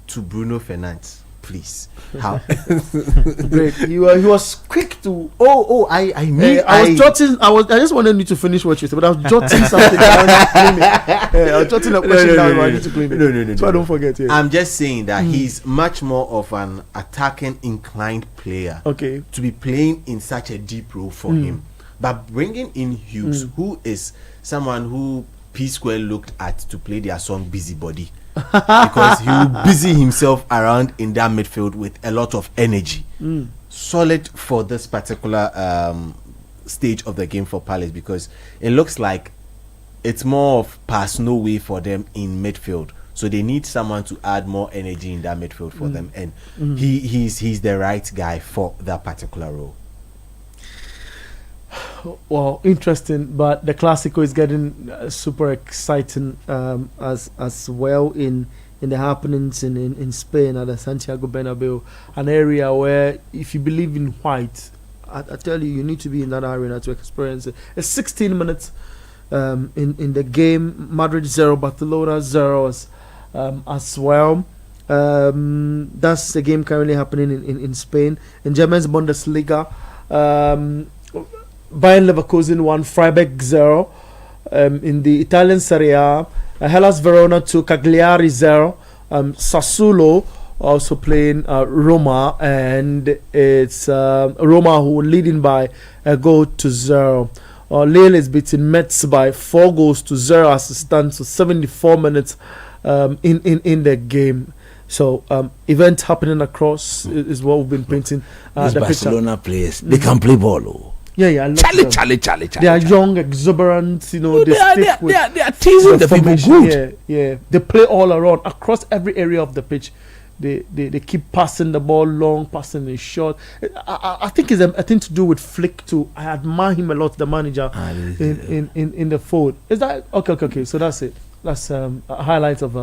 S2: to Bruno Fernandes, please. How?
S1: Great. He was quick to.
S2: I mean,
S1: I was jotting. I just wanted you to finish what you said, but I was jotting something down to claim it. I was jotting a question down. I need to claim it.
S2: No.
S1: So I don't forget. Yeah.
S2: I'm just saying that he's much more of an attacking inclined player.
S1: Okay.
S2: To be playing in such a deep role for him, but bringing in Hughes, who is someone who P Square looked at to play their song Busybody, because he will busy himself around in that midfield with a lot of energy. Solid for this particular stage of the game for Palace, because it looks like it's more of pass no way for them in midfield. So they need someone to add more energy in that midfield for them, and he's the right guy for that particular role.
S1: Well, interesting, but the Clásico is getting super exciting as well in the happenings in Spain at the Santiago Bernabeu, an area where if you believe in white, I tell you need to be in that arena to experience it. It's 16 minutes in the game. Madrid 0, Barcelona 0 as well. That's the game currently happening in Spain. In German's Bundesliga, Bayern Leverkusen 1, Freiburg 0. In the Italian Serie A, Hellas Verona 2, Cagliari 0. Sassuolo also playing Roma, and it's Roma who are leading by a goal to 0. Lille is beating Metz by 4 goals to 0 as it stands. So 74 minutes in the game. So event happening across is what we've been painting.
S4: These
S1: the
S4: Barcelona players, they can play ball. Oh.
S1: Yeah, I love them.
S4: Charlie.
S1: They are young, exuberant, you know.
S4: No, they are teasing the people
S1: formation.
S4: good.
S1: Yeah. They play all around, across every area of the pitch. They keep passing the ball long, passing it short. I think it's a thing to do with Flick too. I admire him a lot, the manager in the fold. Is that okay? So that's it. That's a highlight of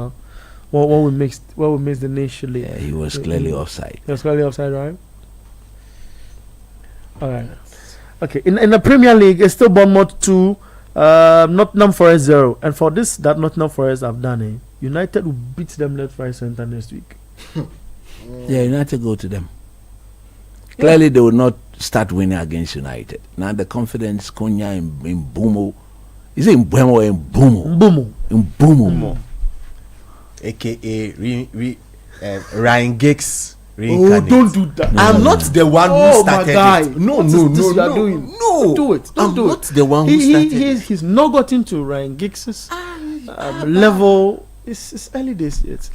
S1: what we missed the nation league.
S4: Yeah, he was clearly offside.
S1: He was clearly offside, right? All right. Okay, in the Premier League, it's still Bournemouth 2, Nottingham Forest 0. And for this, that Nottingham Forest have done it, United will beat them left, right, centre next week.
S4: Yeah, United go to them. Clearly, they will not start winning against United. Now the confidence, Konya in Bumo. Is it in Bumo or in Bumo? In Bumo.
S2: AKA Ryan Giggs.
S1: Oh, don't do that.
S2: I'm not the one who started it. No.
S1: Do it.
S2: I'm not the one who started it.
S1: He's not gotten to Ryan Giggs' level. It's early days yet.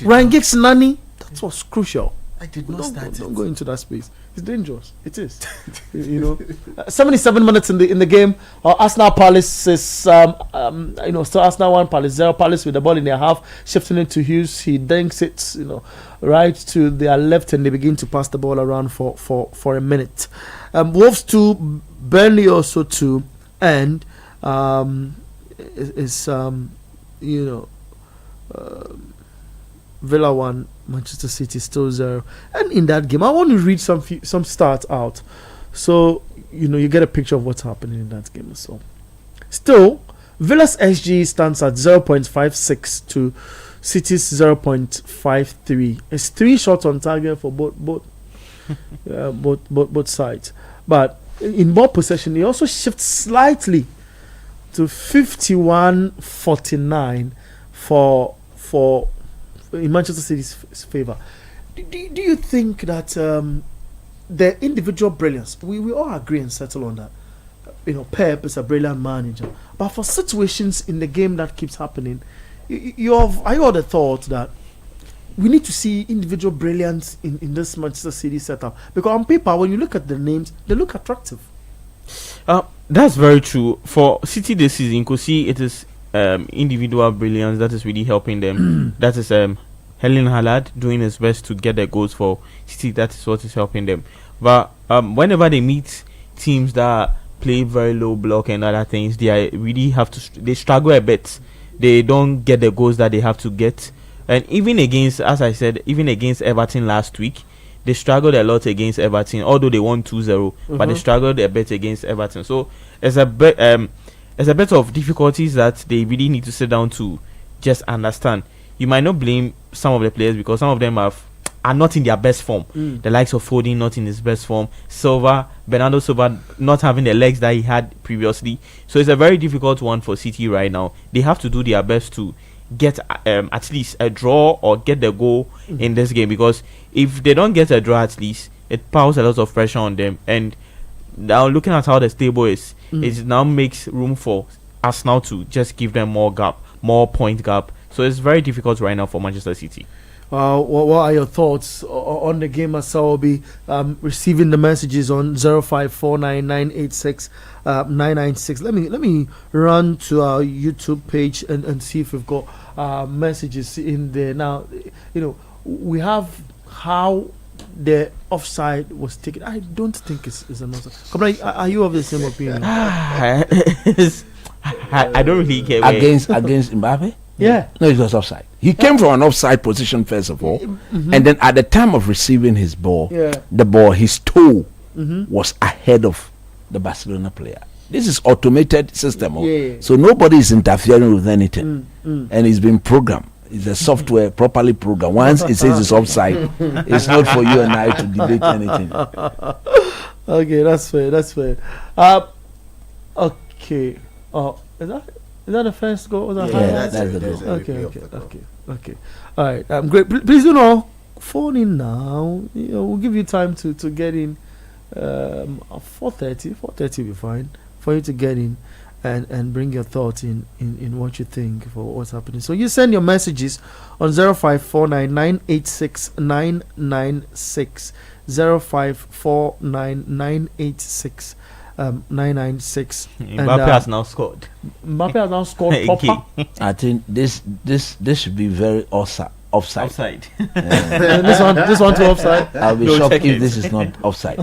S1: Ryan Giggs' nanny, that was crucial.
S2: I did not start it.
S1: Don't go into that space. It's dangerous. It is. 77 minutes in the game. Arsenal Palace is still Arsenal 1, Palace 0. Palace with the ball in their half, shifting it to Hughes. He dinks it, right to their left, and they begin to pass the ball around for a minute. Wolves 2, Burnley also 2, and Villa 1, Manchester City still 0. And in that game, I want to read some stats out, so you get a picture of what's happening in that game. So, still, Villa's XG stands at 0.56 to City's 0.53. It's 3 shots on target for both sides. But in ball possession, he also shifts slightly to 51-49 for in Manchester City's favor. Do you think that the individual brilliance, we all agree and settle on that? Pep is a brilliant manager, but for situations in the game that keeps happening, I the thought that we need to see individual brilliance in this Manchester City setup, because on paper, when you look at the names, they look attractive.
S3: That's very true. For City this season, you could see it is individual brilliance that is really helping them. That is Helen Hallard doing his best to get the goals for City. That is what is helping them. But whenever they meet teams that play very low block and other things, they struggle a bit. They don't get the goals that they have to get. And even against, as I said, even against Everton last week, they struggled a lot against Everton, although they won 2-0, but they struggled a bit against Everton. So there's a bit of difficulties that they really need to sit down to just understand. You might not blame some of the players because some of them are not in their best form. The likes of Foden not in his best form, Bernardo Silva not having the legs that he had previously. So it's a very difficult one for City right now. They have to do their best to get at least a draw or get the goal in this game, because if they don't get a draw, at least it piles a lot of pressure on them. And now looking at how the table is, it now makes room for Arsenal to just give them more point gap. So it's very difficult right now for Manchester City.
S1: What are your thoughts on the game? As I will be receiving the messages on 0549986996. Let me run to our YouTube page and see if we've got messages in there. Now, we have how the offside was taken. I don't think it's an offside. Are you of the same opinion?
S3: I don't really care.
S4: Against Mbappe?
S1: Yeah.
S4: No, it was offside. He came from an offside position first of all, and then at the time of receiving his ball, his toe was ahead of the Barcelona player. This is automated system, so nobody is interfering with anything, and it's been programmed. It's a software properly programmed. Once it says it's offside, it's not for you and I to debate anything.
S1: Okay, that's fair. Okay. Is that the first goal?
S4: That's the goal.
S1: Okay. All right. Great. Please do not phone in now. We'll give you time to get in. 4:30 will be fine for you to get in and bring your thoughts in what you think for what's happening. So you send your messages on 0549986996, 0549986996. 996.
S3: Mbappe has now scored.
S1: Proper.
S4: I think this should be very offside.
S1: This one to offside.
S4: I'll be shocked if this is not offside.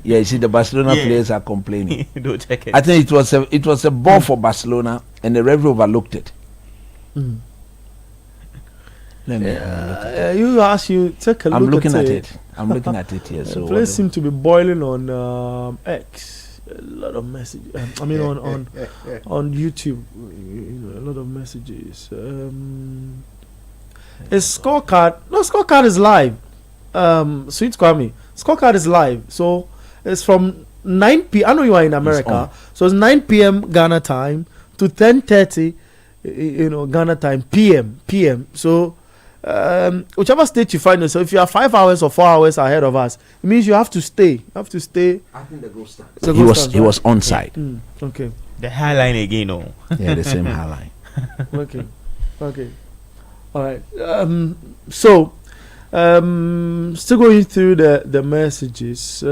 S4: Yeah, you see, the Barcelona players are complaining.
S3: Don't check it.
S4: I think it was a ball for Barcelona, and the referee overlooked it. Let me
S1: take a look.
S4: I'm looking at it. I'm looking at it here. So
S1: the place seems to be boiling on X. A lot of messages. On YouTube, a lot of messages. Is scorecard? No, scorecard is live. Sweet Kwame, scorecard is live. So it's from 9 p.m. I know you are in America, so it's 9 p.m. Ghana time to 10:30. Ghana time PM. So whichever state you find yourself, if you are 5 hours or 4 hours ahead of us, it means you have to stay. I think the goal starts.
S4: He was onside.
S1: Okay.
S3: The high line again, no?
S4: Yeah, the same high line.
S1: Okay. All right. So, still going through the messages.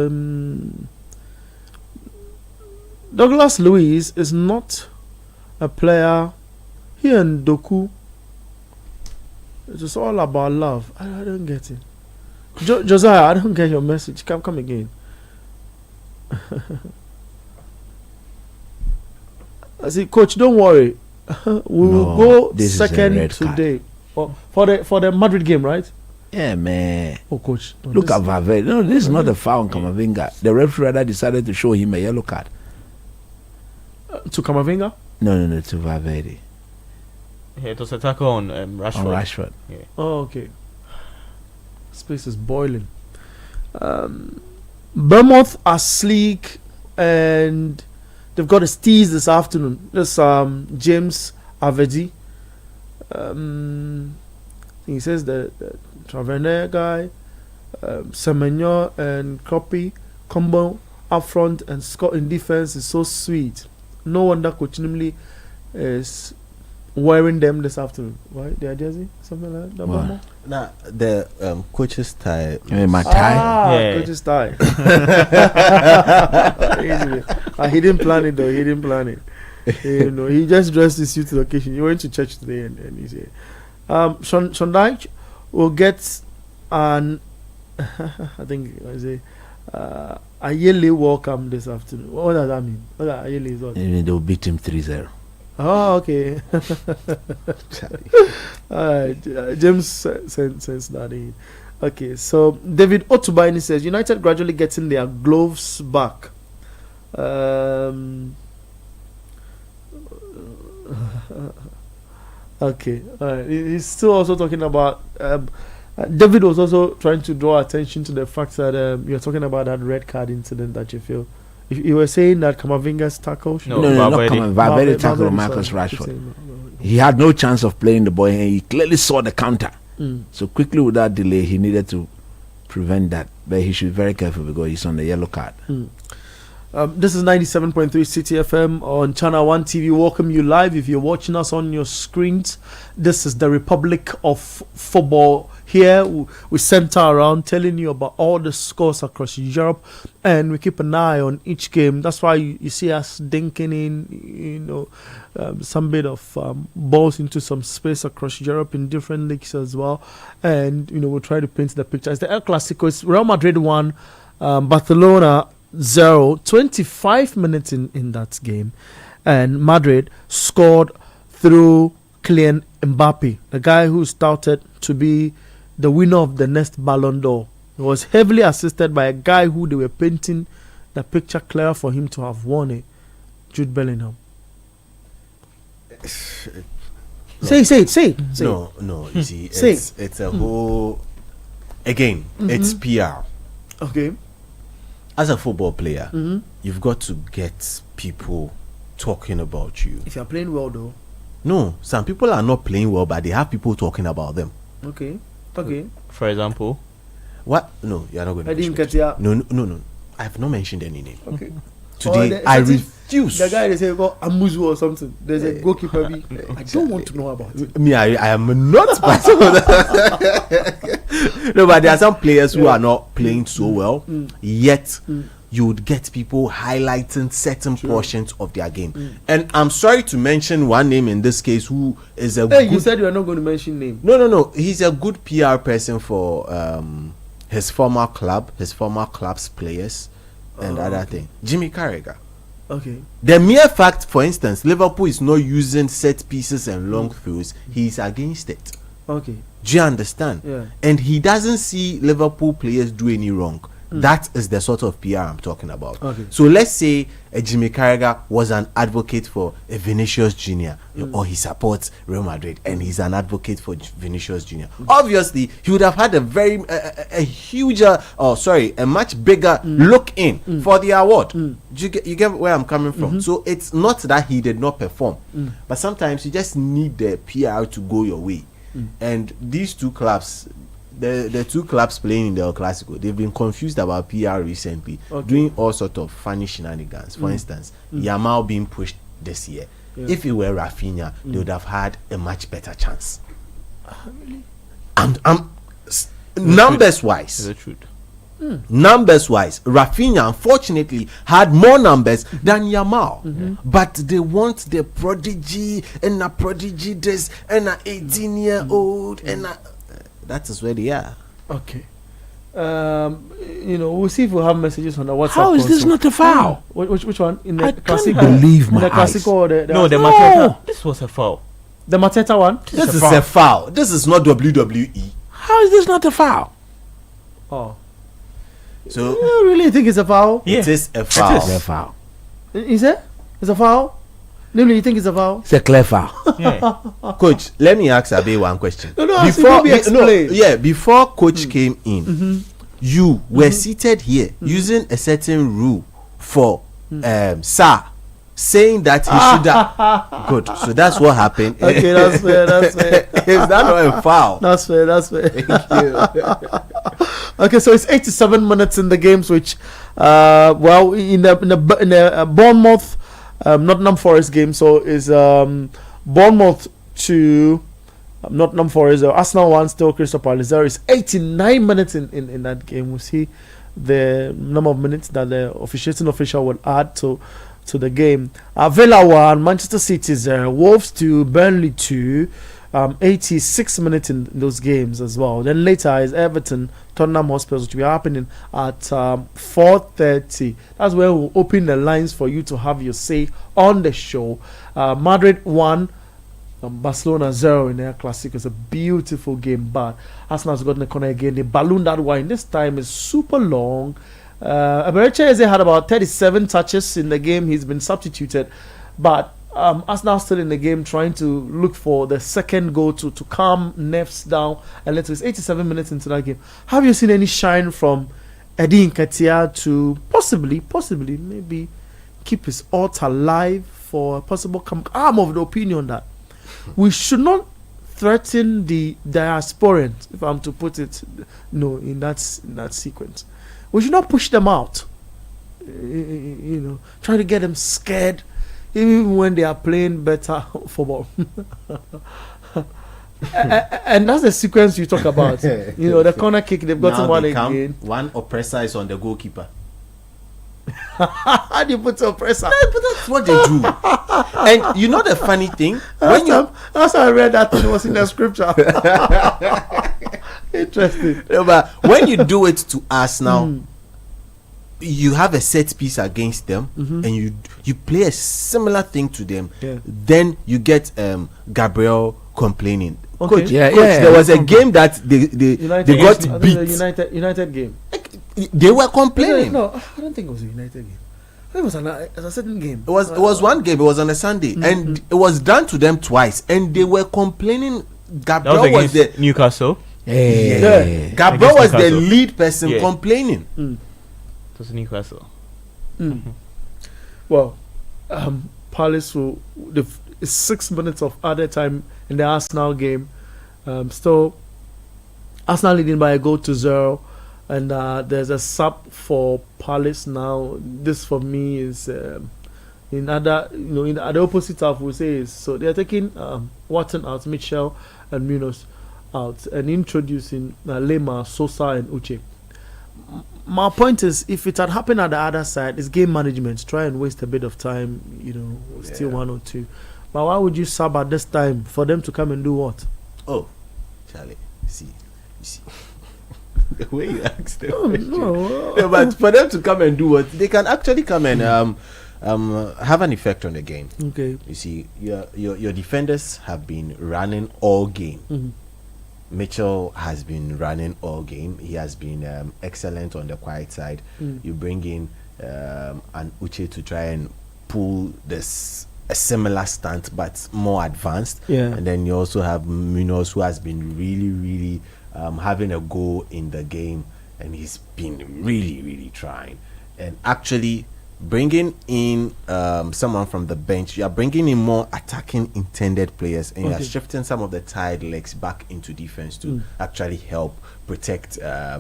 S1: Douglas Luiz is not a player. He and Doku. It's all about love. I don't get it. Josiah, I don't get your message. Come again. I see, Coach, don't worry. We will go second today. For the Madrid game, right?
S4: Yeah, man.
S1: Oh, Coach.
S4: Look at Valverde. No, this is not a foul on Camavinga. The referee rather decided to show him a yellow card.
S1: To Camavinga?
S4: No, to Valverde.
S3: Yeah, it was a tackle on Rashford.
S4: On Rashford.
S1: Oh, okay. Space is boiling. Bournemouth are sleek and they've got a steez this afternoon. This James Avedi. He says the Tavernier guy, Semenyo and Kropi combo up front and Scott in defense is so sweet. No wonder Coach Nimley is wearing them this afternoon. Why? Their jersey? Something like that?
S4: What?
S2: Now the coach's tie.
S4: My tie.
S3: Yeah.
S1: Coach's tie. He didn't plan it though. He didn't plan it. He just dressed his suit to the occasion. He went to church today and he said, Sean Dyche will get an I think I say a yearly welcome this afternoon. What does that mean? What a yearly is what?
S4: They'll beat him 3-0.
S1: Oh, okay. James sends that in. Okay, so David Otubaini says United gradually getting their gloves back. Okay, he's still also talking about. David was also trying to draw attention to the fact that you're talking about that red card incident that you feel. You were saying that Kamavinga's tackle.
S4: No, not Kamavinga. Valverde tackled Marcus Rashford. He had no chance of playing the ball, and he clearly saw the counter. So quickly, without delay, he needed to prevent that. But he should be very careful because he's on the yellow card.
S1: This is 97.3 City FM on Channel 1 TV. Welcome you live. If you're watching us on your screens, this is the Republic of Football. Here we center around telling you about all the scores across Europe, and we keep an eye on each game. That's why you see us dinking in, some bit of balls into some space across Europe in different leagues as well. And we'll try to paint the picture. It's the El Clasico. It's Real Madrid 1, Barcelona 0. 25 minutes in that game, and Madrid scored through Kylian Mbappe, the guy who started to be the winner of the next Ballon d'Or. He was heavily assisted by a guy who they were painting the picture clearer for him to have won it, Jude Bellingham. Say it.
S2: No. You see, it's a whole. Again, it's PR.
S1: Okay.
S2: As a football player, you've got to get people talking about you.
S1: If you're playing well, though.
S2: No, some people are not playing well, but they have people talking about them.
S1: Okay.
S3: For example,
S2: What? No, you're not going to.
S1: I didn't get you.
S2: No. I have not mentioned any name.
S1: Okay.
S2: Today, I refuse.
S1: The guy they say got Amuzu or something. There's a goalkeeper. I don't want to know about it.
S2: Me, I am not part of that. No, but there are some players who are not playing so well, yet you would get people highlighting certain portions of their game. And I'm sorry to mention one name in this case who is a
S1: Hey, you said you are not going to mention name.
S2: No. He's a good PR person for his former club's players and other thing. Jimmy Carragher.
S1: Okay.
S2: The mere fact, for instance, Liverpool is not using set pieces and long throws, he's against it.
S1: Okay.
S2: Do you understand?
S1: Yeah.
S2: And he doesn't see Liverpool players do any wrong. That is the sort of PR I'm talking about.
S1: Okay.
S2: So let's say a Jimmy Carragher was an advocate for a Vinicius Jr. Or he supports Real Madrid and he's an advocate for Vinicius Jr. Obviously, he would have had a very a much bigger look in for the award. You get where I'm coming from. So it's not that he did not perform, but sometimes you just need the PR to go your way. And these two clubs, the two clubs playing in the El Clásico, they've been confused about PR recently, doing all sorts of funny shenanigans. For instance, Yamal being pushed this year. If it were Rafinha, they would have had a much better chance.
S1: Really?
S2: Numbers wise,
S3: the truth.
S2: numbers wise, Rafinha unfortunately had more numbers than Yamal, but they want the prodigy and a prodigy this and a 18-year-old and that is where they are.
S1: Okay. We'll see if we'll have messages on the WhatsApp.
S4: How is this not a foul?
S1: Which one? In the
S4: I can't
S1: Clasico?
S4: believe my
S1: In the
S4: eyes.
S1: Clasico or the
S3: No, the
S4: No.
S3: Mateta. This was a foul.
S1: the Mateta one?
S2: This is a foul. This is not WWE.
S4: How is this not a foul?
S1: Oh.
S2: So
S1: You really think it's a foul?
S3: Yeah.
S2: it is a foul.
S4: It's a foul.
S1: Is it? It's a foul? Namely, you think it's a foul?
S4: It's a clear foul.
S3: Yeah.
S2: Coach, let me ask Abe one question.
S1: No,
S2: Before Coach came in, you were seated here using a certain rule for Sir saying that he should have. Good. So that's what happened.
S1: Okay, that's fair.
S2: Is that not a foul?
S1: That's fair.
S2: Thank you.
S1: Okay, so it's 87 minutes in the games, which, in the Bournemouth, Nottingham Forest game, so is Bournemouth 2, Nottingham Forest, Arsenal 1, still Crystal Palace 0. It's 89 minutes in that game. We'll see the number of minutes that the officiating official will add to the game. Villa 1, Manchester City 0, Wolves 2, Burnley 2. 86 minutes in those games as well. Then later is Everton, Tottenham Hotspur, which will be happening at 4:30. That's where we'll open the lines for you to have your say on the show. Madrid 1, Barcelona 0 in their Clásico. It's a beautiful game, but Arsenal's got in the corner again. They ballooned that wine. This time is super long. Eberechi Eze had about 37 touches in the game. He's been substituted, but Arsenal still in the game, trying to look for the second goal to calm nerves down. And it's 87 minutes into that game. Have you seen any shine from Eddie Nketiah to possibly maybe keep his alt alive for a possible comeback? I'm of the opinion that we should not threaten the diasporans, if I'm to put it, in that sequence. We should not push them out. Try to get them scared, even when they are playing better football. And that's the sequence you talk about. The corner kick, they've gotten one again.
S2: One oppressor is on the goalkeeper.
S1: How do you put oppressor?
S2: No, but that's what they do. And you know the funny thing?
S1: That's how I read that it was in the scripture. Interesting.
S2: No, but when you do it to us now, you have a set piece against them, and you play a similar thing to them. Then you get Gabriel complaining.
S1: Okay.
S2: Coach, there was a game that they got beat.
S1: The United game.
S2: They were complaining.
S1: No, I don't think it was a United game. It was a certain game.
S2: It was one game. It was on a Sunday, and it was done to them twice, and they were complaining. Gabriel was the
S3: Newcastle.
S2: Gabriel was the lead person complaining.
S3: It was Newcastle.
S1: Well, Palace will 6 minutes of added time in the Arsenal game. Still, Arsenal leading by a goal to 0. And there's a sub for Palace now. This for me is in the opposite half. We say is so they are taking Watson out, Mitchell and Munoz out, and introducing Lema, Sosa, and Uche. My point is, if it had happened at the other side, it's game management. Try and waste a bit of time, still 1 or 2. But why would you sub at this time for them to come and do what?
S2: Oh, Charlie, you see. The way you asked them. No, but for them to come and do what, they can actually come and have an effect on the game.
S1: Okay.
S2: You see, your defenders have been running all game. Mitchell has been running all game. He has been excellent on the quiet side. You bring in an Uche to try and pull this a similar stunt but more advanced. And then you also have Munoz, who has been really, really having a go in the game, and he's been really, really trying. And actually bringing in someone from the bench, you are bringing in more attacking intended players, and you are shifting some of the tired legs back into defense to actually help protect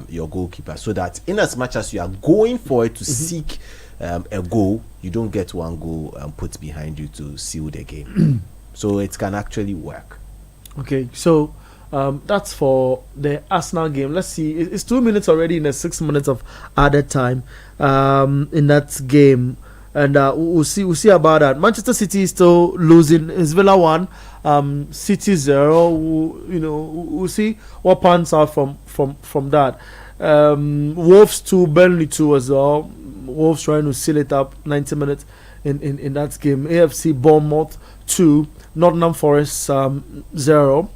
S2: your goalkeeper, so that in as much as you are going for it to seek a goal, you don't get one goal put behind you to seal the game. So it can actually work.
S1: Okay, so that's for the Arsenal game. Let's see. It's 2 minutes already in the 6 minutes of added time in that game, and we'll see about that. Manchester City is still losing. It's Villa 1, City 0. We'll see what pans out from that. Wolves 2, Burnley 2 as well. Wolves trying to seal it up. 90 minutes in that game. AFC Bournemouth 2. Nottingham Forest 0.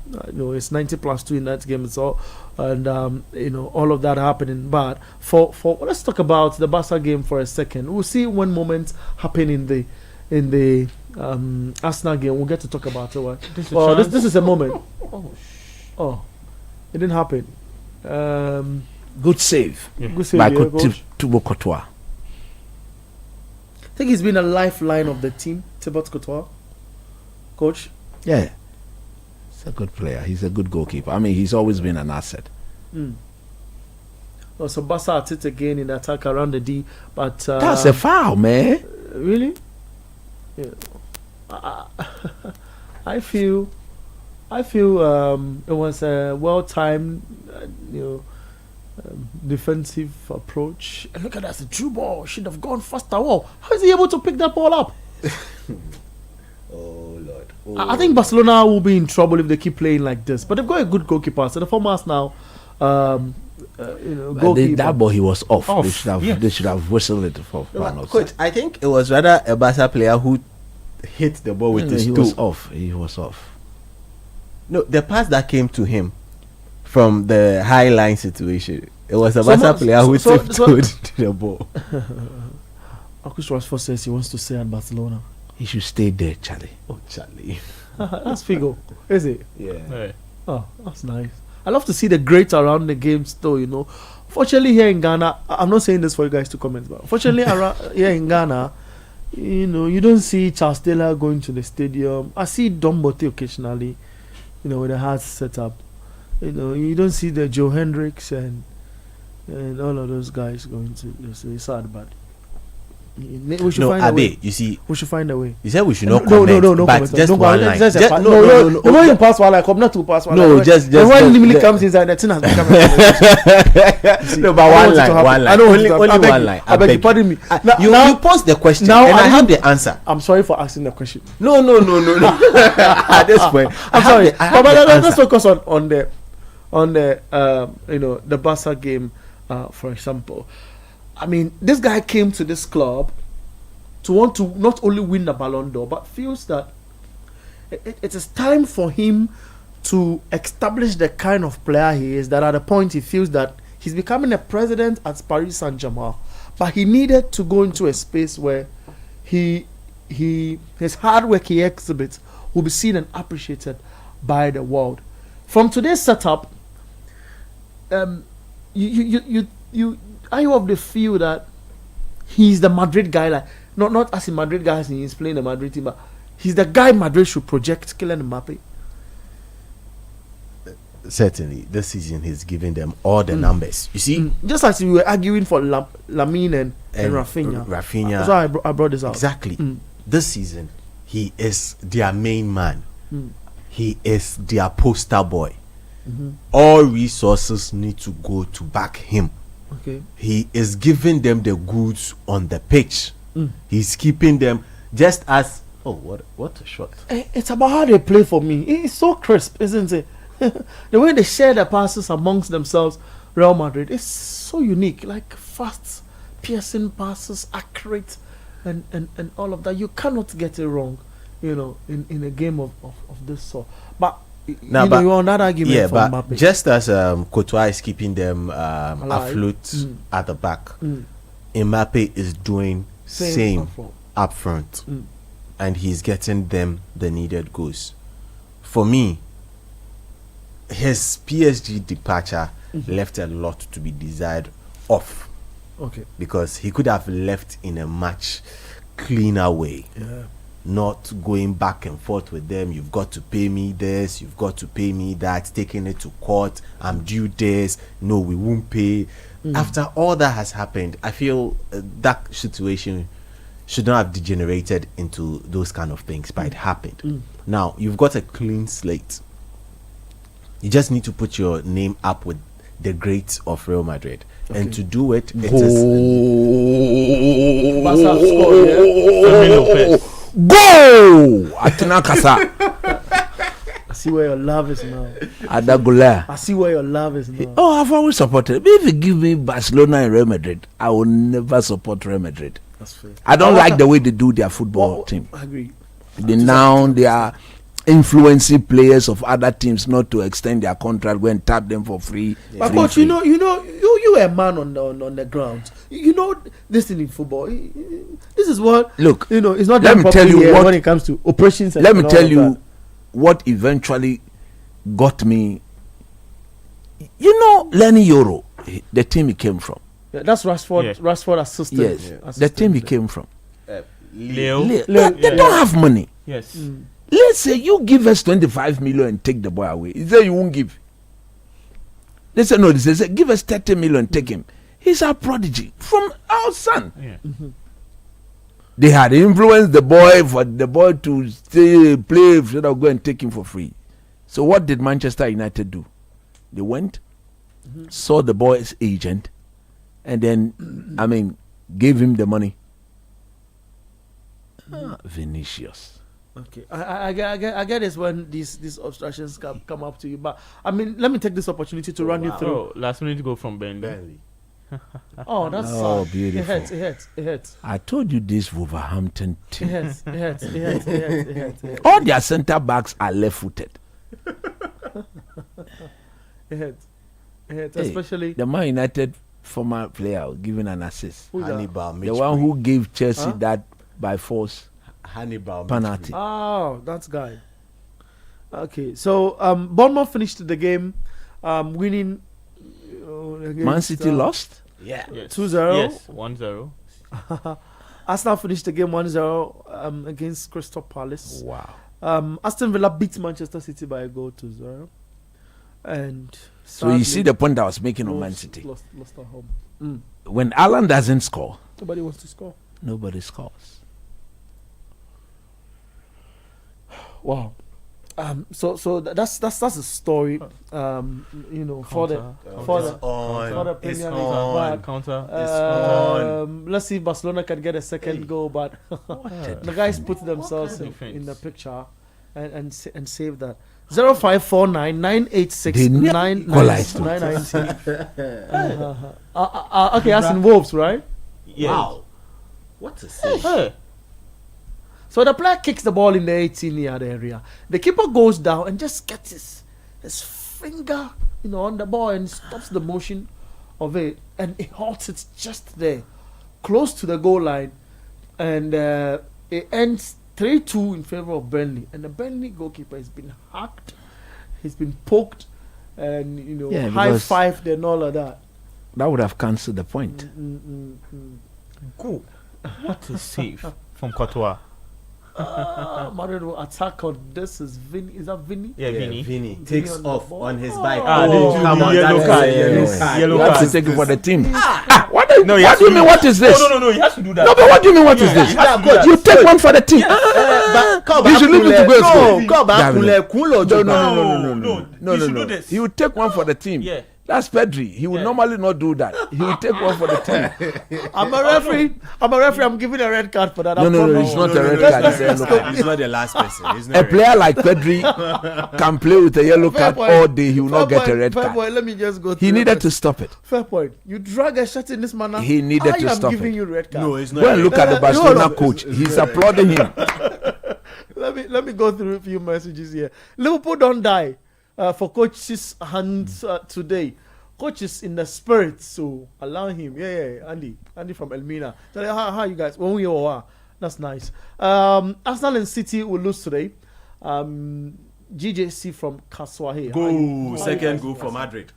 S1: It's 90 plus 2 in that game as well, and all of that happening. But for let's talk about the Barca game for a second. We'll see when moments happen in the Arsenal game. We'll get to talk about it. Right?
S3: This is a
S1: Well,
S3: chance.
S1: this is a moment. Oh, it didn't happen.
S4: Good save
S1: Good save
S4: by
S1: here, coach.
S4: Thibaut Courtois.
S1: I think he's been a lifeline of the team, Thibaut Courtois. Coach.
S4: Yeah, he's a good player. He's a good goalkeeper. I mean, he's always been an asset.
S1: Oh, so Barca at it again in the attack around the D, but
S4: That's a foul, man.
S1: really. Yeah. I feel it was a well-timed, defensive approach. And look at that, it's a true ball. Should have gone faster. Whoa, how is he able to pick that ball up?
S2: Oh Lord.
S1: I think Barcelona will be in trouble if they keep playing like this. But they've got a good goalkeeper. So the former now, goalkeeper.
S4: That ball, he was off.
S3: Off,
S4: They should have whistled it for an offside.
S2: Coach, I think it was rather a Barca player who hit the ball with his
S4: He
S2: toe.
S4: was off. He was off.
S2: No, the pass that came to him from the high line situation, it was a
S1: So
S2: Barca
S1: much-
S2: player who
S1: so-
S2: tiptoed to the ball.
S1: Marcus Rashford says he wants to stay at Barcelona.
S4: He should stay there, Charlie.
S2: Oh, Charlie.
S1: That's Figo, is it?
S2: Yeah.
S3: Yeah.
S1: Oh, that's nice. I love to see the greats around the games, though. Fortunately, here in Ghana, I'm not saying this for you guys to comment, but fortunately, around here in Ghana, you don't see Charles Taylor going to the stadium. I see Don Bote occasionally, with a hard setup. You don't see the Joe Hendricks and all of those guys going to. It's sad, but we should
S2: No,
S1: find a way.
S2: Abe, you see,
S1: We should find a way.
S2: you said we should not
S1: No,
S2: comment.
S1: no
S2: but
S1: comment.
S2: just
S1: No
S2: one
S1: comment.
S2: line.
S1: Just a
S2: Just-
S1: pa-
S2: no,
S1: no,
S2: no, no,
S1: The
S2: no.
S1: way you pass one line, come not to pass one
S2: No,
S1: line.
S2: just-
S1: And when
S2: just-
S1: Limili
S2: just-
S1: comes inside, the thing has become.
S2: No, but
S1: I
S2: one
S1: want it to
S2: line,
S1: happen.
S2: one line.
S1: I don't want
S2: Only
S1: it to happen.
S2: only
S1: I beg
S2: one
S1: you.
S2: line.
S1: I beg you, pardon me.
S2: You
S1: Now-
S2: posed the question,
S1: now
S2: and I
S1: I
S2: have
S1: don't-
S2: the answer.
S1: I'm sorry for asking the question.
S2: No. At this point,
S1: I'm sorry.
S2: I have
S1: But
S2: the
S1: let's
S2: answer.
S1: focus on the Barca game, for example. I mean, this guy came to this club to want to not only win the Ballon d'Or, but feels that it is time for him to establish the kind of player he is. That at a point he feels that he's becoming a president at Paris Saint-Germain, but he needed to go into a space where his hard work he exhibits will be seen and appreciated by the world. From today's setup, you are you of the feel that he's the Madrid guy, like not as in Madrid guy as he's playing the Madrid team, but he's the guy Madrid should project, Kylian Mbappe.
S2: Certainly, this season he's giving them all the numbers. You see,
S1: Just as we were arguing for Lamine and Rafinha.
S2: Rafinha.
S1: That's why I brought this out.
S2: Exactly. This season, he is their main man. He is their poster boy. All resources need to go to back him.
S1: Okay.
S2: He is giving them the goods on the pitch. He's keeping them just as. Oh, what a shot!
S1: It's about how they play for me. It's so crisp, isn't it? The way they share the passes amongst themselves, Real Madrid, is so unique. Like fast, piercing passes, accurate, and all of that. You cannot get it wrong, in a game of this sort. But you're on that argument
S2: Yeah,
S1: for
S2: but
S1: Mbappe.
S2: just as Courtois is keeping them
S1: Alive.
S2: afloat at the back, Mbappe is doing same up front, and he's getting them the needed goals. For me, his PSG departure left a lot to be desired off,
S1: Okay.
S2: because he could have left in a much cleaner way.
S1: Yeah.
S2: Not going back and forth with them. You've got to pay me this, you've got to pay me that, taking it to court. I'm due this. No, we won't pay. After all that has happened, I feel that situation should not have degenerated into those kind of things, but it happened. Now, you've got a clean slate. You just need to put your name up with the greats of Real Madrid. And to do it, it is
S1: Barca have scored, yeah?
S3: Fermin Lopez.
S4: Go! Atina Kasa.
S1: I see where your love is now.
S4: Adagula.
S1: I see where your love is now.
S4: Oh, I've always supported. If you give me Barcelona and Real Madrid, I will never support Real Madrid.
S1: That's fair.
S4: I don't like the way they do their football team.
S1: I agree.
S4: They are influencing players of other teams not to extend their contract, go and tap them for free.
S1: But
S4: free,
S1: coach,
S4: free.
S1: you a man on the ground. You know this thing in football. This is what
S4: Look,
S1: It's not
S4: let
S1: done
S4: me tell you
S1: properly
S4: what-
S1: when it comes to operations.
S4: let me
S1: and
S4: tell
S1: all of
S4: you
S1: that.
S4: what eventually got me. Lenny Yoro, the team he came from.
S1: Yeah, that's Rashford.
S3: Yeah.
S1: Rashford assistant.
S4: Yes,
S1: assistant
S4: the team he
S1: there.
S4: came from.
S3: Leo.
S4: They
S3: yeah.
S4: don't have money.
S3: Yes.
S4: Let's say you give us 25 million and take the boy away. He said you won't give. They said no. They said give us 30 million, take him. He's our prodigy from our son.
S3: Yeah.
S4: They had influenced the boy for the boy to stay play instead of go and take him for free. So what did Manchester United do? They went, saw the boy's agent, and then gave him the money. Vinicius.
S1: Okay, I get this when these obstructions come up to you, but let me take this opportunity to run you through.
S3: Oh, last minute goal from Burnley.
S1: Oh, that's
S4: Oh,
S1: sad.
S4: beautiful.
S1: It hurts.
S4: I told you this Wolverhampton
S1: It
S4: team.
S1: hurts. It hurts.
S4: All their centre backs are left-footed.
S1: It hurts.
S4: Hey,
S1: Especially
S4: the Man United former player was given an assist.
S1: who's that?
S2: Hannibal
S4: The one who gave Chelsea
S1: Huh?
S4: that by force
S2: Hannibal
S4: penalty.
S1: Oh, that's guy. Okay, so Bournemouth finished the game winning. Against,
S4: Man City lost.
S2: Yeah.
S3: Yes.
S1: 2-0.
S3: Yes. 1-0.
S1: Arsenal finished the game 1-0 against Crystal Palace.
S4: Wow.
S1: Aston Villa beat Manchester City by a goal 2-0. And
S4: So you see the point I was making on Man City.
S1: Lost at home.
S4: When Alan doesn't score,
S1: Nobody wants to score.
S4: nobody scores.
S1: Wow. So that's a story. For the
S2: On.
S1: Premier
S2: It's
S1: League.
S2: on.
S3: Counter.
S2: It's on.
S1: Let's see if Barcelona can get a second goal, but the guys put themselves
S3: kind of
S1: in the
S3: defense?
S1: picture and save that. 0549 986
S4: They never
S1: 990.
S4: equalized.
S1: Okay, that's in Wolves, right?
S3: Yes.
S2: Wow. What a save.
S3: Hey.
S1: So the player kicks the ball in the 18-yard area. The keeper goes down and just gets his finger, on the ball and stops the motion of it, and it halts it just there, close to the goal line, and it ends 3-2 in favor of Burnley. And the Burnley goalkeeper has been hacked, he's been poked, and
S4: Yeah,
S1: high-fived and all of that.
S4: That would have cancelled the point.
S3: Go. What a save from Courtois.
S1: Madrid will attack on this. Is that Vinny?
S3: Yeah, Vinny.
S2: Vinny
S1: Vinny
S2: takes
S1: on the
S2: off
S1: ball.
S2: on his bike.
S3: Ah,
S2: Oh,
S3: the
S2: come on.
S3: yellow
S2: that
S3: card,
S2: is a
S3: yellow
S2: yellow
S3: card.
S2: card.
S3: Yellow
S4: You have to
S3: card.
S4: take it for the team.
S3: No, he
S4: What
S3: has
S4: do you
S3: to
S4: mean?
S3: do
S4: What is this?
S3: No, he has to do that.
S4: No, but what do you mean? What is
S3: Yeah,
S4: this?
S3: he has to do that.
S4: You take one for the team.
S2: You
S4: should leave it to go and score.
S2: Come back,
S4: David.
S2: Kunle,
S3: No, you should do this.
S4: He would take one for the team.
S3: Yeah.
S4: That's Pedri. He would
S3: Yeah.
S4: normally not do that. He would take one for the team.
S1: I'm a referee. I'm giving a red card for that.
S4: No,
S1: I promise.
S4: it's not
S2: No,
S4: a
S2: no,
S4: red
S2: no,
S4: card.
S2: it's
S4: It's a
S2: not
S4: yellow
S2: a red
S4: card.
S2: He's not the last person. He's not
S4: A
S2: red.
S4: player like Pedri can play with a yellow
S1: Fair
S4: card
S1: point.
S4: all day. He will
S1: Fair
S4: not get a
S1: point,
S4: red
S1: fair
S4: card.
S1: point. Let me just go.
S4: He
S1: through
S4: needed
S1: the-
S4: to stop it.
S1: Fair point. You drag a shot in this manner.
S4: He needed
S1: I
S4: to
S1: am
S4: stop
S1: giving
S4: it.
S1: you red card.
S2: No, it's not.
S4: Go and look at the
S1: no,
S4: Barcelona
S1: no.
S4: coach. He's applauding him.
S1: Let me go through a few messages here. Liverpool don't die for coach's hands today. Coach is in the spirit, so allow him. Yeah, Andy from Elmina. Tell you how you guys when we are. That's nice. Arsenal and City will lose today. GJC from Kaswahe.
S2: Goal. Second goal for Madrid.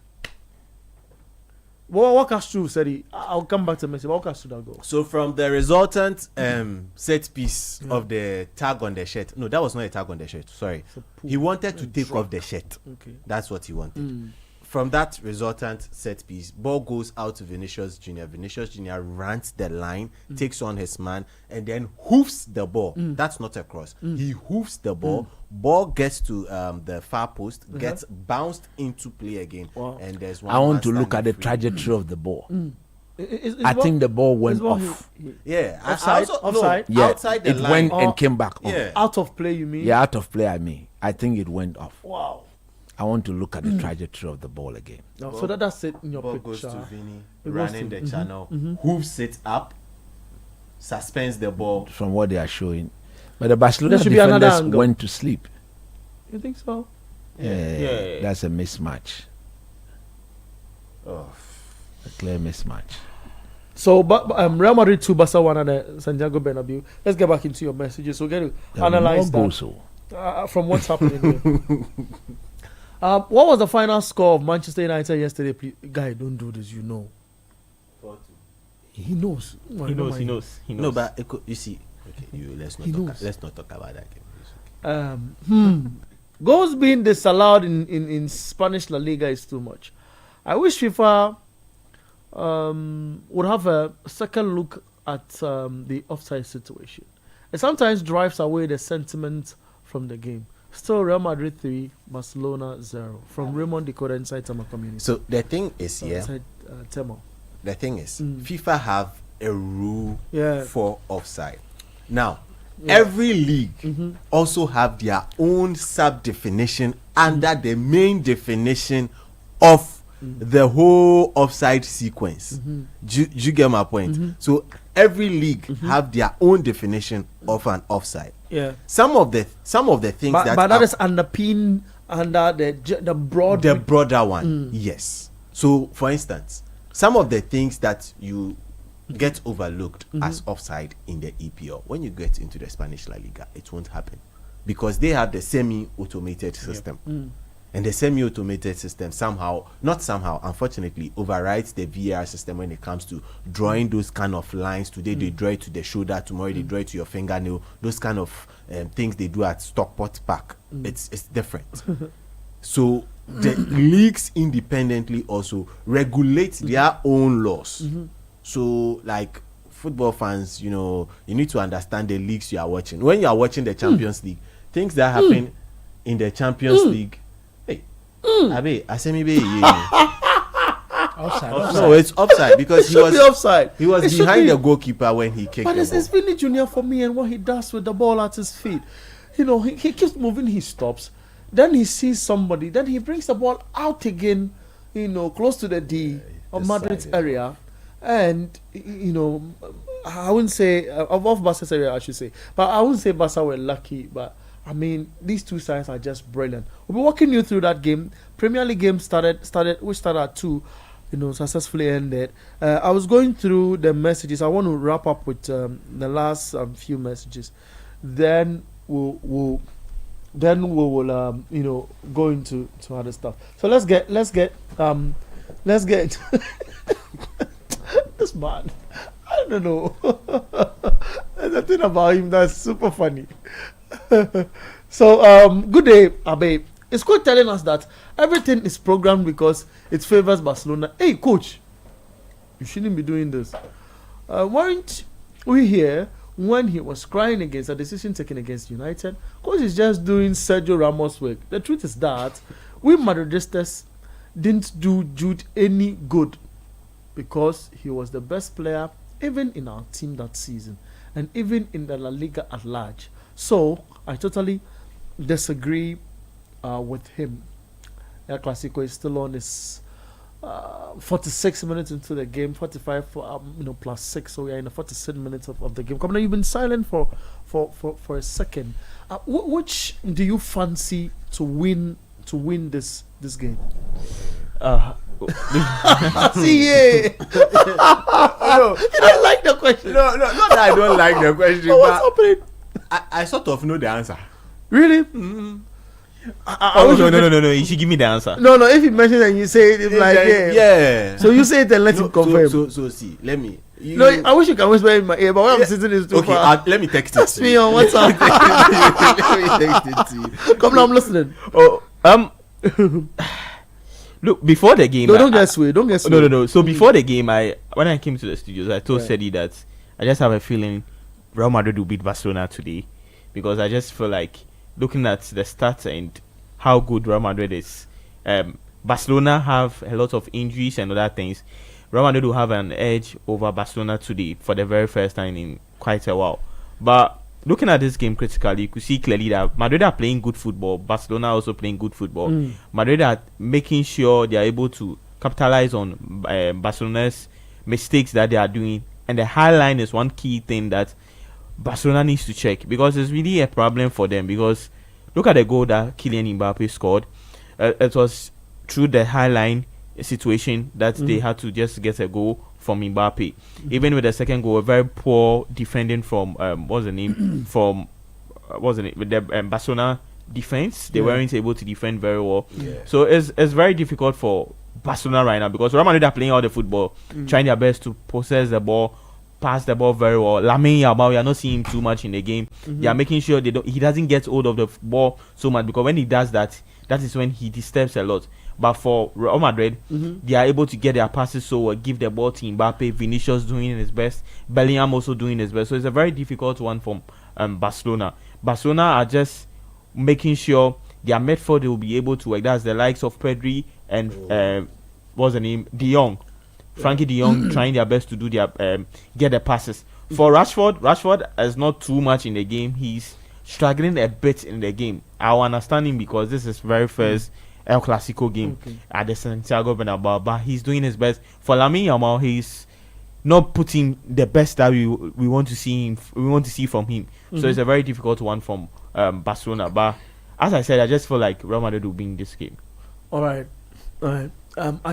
S1: Walk us through, Sedi. I'll come back to Messi. Walk us through that goal.
S2: So from the resultant set piece of the tag on the shirt. No, that was not a tag on the shirt. Sorry. He wanted to take off the shirt.
S1: Okay.
S2: That's what he wanted. From that resultant set piece, ball goes out to Vinicius Jr. Vinicius Jr. runs the line, takes on his man, and then hoofs the ball. That's not a cross. He hoofs the ball. Ball gets to the far post, gets bounced into play again.
S1: Wow.
S2: And there's one.
S4: I
S2: man
S4: want to look at the
S2: standing free.
S4: trajectory of the ball.
S1: Is
S4: I think the ball went off.
S2: Yeah,
S1: Offside? Offside?
S4: Yeah,
S2: outside the
S4: it
S2: line.
S4: went
S1: Oh.
S4: and came back on.
S2: Yeah.
S1: out of play, you mean?
S4: Yeah, out of play, I mean. I think it went off.
S1: Wow.
S4: I want to look at the trajectory of the ball again.
S1: No, so that's it in your
S2: Ball
S1: picture.
S2: goes to Vinny,
S1: It goes
S2: running
S1: to-
S2: the channel, hoofs it up, suspends the ball.
S4: From what they are showing. But the Barcelona
S1: There should be another
S4: defenders
S1: angle.
S4: went to sleep.
S1: You think so?
S3: Yeah.
S4: That's a mismatch.
S2: Oh.
S4: A clear mismatch.
S1: So, but Real Madrid 2, Barca 1 and Santiago Bernabeu. Let's get back into your messages. We'll get to analyze that from what's happening here. What was the final score of Manchester United yesterday? Please, guy, don't do this. You know.
S2: 4-2.
S1: He knows.
S3: He knows.
S2: No, but you see, okay, let's not talk about that game.
S1: Okay. Goals being disallowed in Spanish La Liga is too much. I wish FIFA would have a second look at the offside situation. It sometimes drives away the sentiment from the game. Still, Real Madrid 3, Barcelona 0. From Raymond Decoder inside Tema Community.
S2: So the thing is,
S1: inside Tema.
S2: The thing is, FIFA have a rule for offside. Now, every league also have their own sub-definition under the main definition of the whole offside sequence. Do you get my point? So every league have their own definition of an offside.
S1: Yeah.
S2: Some of the things
S1: that is underpinned under the
S2: broader one. Yes. So for instance, some of the things that you get overlooked as offside in the EPL, when you get into the Spanish La Liga, it won't happen because they have the semi-automated system. And the semi-automated system unfortunately, overrides the VAR system when it comes to drawing those kind of lines. Today they draw it to the shoulder, tomorrow they draw it to your fingernail. Those kind of things they do at Stockport Park. It's different. So the leagues independently also regulate their own laws. So like football fans, you need to understand the leagues you are watching. When you are watching the Champions League, things that happen in the Champions League, Abe,
S1: offside.
S2: No, it's offside because he was
S1: offside.
S2: He was behind the goalkeeper when he kicked.
S1: But
S2: the
S1: it's
S2: ball.
S1: Vinny Junior for me, and what he does with the ball at his feet. He keeps moving, he stops. Then he sees somebody. Then he brings the ball out again, close to the D of Madrid's area. And, I wouldn't say, of Barca's area, I should say. But I wouldn't say Barca were lucky. But, I mean, these two sides are just brilliant. We'll be walking you through that game. Premier League game started at 2, successfully ended. I was going through the messages. I want to wrap up with the last few messages. Then we will go into other stuff. So let's get this man. I don't know. There's a thing about him that's super funny. So good day, Abe. It's good telling us that everything is programmed because it favors Barcelona. Hey, coach, you shouldn't be doing this. Weren't we here when he was crying against a decision taken against United? Coach is just doing Sergio Ramos' work. The truth is that we Madridistas didn't do Jude any good because he was the best player even in our team that season and even in the La Liga at large. So I totally disagree with him. El Clásico is still on his 46 minutes into the game, 45 plus 6, so we are in the 46 minutes of the game. Come on, you've been silent for a second. Which do you fancy to win this game? See, you don't like the question.
S2: No, not that I don't like the question.
S1: What's happening?
S2: I sort of know the answer.
S1: Really?
S3: No. You should give me the answer.
S1: No. If you mention it and you say it, it's like
S2: yeah.
S1: So you say it and let him confirm.
S2: So see, let me.
S1: I wish you can whisper in my ear, but when I'm sitting is too far.
S2: Let me text it.
S1: Text me on WhatsApp.
S2: Let me text it to you.
S1: Come now, I'm listening.
S3: Look, before the game,
S1: don't get swayed.
S3: No. So before the game, when I came to the studios, I told Sedi that I just have a feeling Real Madrid will beat Barcelona today, because I just feel like, looking at the stats and how good Real Madrid is, Barcelona have a lot of injuries and other things. Real Madrid will have an edge over Barcelona today for the very first time in quite a while. But looking at this game critically, you could see clearly that Madrid are playing good football. Barcelona also playing good football. Madrid are making sure they are able to capitalize on Barcelona's mistakes that they are doing. And the high line is one key thing that Barcelona needs to check, because it's really a problem for them. Because look at the goal that Kylian Mbappe scored. It was through the high line situation that they had to just get a goal from Mbappe. Even with the second goal, very poor defending from what's the name from with the Barcelona defense. They weren't able to defend very well. So it's very difficult for Barcelona right now because Real Madrid are playing all the football, trying their best to possess the ball, pass the ball very well. Lamine Yamal, we are not seeing him too much in the game. They are making sure he doesn't get hold of the ball so much, because when he does that, that is when he disturbs a lot. But for Real Madrid, they are able to get their passes so well, give the ball to Mbappe, Vinicius doing his best, Bellingham also doing his best. So it's a very difficult one from Barcelona. Barcelona are just making sure their midfield they will be able to work. That's the likes of Pedri and what's the name? De Jong. Frankie De Jong trying their best to do their get the passes. For Rashford is not too much in the game. He's struggling a bit in the game. I understand him because this is very first El Clasico game at the Santiago Bernabeu, but he's doing his best. For Lamine Yamal, he's not putting the best that we want to see him. We want to see from him. So it's a very difficult one from Barcelona. But as I said, I just feel like Real Madrid will win this game.
S1: All right. I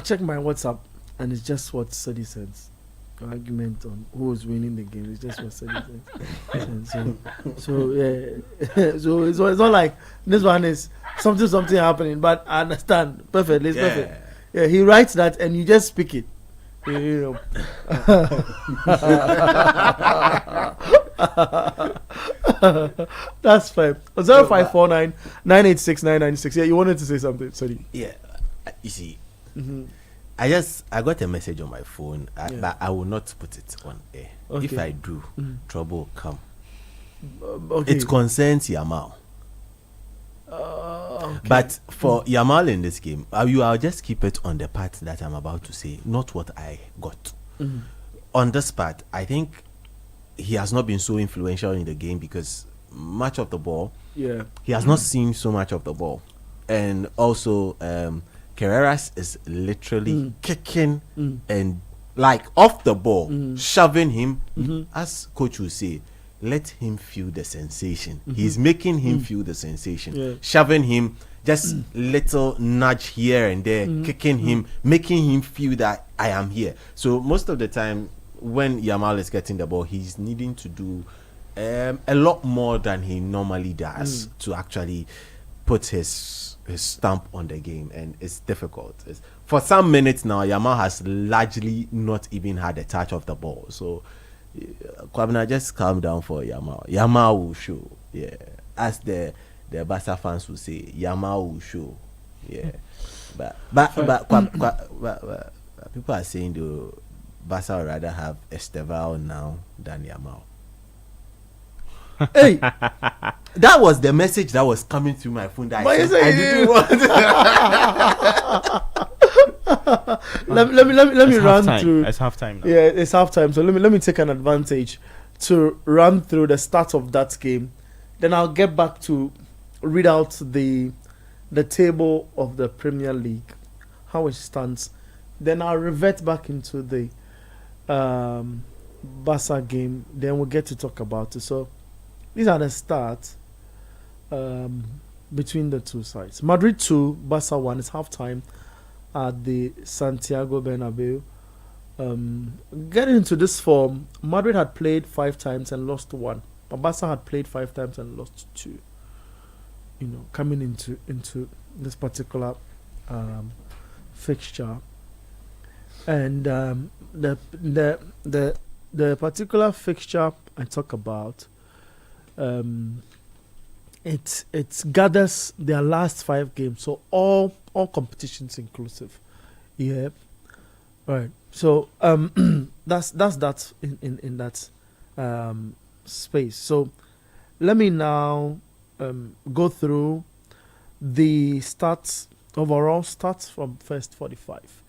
S1: checked my WhatsApp and it's just what 30 cents. Argument on who was winning the game. It's just what 30 cents. so yeah. so it's not like this one is something happening, but I understand perfectly. It's perfect. Yeah, he writes that and you just speak it. You know. That's fine. 0549 986 996. Yeah, you wanted to say something. Sorry.
S2: Yeah, you see, I got a message on my phone, but I will not put it on air.
S1: Okay.
S2: If I do, trouble will come.
S1: Okay.
S2: It concerns Yamal.
S1: Okay.
S2: But for Yamal in this game, I'll just keep it on the part that I'm about to say, not what I got. On this part, I think he has not been so influential in the game because much of the ball, he has not seen so much of the ball. And also, Carreras is literally kicking and like off the ball, shoving him, as coach will say, let him feel the sensation. He's making him feel the sensation, shoving him, just little nudge here and there, kicking him, making him feel that I am here. So most of the time when Yamal is getting the ball, he's needing to do a lot more than he normally does to actually put his stamp on the game, and it's difficult. For some minutes now, Yamal has largely not even had a touch of the ball. So Kwabena, just calm down for Yamal. Yamal will show. Yeah, as the Barca fans will say, Yamal will show. Yeah, but people are saying the Barca would rather have Esteval now than Yamal.
S1: Hey,
S2: that was the message that was coming through my phone. That I didn't want.
S1: let me run through.
S3: It's halftime now.
S1: Yeah, it's halftime. So let me take an advantage to run through the start of that game. Then I'll get back to read out the table of the Premier League, how it stands. Then I'll revert back into the Barca game. Then we'll get to talk about it. So these are the stats between the two sides. Madrid 2, Barca 1. It's halftime at the Santiago Bernabeu. Getting into this form, Madrid had played 5 times and lost 1. But Barca had played 5 times and lost 2. You know, coming into this particular fixture, and the particular fixture I talk about, it gathers their last 5 games, so all competitions inclusive. Yeah, right. So that's that in that space. So let me now go through the overall stats from first 45.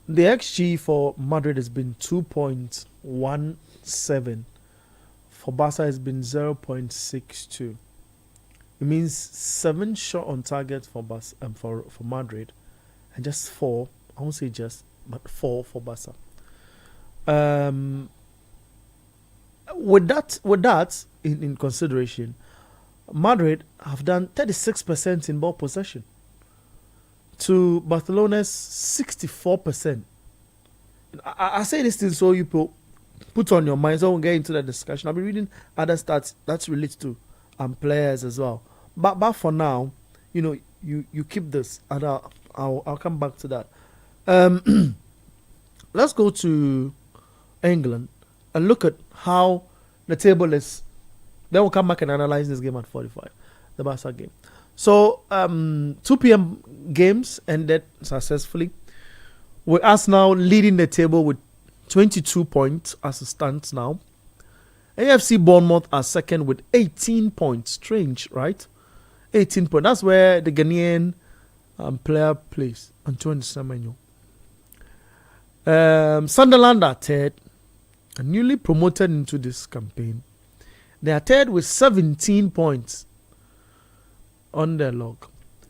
S1: The XG for Madrid has been 2.17. For Barca has been 0.62. It means 7 shot on target for Madrid, and just 4. I won't say just, but 4 for Barca. With that in consideration, Madrid have done 36% in ball possession to Barcelona's 64%. I say this thing so you put on your mind, so we'll get into the discussion. I'll be reading other stats that relate to players as well. But for now, you keep this, and I'll come back to that. Let's go to England and look at how the table is. Then we'll come back and analyze this game at 45, the Barca game. So 2 p.m. games ended successfully, with Arsenal leading the table with 22 points as it stands now. AFC Bournemouth are second with 18 points. Strange, right? 18 points. That's where the Ghanaian player plays, Antoine Semenyo. Sunderland are third, and newly promoted into this campaign. They are third with 17 points on their log.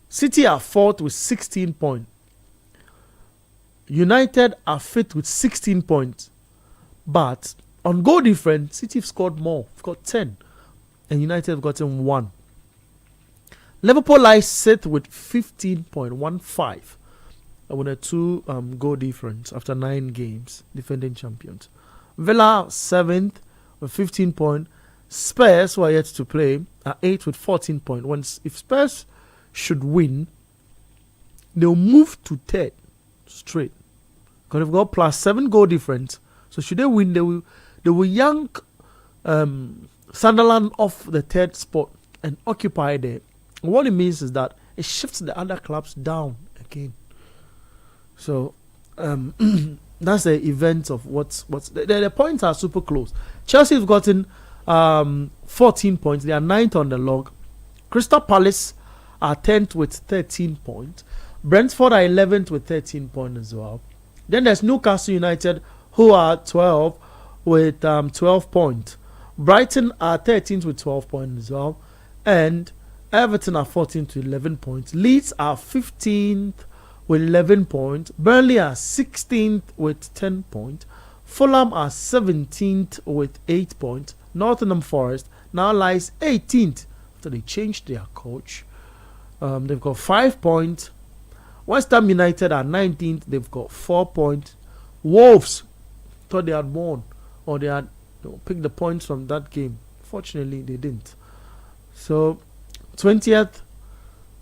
S1: City are fourth with 16 points. United are fifth with 16 points. But on goal difference, City have scored more. They've got 10. And United have gotten 1. Liverpool lies sixth with 15.15. With a 2 goal difference after 9 games. Defending champions. Villa 7th with 15 points. Spurs, who are yet to play, are 8th with 14 points. If Spurs should win, they'll move to 3rd straight. Because they've got plus 7 goal difference. So should they win, they will yank Sunderland off the 3rd spot and occupy there. And what it means is that it shifts the other clubs down again. So that's the event of what's the points are super close. Chelsea have gotten 14 points. They are 9th on the log. Crystal Palace are 10th with 13 points. Brentford are 11th with 13 points as well. Then there's Newcastle United, who are 12 with 12 points. Brighton are 13th with 12 points as well. And Everton are 14th with 11 points. Leeds are 15th with 11 points. Burnley are 16th with 10 points. Fulham are 17th with 8 points. Nottingham Forest now lies 18th after they changed their coach. They've got 5 points. West Ham United are 19th. They've got 4 points. Wolves thought they had won, or they had picked the points from that game. Fortunately, they didn't. So 20th,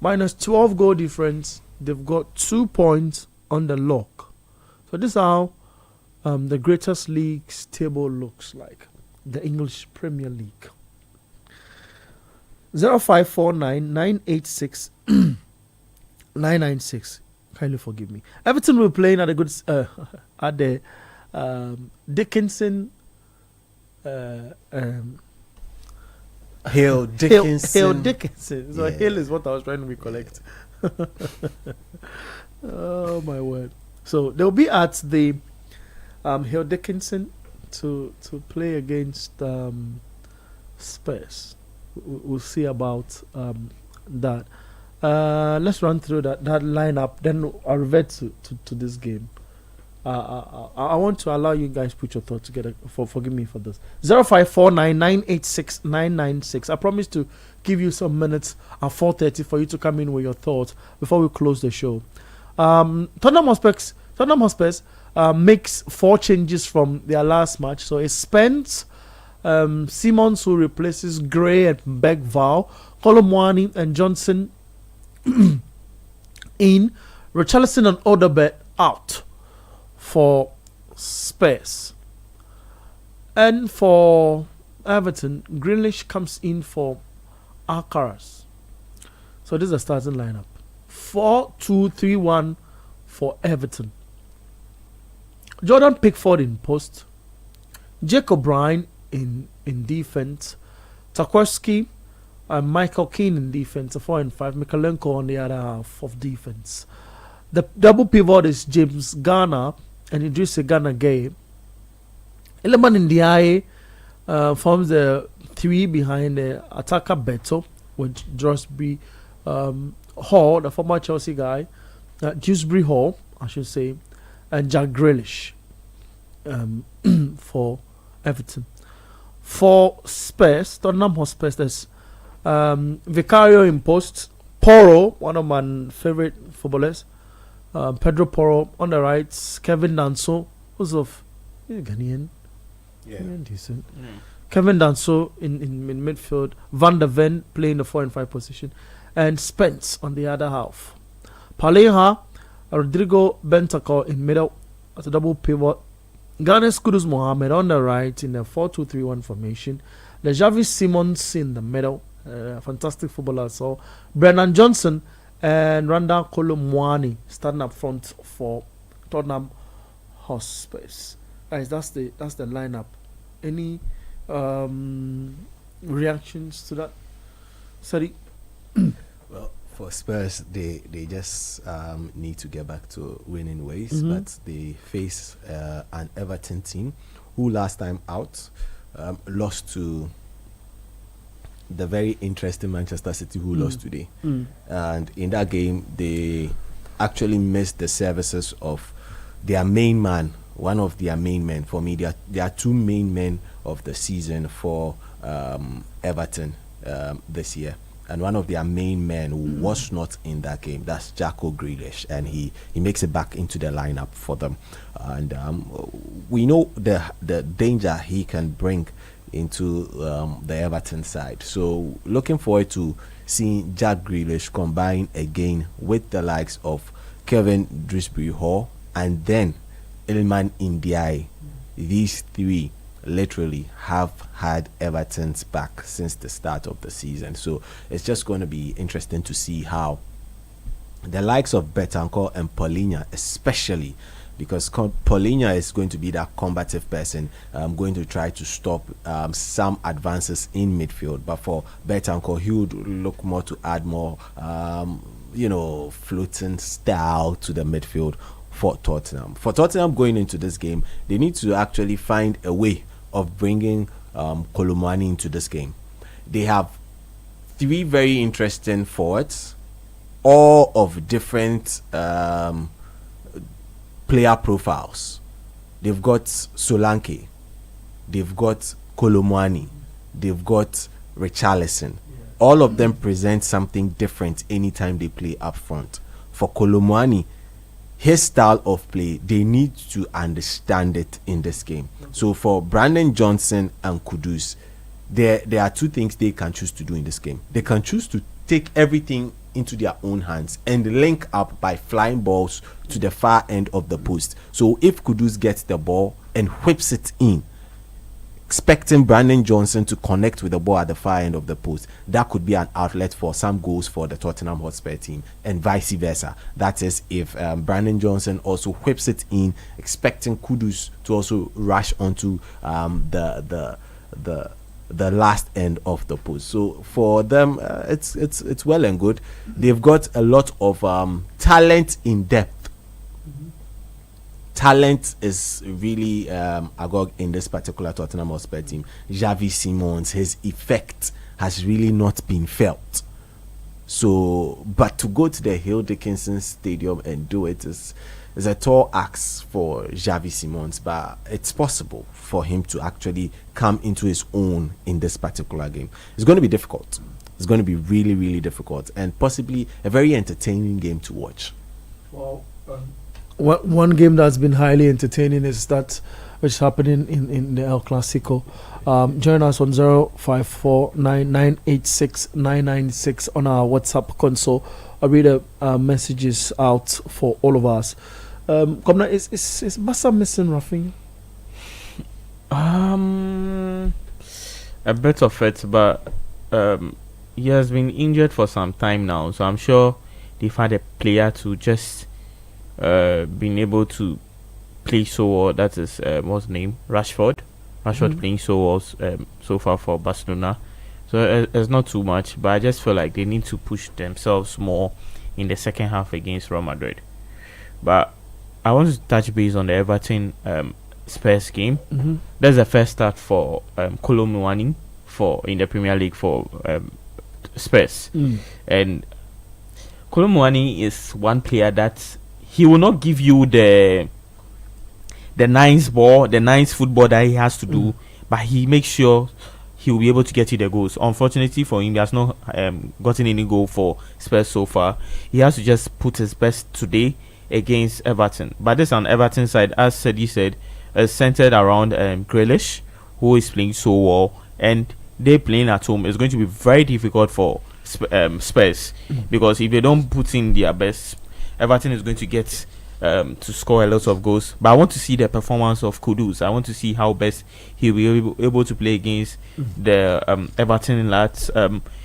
S1: minus 12 goal difference. They've got 2 points on the lock. So this is how the greatest leagues table looks like. The English Premier League. 0549 986 996. Kindly forgive me. Everton will be playing at a good at the Dickinson
S2: Hill Dickinson.
S1: Hill Dickinson. So
S2: Yeah.
S1: Hill is what I was trying to recollect. Oh my word. So they'll be at the Hill Dickinson to play against Spurs. We'll see about that. Let's run through that lineup. Then I'll revert to this game. I want to allow you guys put your thoughts together. Forgive me for this. 0549 986 996. I promise to give you some minutes at 4:30 for you to come in with your thoughts before we close the show. Tottenham Hotspurs makes 4 changes from their last match. So it's Spence, Simons, who replaces Gray and Begval, Kolomwani and Johnson in, Richarlison and Odobert out for Spurs. And for Everton, Grealish comes in for Alcaraz. So this is the starting lineup. 4-2-3-1 for Everton. Jordan Pickford in post. Jake O'Brien in defense. Tarkowski and Michael Keane in defense. 4 and 5. Mikalenko on the other half of defense. The double pivot is James Garner and Idrissa Gana Gueye. Eleman in the eye forms the 3 behind the attacker Beto with Drosby Hall, the former Chelsea guy, Dewsbury Hall, I should say, and Jack Grealish for Everton. For Spurs, Tottenham Hotspur, there's Vicario in post, Porro, one of my favorite footballers, Pedro Porro on the right, Kevin Danso was of Ghanaian.
S2: Yeah.
S1: Ghanaian decent. Kevin Danso in midfield, Van der Ven playing the 4 and 5 position, and Spence on the other half. Palinha, Rodrigo Bentancur in middle as a double pivot. Ganes Kudus Mohamed on the right in the 4-2-3-1 formation. The Javi Simons in the middle, fantastic footballer. So Brennan Johnson and Randa Kolomwani starting up front for Tottenham Hotspurs. Guys, that's the lineup. Any reactions to that? Sorry.
S2: Well, for Spurs, they just need to get back to winning ways,
S1: Mm-hmm.
S2: but they face an Everton team who last time out lost to the very interesting Manchester City, who lost today. And in that game, they actually missed the services of their main man, one of their main men. For me, there are two main men of the season for Everton this year. And one of their main men was not in that game. That's Jacko Grealish, and he makes it back into the lineup for them. And we know the danger he can bring into the Everton side. So looking forward to seeing Jack Grealish combine again with the likes of Kevin Drisbury Hall and then Iliman Ndiaye. These three literally have had Everton's back since the start of the season. So it's just going to be interesting to see how the likes of Bentancur and Palinha, especially because Palinha is going to be that combative person, going to try to stop some advances in midfield. But for Bentancur, he would look more to add more, floating style to the midfield for Tottenham. For Tottenham going into this game, they need to actually find a way of bringing Kolomani into this game. They have three very interesting forwards, all of different player profiles. They've got Solanke, they've got Kolomani, they've got Richarlison. All of them present something different anytime they play up front. For Kolomani, his style of play, they need to understand it in this game. So for Brandon Johnson and Kudus, there are two things they can choose to do in this game. They can choose to take everything into their own hands and link up by flying balls to the far end of the post. So if Kudus gets the ball and whips it in, expecting Brandon Johnson to connect with the ball at the far end of the post, that could be an outlet for some goals for the Tottenham Hotspur team, and vice versa. That is, if Brandon Johnson also whips it in, expecting Kudus to also rush onto the last end of the post. So for them, it's well and good. They've got a lot of talent in depth. Talent is really agog in this particular Tottenham Hotspur team. Xavi Simons, his effect has really not been felt. So, but to go to the Hill Dickinson Stadium and do it is a tall ask for Xavi Simons, but it's possible for him to actually come into his own in this particular game. It's going to be difficult. It's going to be really, really difficult, and possibly a very entertaining game to watch.
S1: Well, one game that's been highly entertaining is that which is happening in the El Clasico. Join us on 0549986996 on our WhatsApp console. I'll read the messages out for all of us. Governor, is Bassa missing Rafinha?
S3: A bit of it, but he has been injured for some time now, so I'm sure they've had a player to just been able to play so well. That is what's his name, Rashford playing so well so far for Barcelona. So it's not too much, but I just feel like they need to push themselves more in the second half against Real Madrid. But I want to touch base on the Everton Spurs game. That's the first start for Kolomwani in the Premier League for Spurs. And Kolomwani is one player that he will not give you the nice ball, the nice football that he has to do, but he makes sure he will be able to get you the goals. Unfortunately for him, he has not gotten any goal for Spurs so far. He has to just put his best today against Everton. But this on Everton side, as Sedi said, centered around Grealish, who is playing so well, and they playing at home. It's going to be very difficult for Spurs, because if they don't put in their best, Everton is going to get to score a lot of goals. But I want to see the performance of Kudus. I want to see how best he will be able to play against the Everton lads.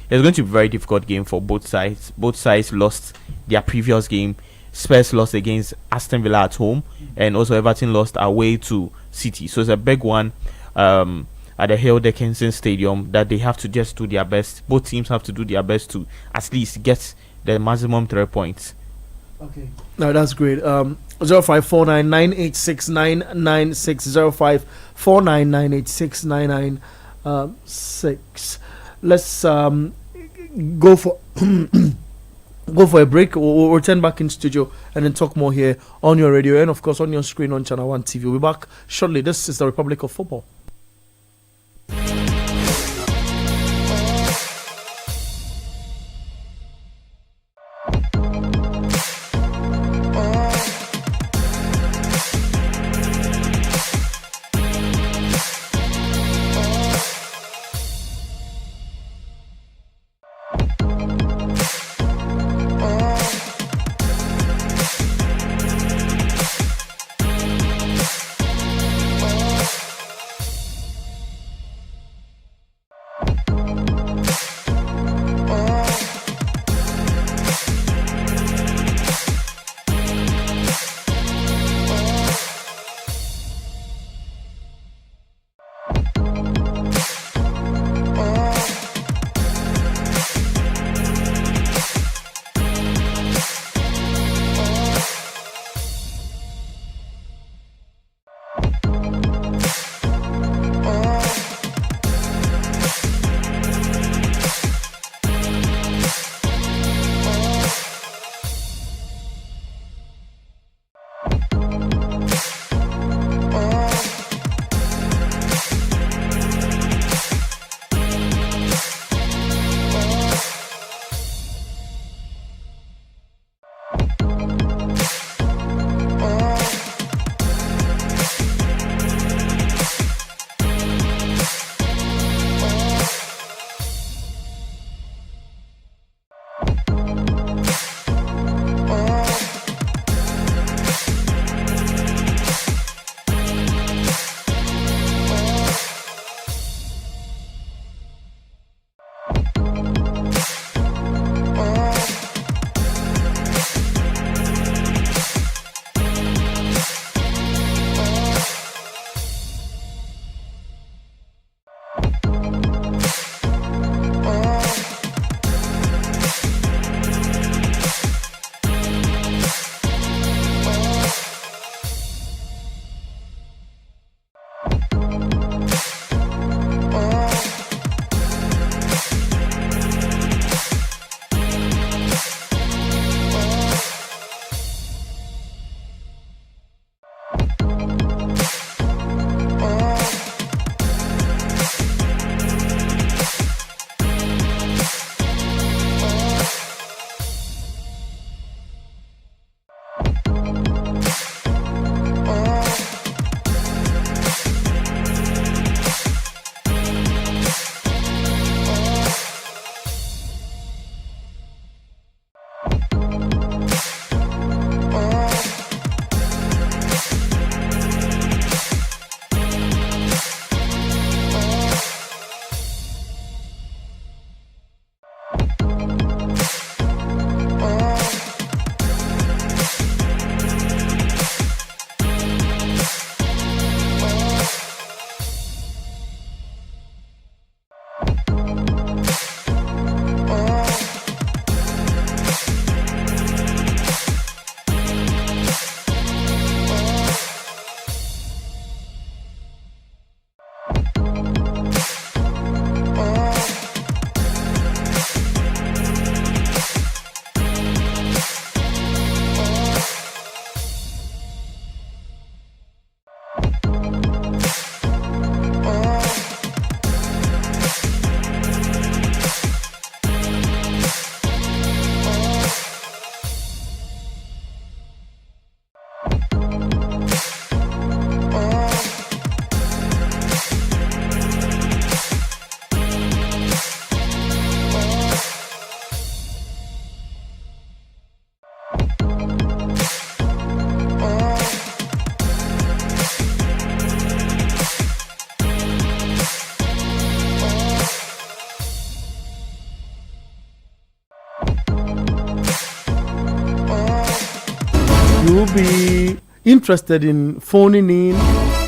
S3: It's going to be a very difficult game for both sides. Both sides lost their previous game. Spurs lost against Aston Villa at home, and also Everton lost away to City. So it's a big one at the Hill Dickinson Stadium that they have to just do their best. Both teams have to do their best to at least get the maximum 3 points.
S1: Okay. No, that's great. 0549986996 0549986996. Let's go for go for a break. We'll return back in studio and then talk more here on your radio and of course on your screen on Channel 1 TV. We'll be back shortly. This is the Republic of Football. you'll be interested in phoning in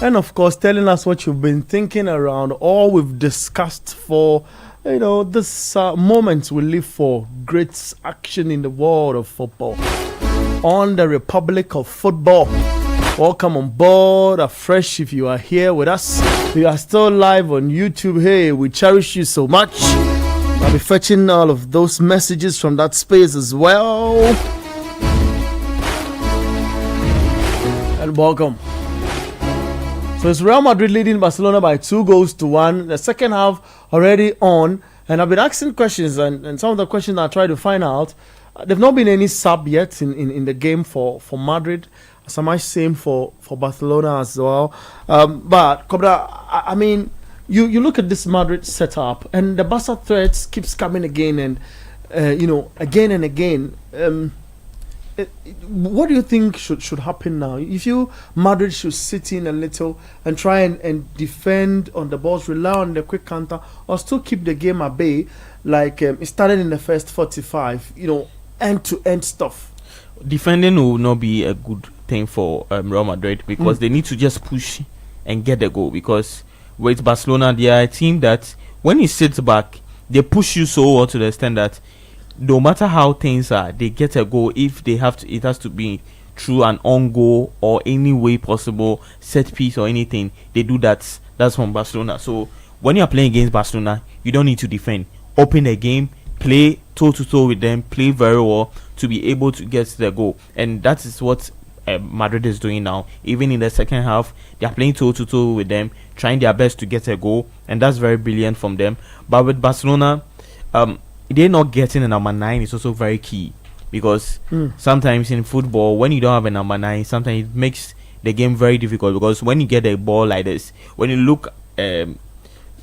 S1: and, of course, telling us what you've been thinking around all we've discussed for, this moment we live for. Great action in the world of football. On the Republic of Football. Welcome on board afresh if you are here with us. We are still live on YouTube. Hey, we cherish you so much. I'll be fetching all of those messages from that space as well. And welcome. So it's Real Madrid leading Barcelona by 2-1. The second half already on. And I've been asking questions, and some of the questions I try to find out, there've not been any sub yet in the game for Madrid. So much same for Barcelona as well. But Cobra, I mean, you look at this Madrid setup, and the Barca threats keeps coming again and again and again. What do you think should happen now? If Madrid should sit in a little and try and defend on the balls, rely on the quick counter, or still keep the game at bay, like it started in the first 45, end-to-end stuff.
S3: Defending will not be a good thing for Real Madrid because they need to just push and get the goal. Because with Barcelona, they are a team that when it sits back, they push you so well to the extent that no matter how things are, they get a goal if they have to. It has to be through an on goal or any way possible, set piece or anything. They do that. That's from Barcelona. So when you are playing against Barcelona, you don't need to defend. Open the game, play toe-to-toe with them, play very well to be able to get the goal. And that is what Madrid is doing now. Even in the second half, they are playing toe-to-toe with them, trying their best to get a goal. And that's very brilliant from them. But with Barcelona, they're not getting a number 9 is also very key. Because sometimes in football, when you don't have a number 9, sometimes it makes the game very difficult. Because when you get a ball like this, when you look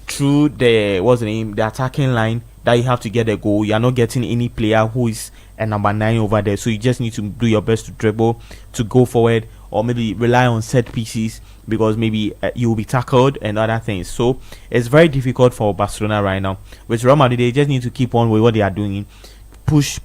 S3: through the attacking line, that you have to get a goal, you are not getting any player who is a number 9 over there. So you just need to do your best to dribble, to go forward, or maybe rely on set pieces because maybe you will be tackled and other things. So it's very difficult for Barcelona right now. With Real Madrid, they just need to keep on with what they are doing. Push,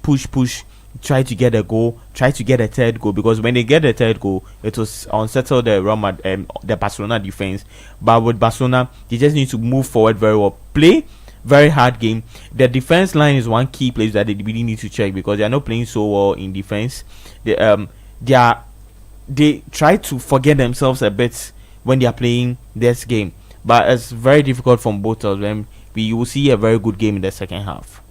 S3: try to get a goal, try to get a third goal, because when they get a third goal, it was unsettle the Barcelona defense. But with Barcelona, they just need to move forward very well, play very hard game. The defense line is one key place that they really need to check because they are not playing so well in defense. They try to forget themselves a bit when they are playing this game, but it's very difficult from both of them. We will see a very good game in the second half.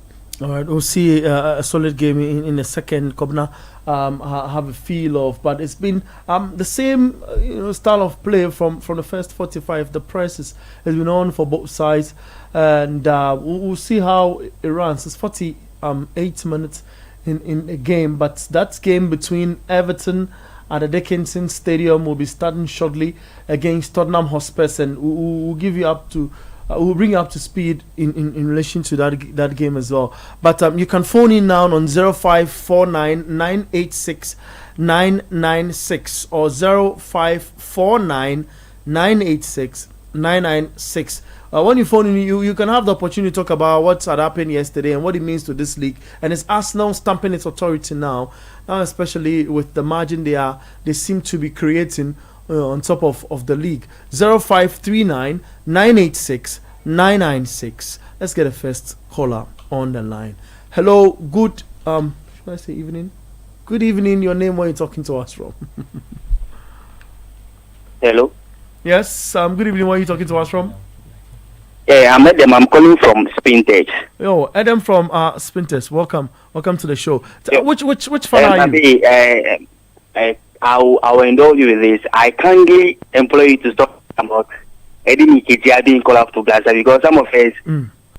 S1: All right, we'll see a solid game in the second. Kobna, have a feel of, but it's been the same style of play from the first 45. The press has been on for both sides, and we'll see how it runs. It's 48 minutes in the game, but that game between Everton at the Dickinson Stadium will be starting shortly against Tottenham Hotspur, and we'll give you up to. We'll bring you up to speed in relation to that game as well. But you can phone in now on 0549 986 996 or 0549 986 996. When you phone in, you can have the opportunity to talk about what had happened yesterday and what it means to this league. And it's Arsenal stamping its authority now, especially with the margin they seem to be creating on top of the league. 0539 986 996. Let's get a first caller on the line. Hello, good should I say evening? Good evening. Your name, where you talking to us from?
S5: Hello.
S1: Yes, good evening. Where you talking to us from?
S5: Yeah, I'm Adam. I'm calling from Spintech.
S1: Yo, Adam from Spintech. Welcome to the show. Yeah. Which fan are you?
S5: I will indulge you with this. I kindly employ you to stop about Eddie Nketiah being called up to Gaza because some of us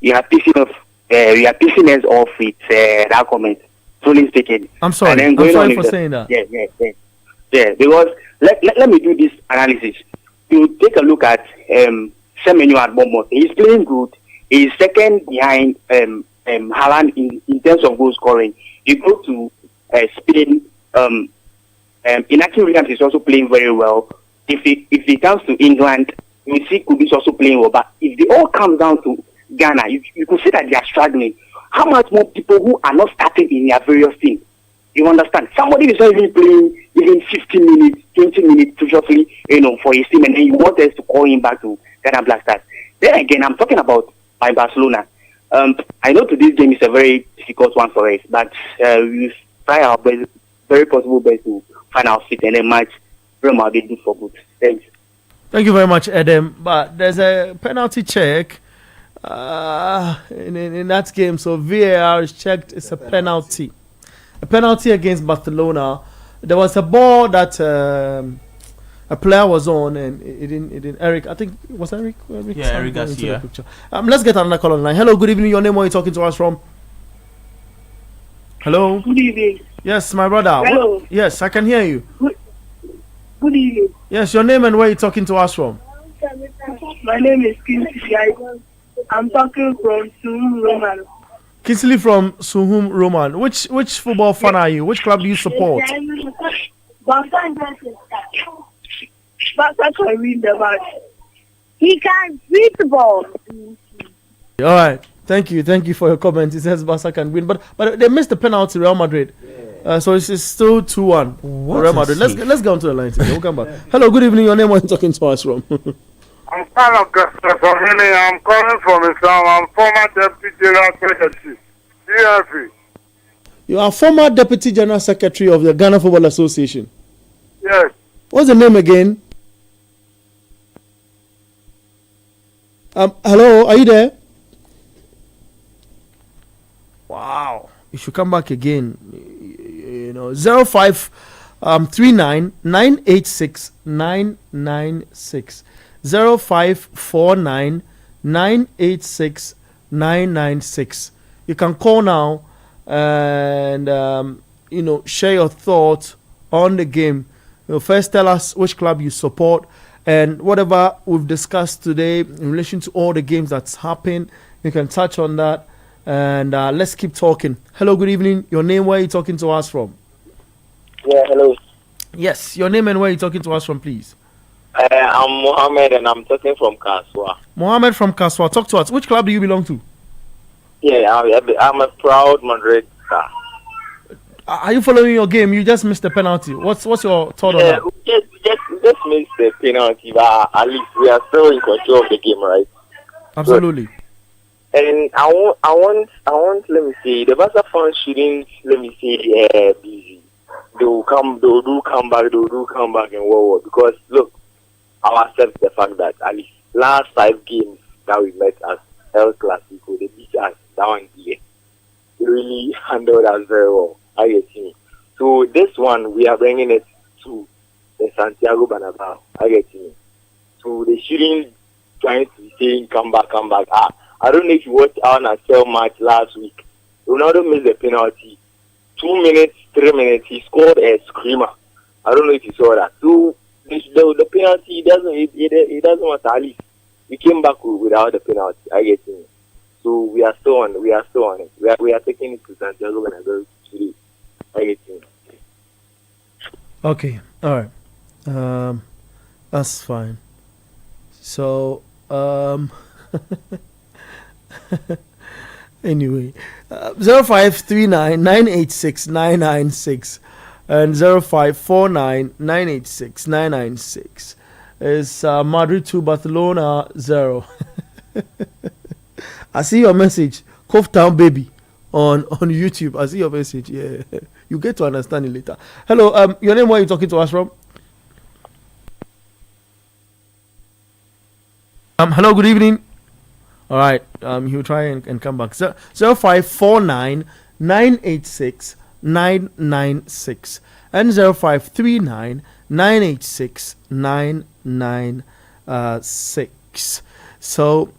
S5: you are pissing us off with that comment. Truly speaking.
S1: I'm sorry. I'm sorry for saying that.
S5: Yeah. Because let me do this analysis. You take a look at Semenyo at Bournemouth. He's playing good. He's second behind Haaland in terms of goal scoring. You go to Spain. Inaki Williams is also playing very well. If he comes to England, you see Kudus also playing well. But if they all come down to Ghana, you could see that they are struggling. How much more people who are not starting in their various teams? You understand? Somebody is not even playing even 15 minutes, 20 minutes previously, for his team, and then you want us to call him back to Ghana Black Stars. Then again, I'm talking about my Barcelona. I know today's game is a very difficult one for us, but we try our best, very possible best to find our feet and then match Real Madrid for good. Thanks.
S1: Thank you very much, Adam. But there's a penalty check in that game. So VAR is checked. It's a penalty. A penalty against Barcelona. There was a ball that a player was on, and it didn't. Eric, I think it was Eric.
S3: Yeah, Eric Garcia.
S1: Let's get another call on line. Hello, good evening. Your name? Where are you talking to us from? Hello.
S6: Good evening.
S1: Yes, my brother.
S6: Hello.
S1: Yes, I can hear you.
S6: Good evening.
S1: Yes, your name and where are you talking to us from?
S6: My name is Kingsley. I'm talking from Suhum Roman.
S1: Kingsley from Suhum Roman. Which football fan are you? Which club do you support?
S6: Barca can win the match. He can beat the ball.
S1: All right. Thank you for your comment. It says Barca can win, but they missed the penalty, Real Madrid. So it's still 2-1 for Real Madrid. Let's go on to the line today. We'll come back. Hello, good evening. Your name? Where are you talking to us from?
S7: I'm Carlos Gaston from Henry. I'm calling from Islam. I'm former Deputy General Secretary, DFE.
S1: You are former Deputy General Secretary of the Ghana Football Association.
S7: Yes.
S1: What's the name again? Hello, are you there? Wow, you should come back again. 0539 986 996 0549 986 996. You can call now and share your thoughts on the game. First tell us which club you support and whatever we've discussed today in relation to all the games that's happened. You can touch on that. And let's keep talking. Hello, good evening. Your name, where are you talking to us from?
S8: Yeah, hello.
S1: Yes, your name and where are you talking to us from, please?
S8: I'm Mohammed and I'm talking from Kaswa.
S1: Mohammed from Kaswa, talk to us. Which club do you belong to?
S8: Yeah, I'm a proud Madrid star.
S1: Are you following your game? You just missed the penalty. What's your thought on that?
S8: Just missed the penalty, but at least we are still in control of the game, right?
S1: Absolutely.
S8: But, and I want, let me say, the Barca fans shouldn't, let me say, busy. They will do come back and what, because look, I'll accept the fact that at least last 5 games that we met as El Clasico, they beat us down here. They really handled us very well. I get me. So this one, we are bringing it to the Santiago Bernabeu. I get me. So they shouldn't try to be saying come back. I don't know if you watched our national match last week. Ronaldo missed the penalty. 2 minutes, 3 minutes, he scored a screamer. I don't know if you saw that. So the penalty, it doesn't matter. At least we came back without the penalty. I get you. So we are still on it. We are taking it to Santiago Bernabeu today. I get you.
S1: Okay, all right. That's fine. So anyway, 0539 986 996 and 0549 986 996 is Madrid 2 Barcelona 0. I see your message, Cove Town Baby, on YouTube. I see your message. Yeah, you get to understand it later. Hello, your name? Where are you talking to us from? Hello, good evening. All right, he'll try and come back. 0549 986 996 and 0539 986 996. So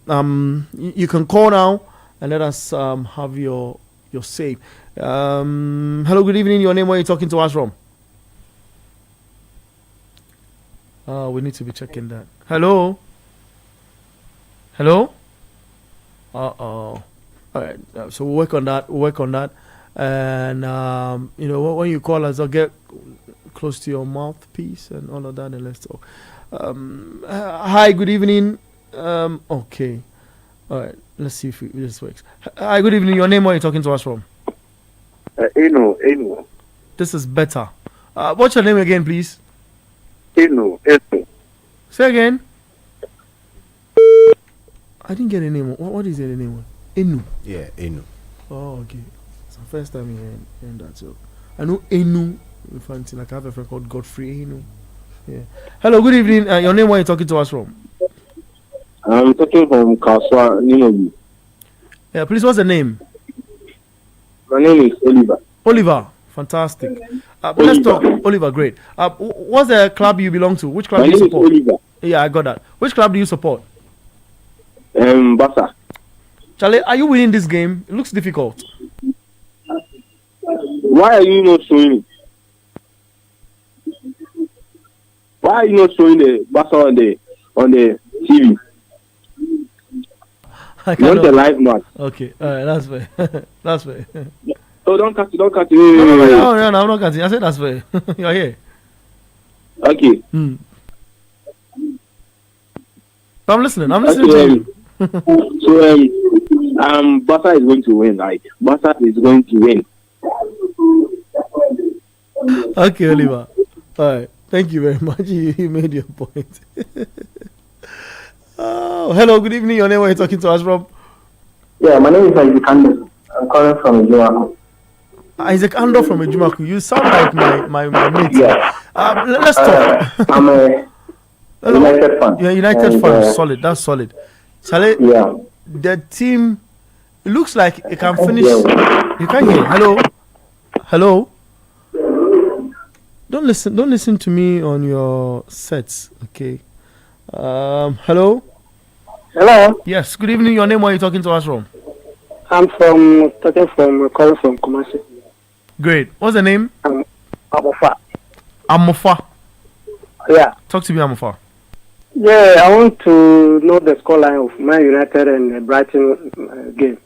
S1: you can call now and let us have your say. Hello, good evening. Your name? Where are you talking to us from? We need to be checking that. Hello. All right. So we'll work on that. And when you call us, I'll get close to your mouthpiece and all of that, and let's talk. Hi, good evening. Okay. All right. Let's see if this works. Hi, good evening. Your name? Where are you talking to us from?
S7: Eno.
S1: This is better. What's your name again, please?
S9: Inu.
S1: Say again. I didn't get a name. What is the name? Inu.
S2: Yeah, Inu.
S1: Oh, okay. It's the first time hearing that. So I know Inu. Fancy, like I have a friend called Godfrey Inu. Yeah. Hello, good evening. Your name? Where are you talking to us from?
S9: I'm talking from Kaswa, Ninobi.
S1: Yeah, please. What's the name?
S9: My name is Oliver.
S1: Oliver. Fantastic. Let's talk. Oliver, great. What's the club you belong to? Which club do you support?
S9: My name is Oliver.
S1: Yeah, I got that. Which club do you support?
S9: Barca.
S1: Charlie, are you winning this game? It looks difficult.
S9: Why are you not showing it? Why are you not showing the Barca on the TV? You want a live match?
S1: Okay, all right, that's fair. That's fair.
S9: Oh, don't cut it.
S1: No, I'm not cutting. I said that's fair. You're here.
S9: Okay.
S1: I'm listening. To you.
S9: So, Barca is going to win, right? Barca is going to win.
S1: Okay, Oliver. All right. Thank you very much. You made your point. Oh, hello. Good evening. Your name? Where are you talking to us from?
S9: Yeah, my name is Isaac Ando. I'm calling from Ejimako.
S1: Isaac Ando from Ejimako. You sound like my mate.
S9: Yeah.
S1: Let's talk.
S9: I'm a United fan.
S1: Yeah, United fan. Solid. That's solid. Charlie,
S9: yeah.
S1: The team, it looks like it can finish. You can't hear. Hello. Don't listen to me on your sets, okay? Hello. Yes. Good evening. Your name? Where are you talking to us from?
S9: I'm calling from Kumasi.
S1: Great. What's the name?
S9: Amofa.
S1: Amofa.
S9: Yeah.
S1: Talk to me, Amofa.
S9: Yeah, I want to know the scoreline of Man United and Brighton game,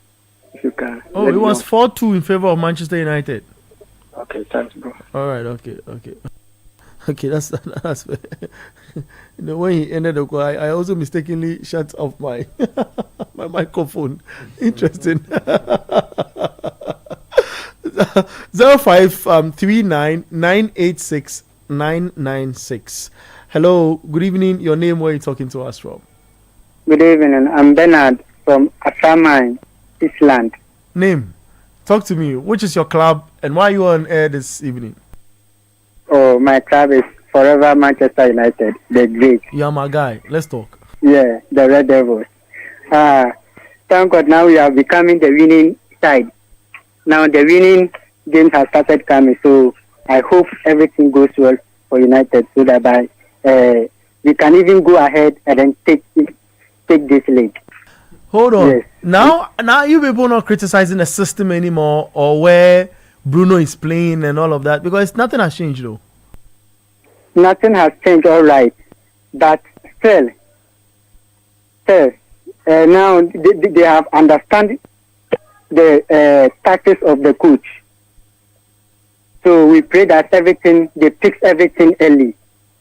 S9: if you can.
S1: Oh, it was 4-2 in favor of Manchester United.
S9: Okay, thanks, bro.
S1: All right. Okay. Okay, that's fair. When he ended the call, I also mistakenly shut off my my microphone. Interesting. 0539986996. Hello, good evening. Your name? Where are you talking to us from?
S10: Good evening. I'm Bernard from Asama, Island.
S1: Name? Talk to me. Which is your club and why are you on air this evening?
S10: Oh, my club is Forever Manchester United, the Great.
S1: You are my guy. Let's talk.
S10: Yeah, the Red Devils. Thank God now we are becoming the winning side. Now the winning games have started coming, so I hope everything goes well for United so that we can even go ahead and then take this league.
S1: Hold on.
S10: Yes.
S1: Now you people not criticizing the system anymore or where Bruno is playing and all of that because nothing has changed though.
S10: Nothing has changed, all right, but still, now they have understand the tactics of the coach. So we pray that they fix everything early.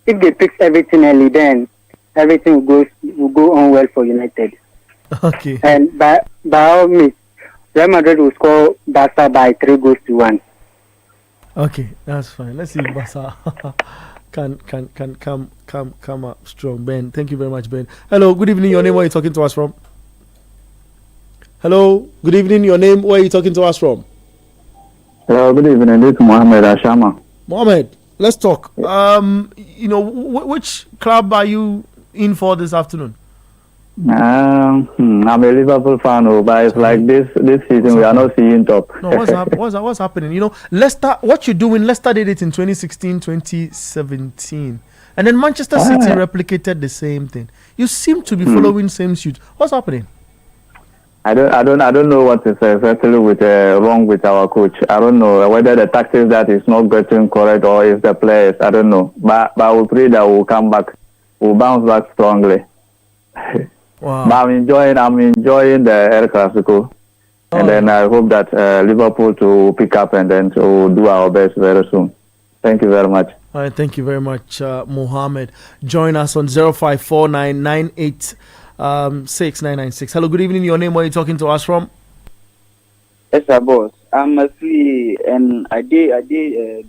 S10: If they fix everything early, then everything will go on well for United.
S1: Okay.
S10: And by all means, Real Madrid will score Barca by 3-1.
S1: Okay, that's fine. Let's see if Barca can come up strong. Ben, thank you very much, Ben. Hello, good evening. Your name? Where are you talking to us from? Hello, good evening. Your name? Where are you talking to us from?
S11: Hello, good evening. This is Mohammed Ashama.
S1: Mohammed, let's talk. Which club are you in for this afternoon?
S11: I'm a Liverpool fan, but it's like this season we are not seeing top.
S1: No, what's happening? You know, Leicester. What you doing? Leicester did it in 2016, 2017, and then Manchester City replicated the same thing. You seem to be following same suit. What's happening?
S11: I don't know what is exactly wrong with our coach. I don't know whether the tactics that is not getting correct or if the players. I don't know, but we pray that we'll come back, we'll bounce back strongly.
S1: Wow.
S11: But I'm enjoying the El Clásico, and then I hope that Liverpool to pick up and then to do our best very soon. Thank you very much.
S1: All right, thank you very much, Mohammed. Join us on 0549986996. Hello, good evening. Your name? Where are you talking to us from?
S10: Yes, sir, boss.
S12: I'm a free and I did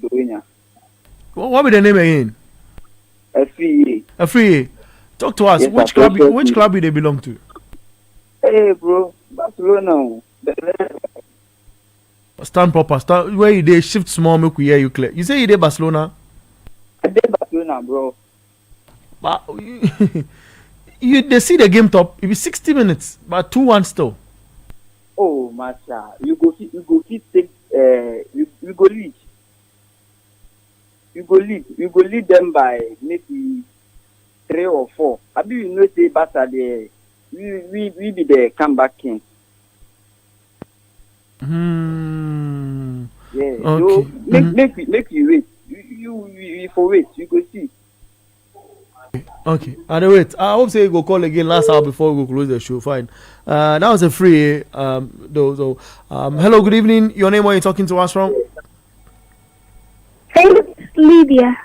S12: Doina.
S1: What be the name again?
S12: A free.
S1: A free. Talk to us.
S12: Yes,
S1: Which club do they belong to?
S12: Hey, bro, Barcelona.
S1: Stand proper. Stand where they shift small. Make we hear you clear. You say you did Barcelona.
S12: I did Barcelona, bro.
S1: But they see the game top. It be 60 minutes, but 2-1 still.
S12: Oh, master, you go take you go lead. You go lead them by maybe 3 or 4. I do you know say Barca we be the comeback king. Yeah.
S1: Okay.
S12: So make you wait. You for wait. You go see.
S1: Okay. And wait. I hope say you go call again last hour before we go close the show. Fine. That was a free. Hello. Good evening. Your name? Where you talking to us from?
S6: Hey, Lydia.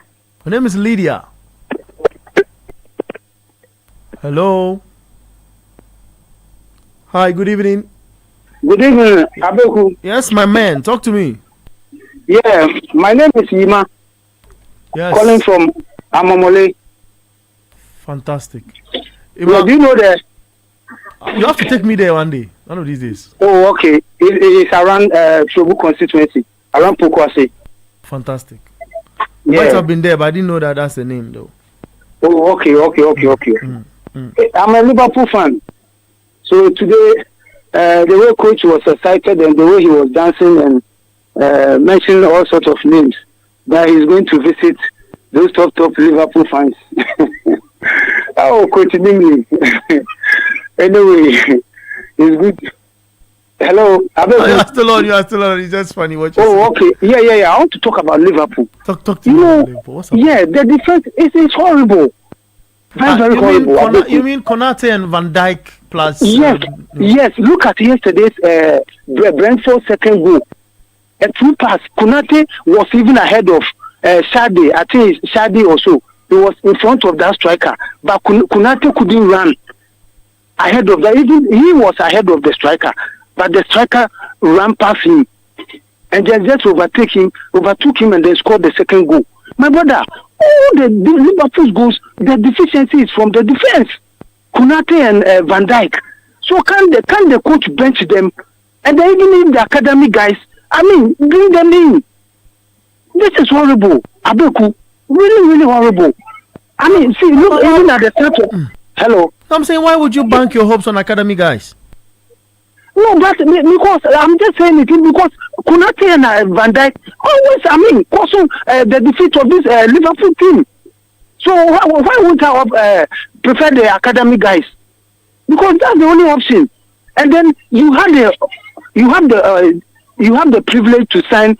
S1: Her name is Lydia. Hello. Hi. Good evening.
S9: Good evening, Abeku.
S1: Yes, my man. Talk to me.
S9: Yeah, my name is Yima.
S1: Yes.
S9: Calling from Amamole.
S1: Fantastic.
S9: Yeah, do you know that?
S1: You have to take me there one day. One of these days.
S9: Oh, okay. It's around Shobu constituency, around Pokwase.
S1: Fantastic.
S9: Yeah.
S1: Might have been there, but I didn't know that that's the name though.
S9: Oh, okay. I'm a Liverpool fan. So today, the way coach was excited and the way he was dancing and mentioning all sorts of names, that he's going to visit those top Liverpool fans. Oh, coach Nimli. Anyway, it's good. Hello.
S1: You are still on. It's just funny what you say.
S9: Okay. Yeah. I want to talk about Liverpool.
S1: Talk to me about Liverpool. What's up?
S9: Yeah, the defense is horrible. Very horrible.
S1: You mean Konate and Van Dijk plus?
S9: Yes. Look at yesterday's Brentford second goal. A true pass. Konate was even ahead of Shadi. I think it's Shadi also. He was in front of that striker, but Konate couldn't run ahead of that. Even he was ahead of the striker, but the striker ran past him and just overtook him, and then scored the second goal. My brother, all the Liverpool's goals, the deficiency is from the defense. Konate and Van Dijk. So can the coach bench them, and then even in the academy guys? I mean, bring them in. This is horrible, Abeku. Really horrible. I mean, see, look, even at the start of... Hello?
S1: I'm saying, why would you bank your hopes on academy guys?
S9: No, that's because I'm just saying it because Konate and Van Dijk always, causing the defeat of this Liverpool team. So why would I prefer the academy guys? Because that's the only option. And then you have the privilege to sign.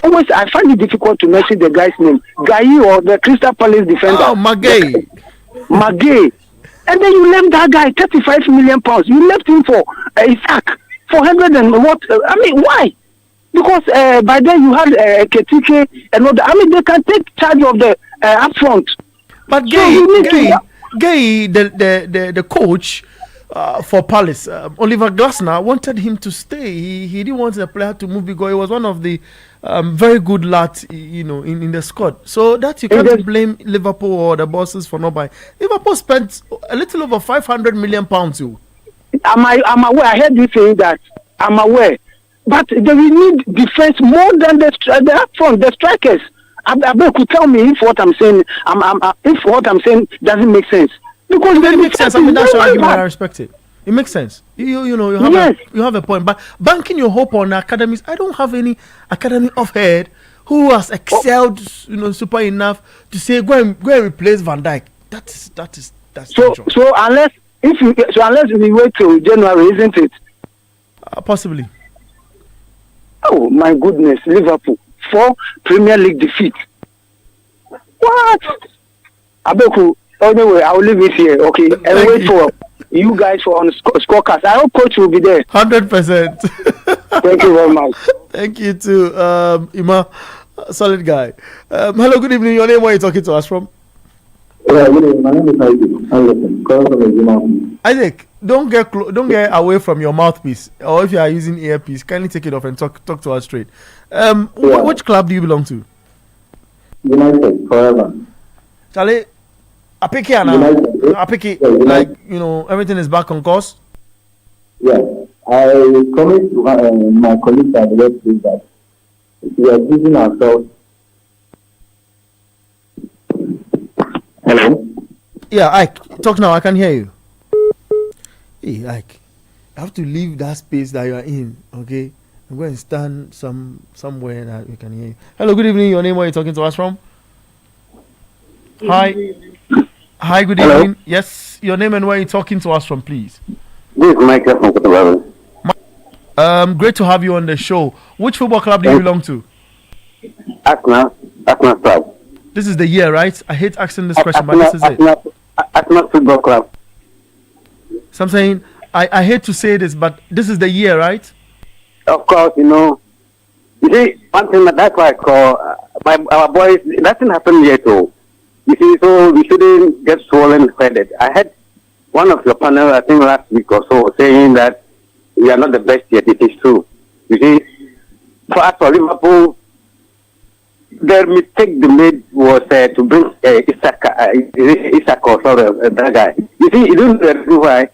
S9: Always I find it difficult to mention the guy's name. Guy or the Crystal Palace defender.
S1: Oh, Magay.
S9: And then you left that guy 35 million pounds. You left him for Isaac 400 and what? Why? Because by then you had Ketike and all that. They can take charge of the upfront.
S1: But Gay, the coach for Palace, Oliver Glasner wanted him to stay. He didn't want the player to move because he was one of the very good lads, in the squad. So that you can't blame Liverpool or the bosses for not buying. Liverpool spent a little over 500 million pounds.
S9: I'm aware. I heard you saying that. I'm aware. But they will need defense more than the upfront, the strikers. I could tell me if what I'm saying, if what I'm saying doesn't make sense. Because
S1: it makes sense. That's your argument. I respect it. It makes sense. You have a point. But banking your hope on academies, I don't have any academy of head who has excelled, super enough to say go and replace Van Dijk. That's
S9: so unless we wait till January, isn't it?
S1: Possibly.
S9: Oh my goodness, Liverpool 4 Premier League defeat. What? Abeku. Anyway, I'll leave it here, okay? And wait for you guys for on scorecast. I hope coach will be there.
S1: 100%.
S9: Thank you very much.
S1: Thank you too, Ima. Solid guy. Hello, good evening. Your name? Where are you talking to us from?
S13: Yeah, my name is
S1: Isaac, don't get away from your mouthpiece, or if you are using earpiece, kindly take it off and talk to us straight. Which club do you belong to?
S13: United forever.
S1: Charlie, I pick it now. I pick it like everything is back on course.
S13: Yes, I promised my colleagues and the rest that we are giving ourselves. Hello.
S1: Yeah, Ike, talk now. I can hear you. Hey, Ike, you have to leave that space that you are in, okay? I'm going to stand somewhere that we can hear you. Hello, good evening. Your name, where are you talking to us from? Hi. Hi, good evening. Yes, your name and where are you talking to us from, please?
S13: This is Michael from Cotonou.
S1: Great to have you on the show. Which football club do you belong to?
S13: Aston Club.
S1: This is the year, right? I hate asking this question, but this is it.
S13: Aston Football Club.
S1: So I'm saying, I hate to say this, but this is the year, right?
S13: Of course, You see, one thing that's why I call our boys. Nothing happened yet, though. You see, so we shouldn't get swollen headed. I had one of your panel, I think last week or so, saying that we are not the best yet. It is true. You see, for us, for Liverpool, the mistake they made was to bring Isak, that guy. You see, you don't know why.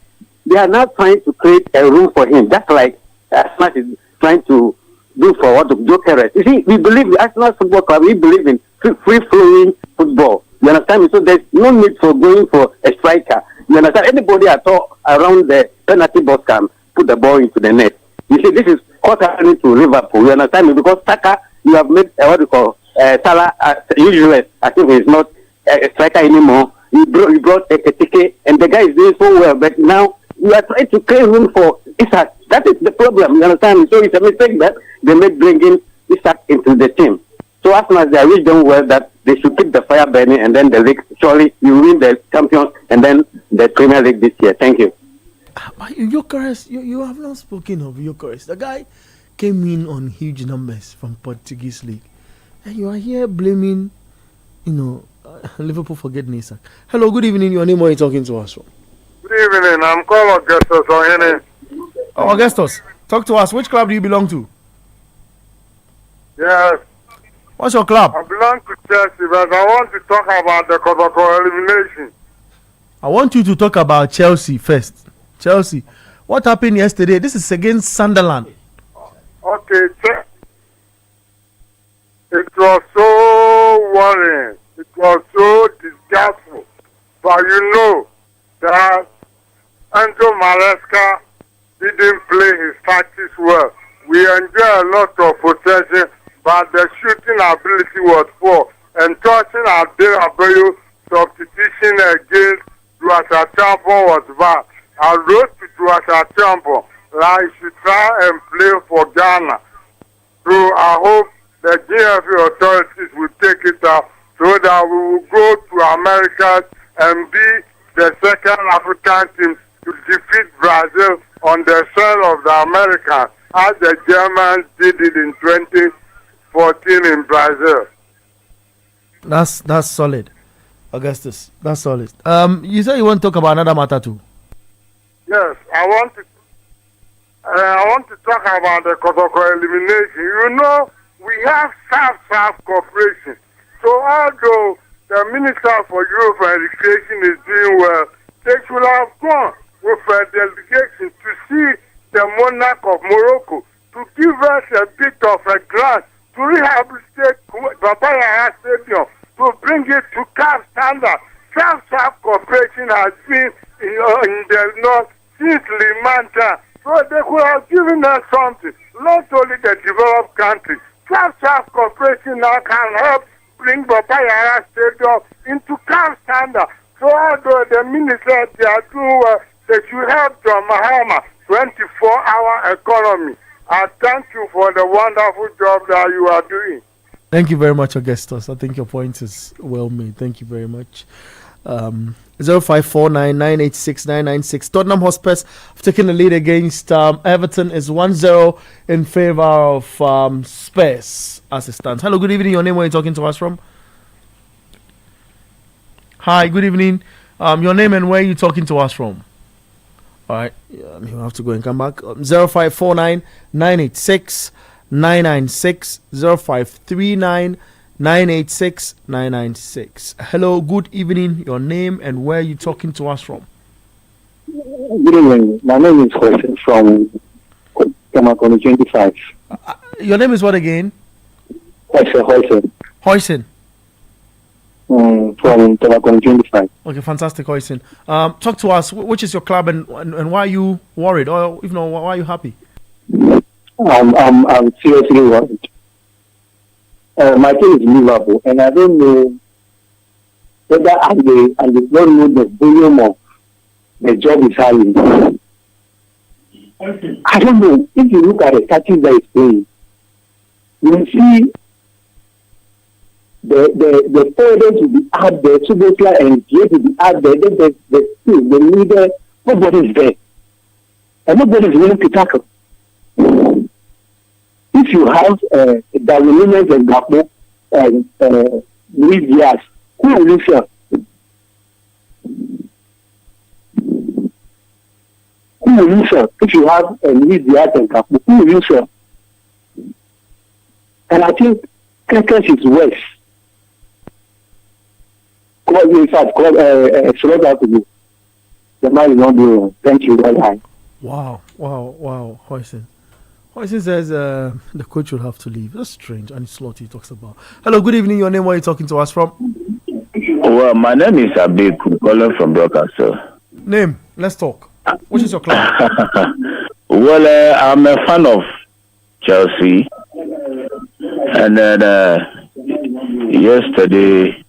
S13: They are now trying to create a room for him, just like Arsenal is trying to do for what the Joker. You see, we believe the Arsenal Football Club, we believe in free-flowing football. You understand me? So there's no need for going for a striker. You understand? Anybody at all around the penalty box can put the ball into the net. You see, this is what's happening to Liverpool. You understand me? Because Saka, you have made what you call Salah useless. I think he's not a striker anymore. You brought a ticket, and the guy is doing so well. But now you are trying to create room for Isak. That is the problem. You understand me? So it's a mistake that they made bringing Isak into the team. So as much as they wish them well that they should keep the fire burning, and then the league, surely you win the champions and then the Premier League this year. Thank you.
S1: Gyökeres, you have not spoken of Gyökeres. The guy came in on huge numbers from Portuguese league, and you are here blaming, Liverpool for getting Isak. Hello, good evening. Your name, where are you talking to us from?
S7: Good evening. I'm calling Augustus Ohene.
S1: Oh, Augustus, talk to us. Which club do you belong to?
S7: Yes.
S1: What's your club?
S7: I belong to Chelsea, but I want to talk about the Clasico elimination.
S1: I want you to talk about Chelsea first. Chelsea, what happened yesterday? This is against Sunderland.
S7: Okay, it was so worrying. It was so disgustful. But you know that Andrew Maresca didn't play his tactics well. We enjoy a lot of possession, but the shooting ability was poor. And touching Abdelabayo substitution against Duasa Champion was bad. I wrote to Duasa Champion that he should try and play for Ghana. So I hope the GFA authorities will take it up so that we will go to America and be the second African team to defeat Brazil on the soil of the Americans, as the Germans did it in 2014 in Brazil.
S1: That's solid, Augustus. That's solid. You said you want to talk about another matter too.
S7: Yes, I want to talk about the Clasico elimination. You know, we have SAF cooperation. So although the Minister for Youth and Education is doing well, they should have gone with a delegation to see the monarch of Morocco to give us a bit of a grant to rehabilitate Papaya Stadium, to bring it to CAF standard. SAF cooperation has been in the north since Limanta, so they could have given us something, not only the developed countries. SAF cooperation now can help bring Papaya Stadium into CAF standard. So although the minister they are doing well, they should help John Mahama 24-hour economy. I thank you for the wonderful job that you are doing.
S1: Thank you very much, Augustus. I think your point is well made. Thank you very much. 0549986996. Tottenham Hotspurs have taken the lead against Everton. Is 1-0 in favor of Spurs as it stands. Hello, good evening. Your name, where are you talking to us from? Hi, good evening. Your name and where you talking to us from? All right, you have to go and come back. 0549 986 996 0539 986 996. Hello, good evening. Your name and where you talking to us from?
S14: Good evening. My name is Jose from Tamakoni 25.
S1: Your name is what again?
S14: Hoysen.
S1: Hoysen.
S14: From Tamakoni 25.
S1: Okay, fantastic, Hoysen. Talk to us. Which is your club and why are you worried, or if not, why are you happy?
S14: I'm seriously worried. My team is Liverpool, and I don't know whether I don't know the volume of the job is having. I don't know. If you look at the tactics that he's playing, you see the forward to be out there, Subotla and Pierre to be out there, then the leader, nobody is there. And nobody is willing to tackle. If you have Darwin and Gakpo and Luis Diaz, who will you serve? Who will you serve? If you have Luis Diaz and Gakpo, who will you serve? And I think Kekes is worse. In fact, select out to you. The man is not doing well. Thank you. Bye-bye.
S1: Wow. Hoysen. Hoysen says the coach will have to leave. That's strange. And it's Slot he talks about. Hello, good evening. Your name, where are you talking to us from?
S15: Well, my name is Abik, calling from Broadcaster.
S1: Name, let's talk. Which is your club?
S15: Well, I'm a fan of Chelsea. And then yesterday,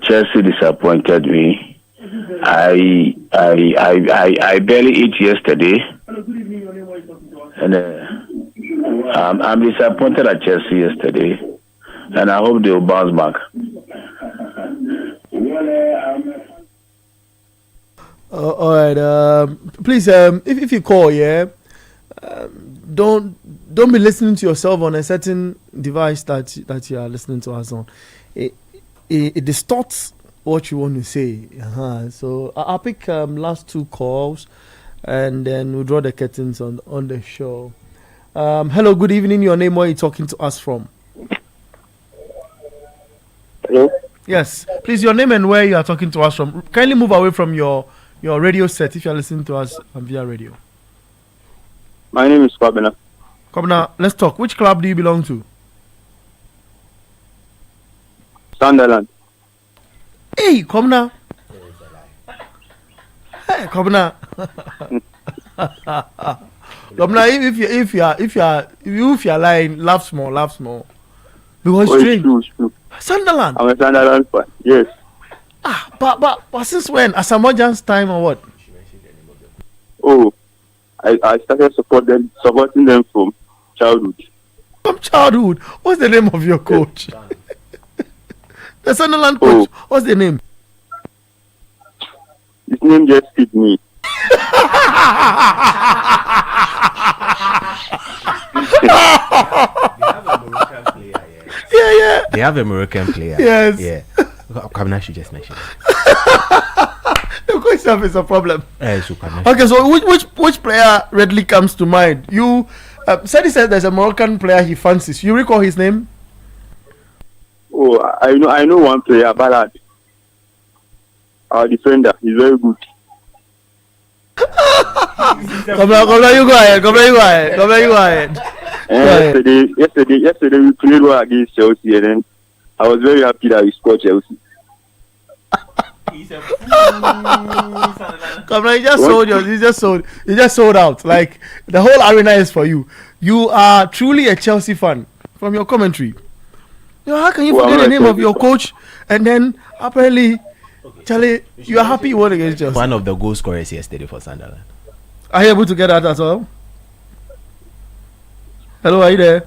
S15: Chelsea disappointed me. I barely eat yesterday. And I'm disappointed at Chelsea yesterday. And I hope they'll bounce back.
S1: All right. Please, if you call, don't be listening to yourself on a certain device that you are listening to us on. It distorts what you want to say. So I'll pick last two calls, and then we'll draw the curtains on the show. Hello, good evening. Your name, where are you talking to us from?
S14: Hello?
S1: Yes. Please, your name and where you are talking to us from. Kindly move away from your radio set if you are listening to us via radio.
S16: My name is Kwabena.
S1: Kwabena, let's talk. Which club do you belong to?
S16: Sunderland.
S1: Hey, Kwabena. Hey, Kwabena. Kwabena, if you are lying, laugh small. Because strange.
S16: True.
S1: Sunderland.
S16: I'm a Sunderland fan. Yes.
S1: But since when? Asamoah's time or what?
S16: Oh, I started supporting them from childhood.
S1: From childhood? What's the name of your coach? The Sunderland coach. What's the name?
S16: His name just fit me.
S1: Yeah.
S2: They have a Moroccan player.
S1: Yes.
S2: Yeah. Kwabena should just mention it.
S1: The coach stuff is a problem.
S2: So
S1: Okay, so which player readily comes to mind? You said there's a Moroccan player he fancies. You recall his name?
S16: Oh, I know one player, Ballard. Our defender, he's very good.
S1: Come on, you go ahead.
S16: Yesterday we played well against Chelsea, and then I was very happy that we scored Chelsea.
S1: Come on, you just sold out. Like the whole arena is for you. You are truly a Chelsea fan from your commentary. How can you forget the name of your coach and then apparently, Charlie, you are happy you won against Chelsea?
S2: One of the goal scorers yesterday for Sunderland.
S1: Are you able to get that as well? Hello, are you there?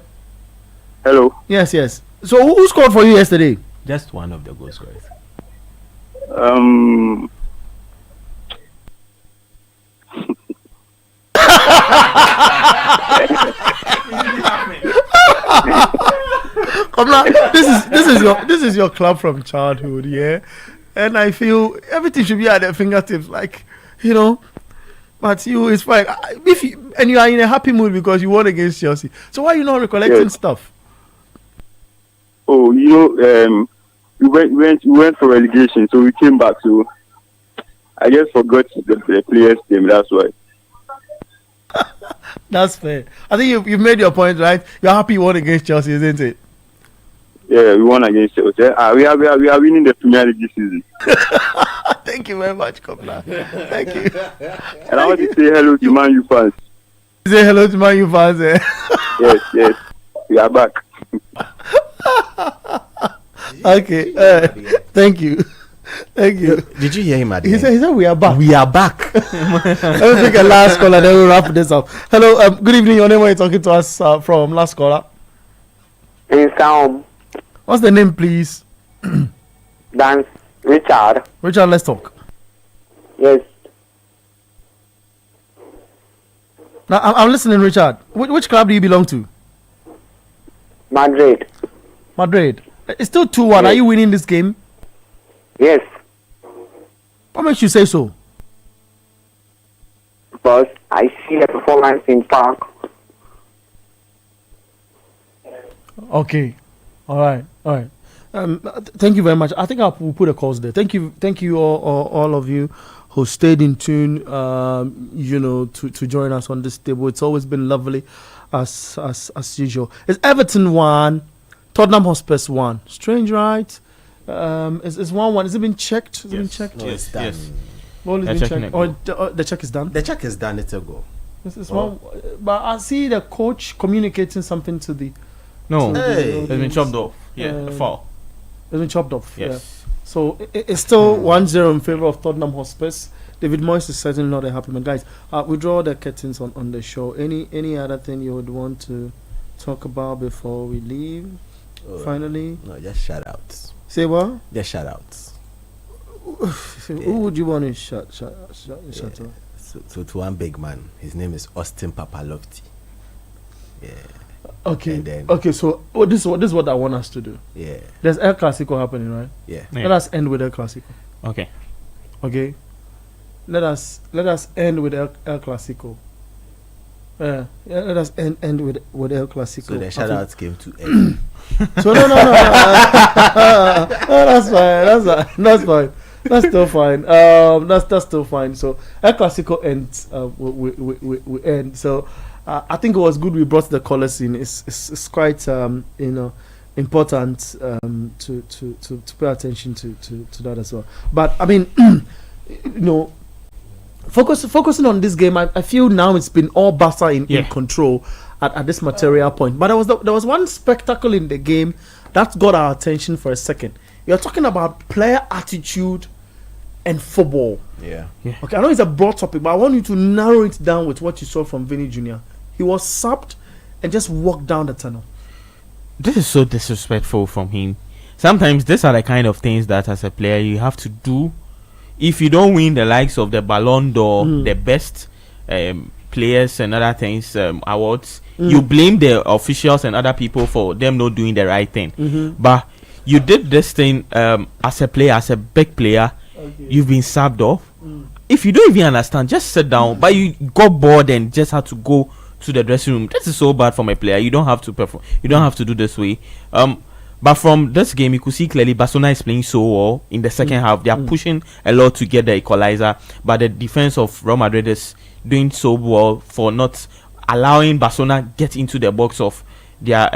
S16: Hello.
S1: Yes. So who scored for you yesterday?
S2: Just one of the goal scorers.
S1: Come on, this is your club from childhood, yeah. and I feel everything should be at their fingertips. Like, you know, but it's fine. And you are in a happy mood because you won against Chelsea. So why are you not recollecting stuff?
S16: Oh, we went for relegation, so we came back. So I just forgot the players' name. That's why.
S1: That's fair. I think you've made your point, right? You're happy you won against Chelsea, isn't it?
S16: Yeah, we won against Chelsea. We are winning the Premier League this season.
S1: Thank you very much, Kopla. Thank you.
S16: And I want to say hello to Man U fans.
S1: Say hello to Man U fans.
S16: Yes. We are back.
S1: Okay. Thank you. Thank you.
S2: Did you hear him at the
S1: He
S2: end?
S1: said we are back.
S2: We are back.
S1: Let me take a last call and then we'll wrap this up. Hello, good evening. Your name, where you talking to us from? Last caller.
S17: It's
S1: What's the name, please?
S17: Dan Richard.
S1: Richard, let's talk.
S17: Yes.
S1: Now, I'm listening, Richard. Which club do you belong to?
S17: Madrid.
S1: Madrid. It's still 2-1.
S17: Yes.
S1: Are you winning this game?
S17: Yes.
S1: What makes you say so?
S17: Because I see the performance in park.
S1: Okay. All right. Thank you very much. I think we'll put a calls there. Thank you all of you who stayed in tune. To join us on this table. It's always been lovely, as usual. It's Everton 1, Tottenham Hotspur 1. Strange, right? It's 1-1. Has it been checked? Has it been checked?
S2: No, it's done.
S3: Yes.
S1: Well, it's been checked. The check is done.
S2: The check is done. It's a goal.
S1: This is one. But I see the coach communicating something to the.
S3: No,
S2: Hey.
S3: it's been chopped off. Yeah, foul.
S1: It's been chopped off.
S3: Yes.
S1: Yeah. So it's still 1-0 in favor of Tottenham Hotspurs. David Moyes is certainly not a happy man. Guys, we draw the curtains on the show. Any other thing you would want to talk about before we leave? Finally?
S2: No, just shout outs.
S1: Say what?
S2: Just shout outs.
S1: Who would you want to shout out?
S2: So to one big man, his name is Austin Papalofty. Yeah.
S1: Okay.
S2: Then,
S1: So this is what I want us to do.
S2: Yeah.
S1: There's El Clasico happening, right?
S2: Yeah.
S1: Let us end with El Clasico.
S3: Okay.
S1: Let us end with El Clasico. Let us end with El Clasico.
S2: So the shout outs came to end.
S1: So no. That's fine. That's still fine. That's still fine. So El Clasico ends. We end. So I think it was good we brought the colours in. It's quite important to pay attention to that as well. But I mean, focusing on this game, I feel now it's been all Barca in control at this material point. But there was one spectacle in the game that got our attention for a second. You're talking about player attitude and football.
S2: Yeah.
S1: Okay, I know it's a broad topic, but I want you to narrow it down with what you saw from Vinny Jr. He was subbed and just walked down the tunnel.
S3: This is so disrespectful from him. Sometimes these are the kind of things that as a player you have to do. If you don't win the likes of the Ballon d'Or, the best players and other things, awards, you blame the officials and other people for them not doing the right thing. But you did this thing as a player, as a big player. You've been subbed off. If you don't even understand, just sit down. But you got bored and just had to go to the dressing room. This is so bad for my player. You don't have to perform. You don't have to do this way. But from this game, you could see clearly Barcelona is playing so well in the second half. They are pushing a lot to get the equalizer. But the defense of Real Madrid is doing so well for not allowing Barcelona get into the box of their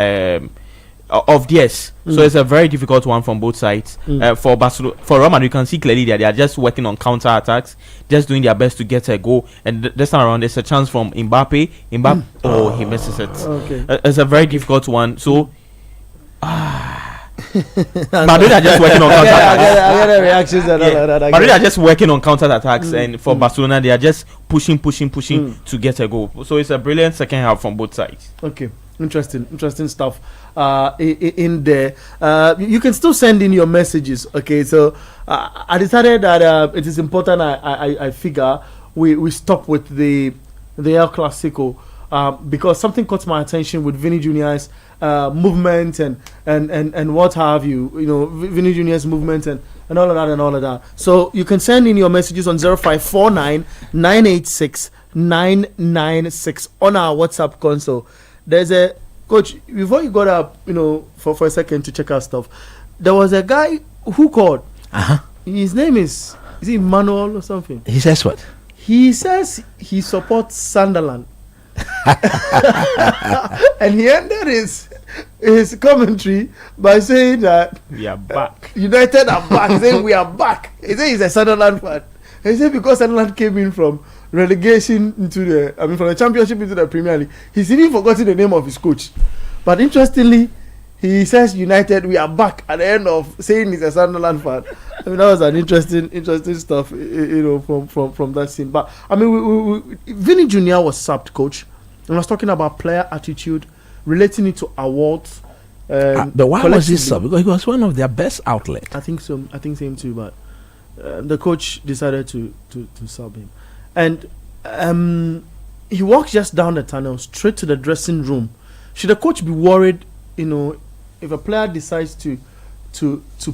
S3: theirs. So it's a very difficult one from both sides. For Barcelona, for Real Madrid, you can see clearly that they are just working on counter attacks, just doing their best to get a goal. And this time around, there's a chance from Mbappe. He misses it. It's a very difficult one. So Madrid are just working on counter attacks.
S1: I get the reactions and all that.
S3: Madrid are just working on counter attacks, and for Barcelona, they are just pushing to get a goal. So it's a brilliant second half from both sides.
S1: Okay. Interesting stuff in there. You can still send in your messages. Okay, so I decided that it is important. I figure we stop with the El Clasico because something caught my attention with Vinny Jr.'s movement and what have you. Vinny Jr.'s movement and all of that. So you can send in your messages on 0549 986 996 on our WhatsApp console. There's a coach, before you got up, for a second to check our stuff, there was a guy who called. His name is it Manuel or something?
S4: He says what?
S1: He says he supports Sunderland. And he ended his commentary by saying that
S3: we are back.
S1: United are back. He said we are back. He said he's a Sunderland fan. He said because Sunderland came in from relegation from the Championship into the Premier League, he's even forgotten the name of his coach. But interestingly, he says United, we are back at the end of saying he's a Sunderland fan. That was an interesting stuff, from that scene. But Vinny Jr. was subbed, coach, and was talking about player attitude, relating it to awards.
S4: But why was he subbed? Because he was one of their best outlets.
S1: I think so. I think same too. But the coach decided to sub him, and he walks just down the tunnel straight to the dressing room. Should the coach be worried? If a player decides to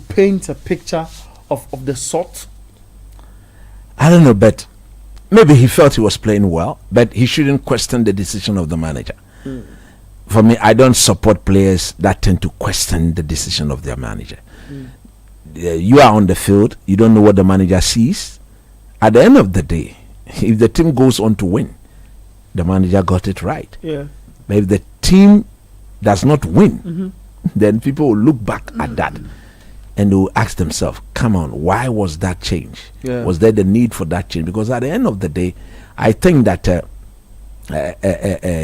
S1: paint a picture of the sort?
S4: I don't know, but maybe he felt he was playing well, but he shouldn't question the decision of the manager. For me, I don't support players that tend to question the decision of their manager. You are on the field, you don't know what the manager sees. At the end of the day, if the team goes on to win, the manager got it right.
S1: Yeah.
S4: But if the team does not win, then people will look back at that and they will ask themselves, come on, why was that change?
S1: Yeah.
S4: Was there the need for that change? Because at the end of the day, I think that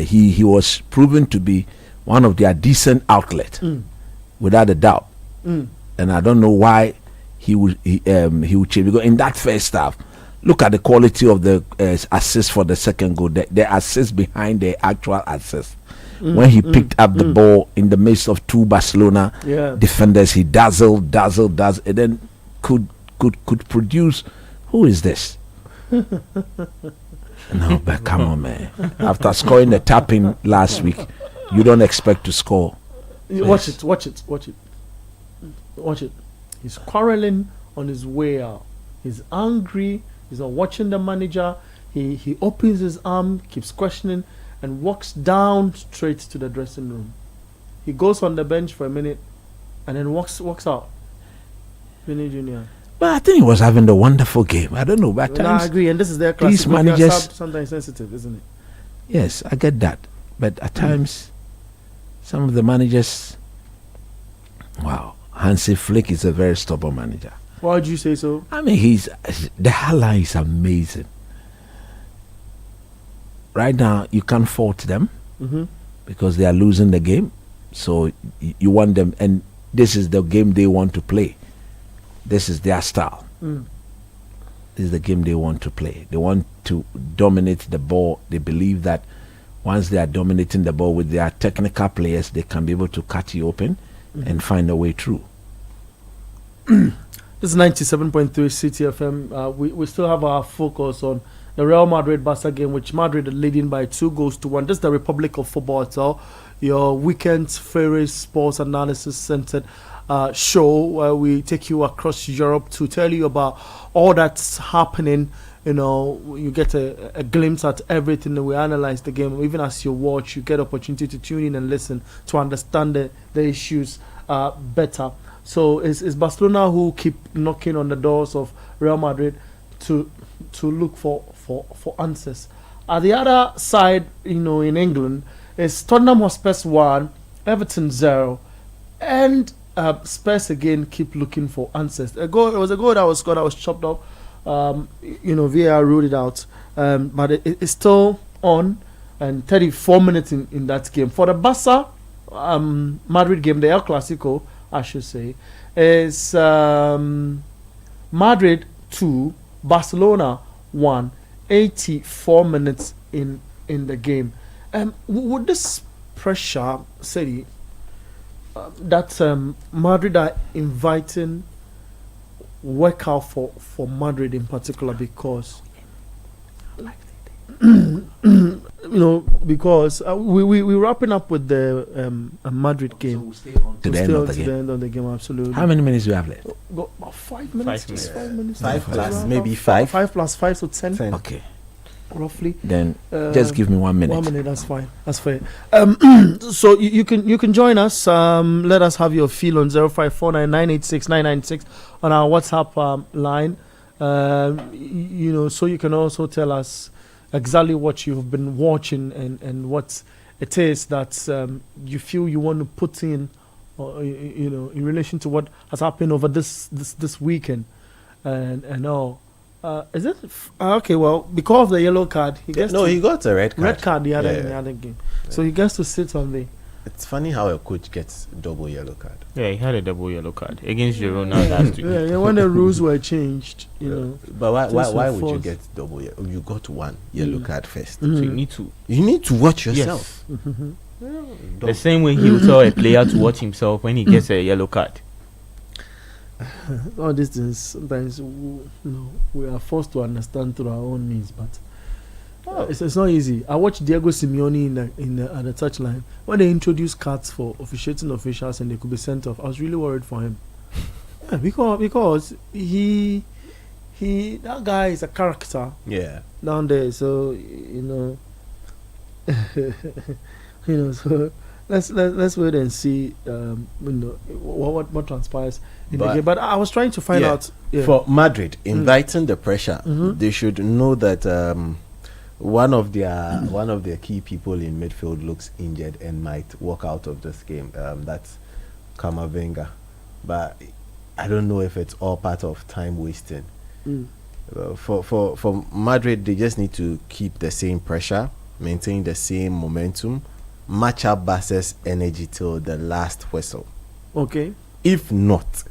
S4: he was proven to be one of their decent outlets, without a doubt. And I don't know why he would change, because in that first half, look at the quality of the assist for the second goal, the assist behind the actual assist. When he picked up the ball in the midst of two Barcelona defenders, he dazzled, and then could produce. Who is this? No, but come on, man. After scoring the tapping last week, you don't expect to score.
S1: Watch it. He's quarreling on his way out. He's angry. He's not watching the manager. He opens his arm, keeps questioning, and walks down straight to the dressing room. He goes on the bench for a minute and then walks out. Vinny Jr.
S4: But I think he was having a wonderful game. I don't know. But
S1: I agree, and this is their Clásico.
S4: These managers
S1: sometimes sensitive, isn't it?
S4: Yes, I get that. But at times, some of the managers, Hansi Flick is a very stubborn manager.
S1: Why would you say so?
S4: I mean, the highlight is amazing. Right now, you can't fault them because they are losing the game. So you want them, and this is the game they want to play. This is their style. This is the game they want to play. They want to dominate the ball. They believe that once they are dominating the ball with their technical players, they can be able to cut you open and find a way through.
S1: This is 97.3 City FM. We still have our focus on the Real Madrid-Barca game, which Madrid are leading by 2-1. This is the Republic of Football itself, your weekend's favorite sports analysis centered show where we take you across Europe to tell you about all that's happening. You get a glimpse at everything, and we analyze the game. Even as you watch, you get opportunity to tune in and listen to understand the issues better. So it's Barcelona who keep knocking on the doors of Real Madrid to look for answers. At the other side, in England, is Tottenham Hotspur 1, Everton 0, and Spurs again keep looking for answers. It was a goal that was scored, that was chopped up. VAR ruled it out, but it's still on, and 34 minutes in that game. For the Barca Madrid game, the El Clásico, I should say, is Madrid 2, Barcelona 1, 84 minutes in the game. Would this pressure, say, that Madrid are inviting work out for Madrid in particular, because because we're wrapping up with the Madrid game.
S4: To the end of the game.
S1: Absolutely.
S4: How many minutes do you have left?
S1: 5 minutes.
S3: 5 minutes.
S1: 5 minutes.
S2: 5 plus,
S1: Around
S2: maybe
S1: about
S2: 5.
S1: 5 plus 5, so 10.
S4: Okay.
S1: Roughly.
S4: Then just give me 1 minute.
S1: 1 minute, that's fine. That's fair. So you can join us. Let us have your feel on 0549986996 on our WhatsApp line. So you can also tell us exactly what you've been watching and what it is that you feel you want to put in, or, in relation to what has happened over this weekend and all. Is it okay? Well, because of the yellow card, he gets
S2: he got a red card.
S1: Red card the other game, so he gets to sit on the.
S2: It's funny how a coach gets double yellow card.
S3: Yeah, he had a double yellow card against Girona last week.
S1: Yeah, when the rules were changed,
S2: But why would you get double yellow? You got one yellow card first.
S3: So you
S2: need to watch yourself.
S3: Yes. The same way he will tell a player to watch himself when he gets a yellow card.
S1: All these things sometimes we are forced to understand through our own means, but it's not easy. I watched Diego Simeone at the touchline when they introduced cards for officiating officials and they could be sent off. I was really worried for him. Yeah, because he that guy is a character.
S2: Yeah.
S1: Down there, so so let's wait and see what transpires in the game. But I was trying to find out
S2: for Madrid inviting the pressure. They should know that one of their key people in midfield looks injured and might walk out of this game. That's Camavinga, but I don't know if it's all part of time wasting. For Madrid, they just need to keep the same pressure, maintain the same momentum, match up Barca's energy till the last whistle.
S1: Okay.
S2: If not,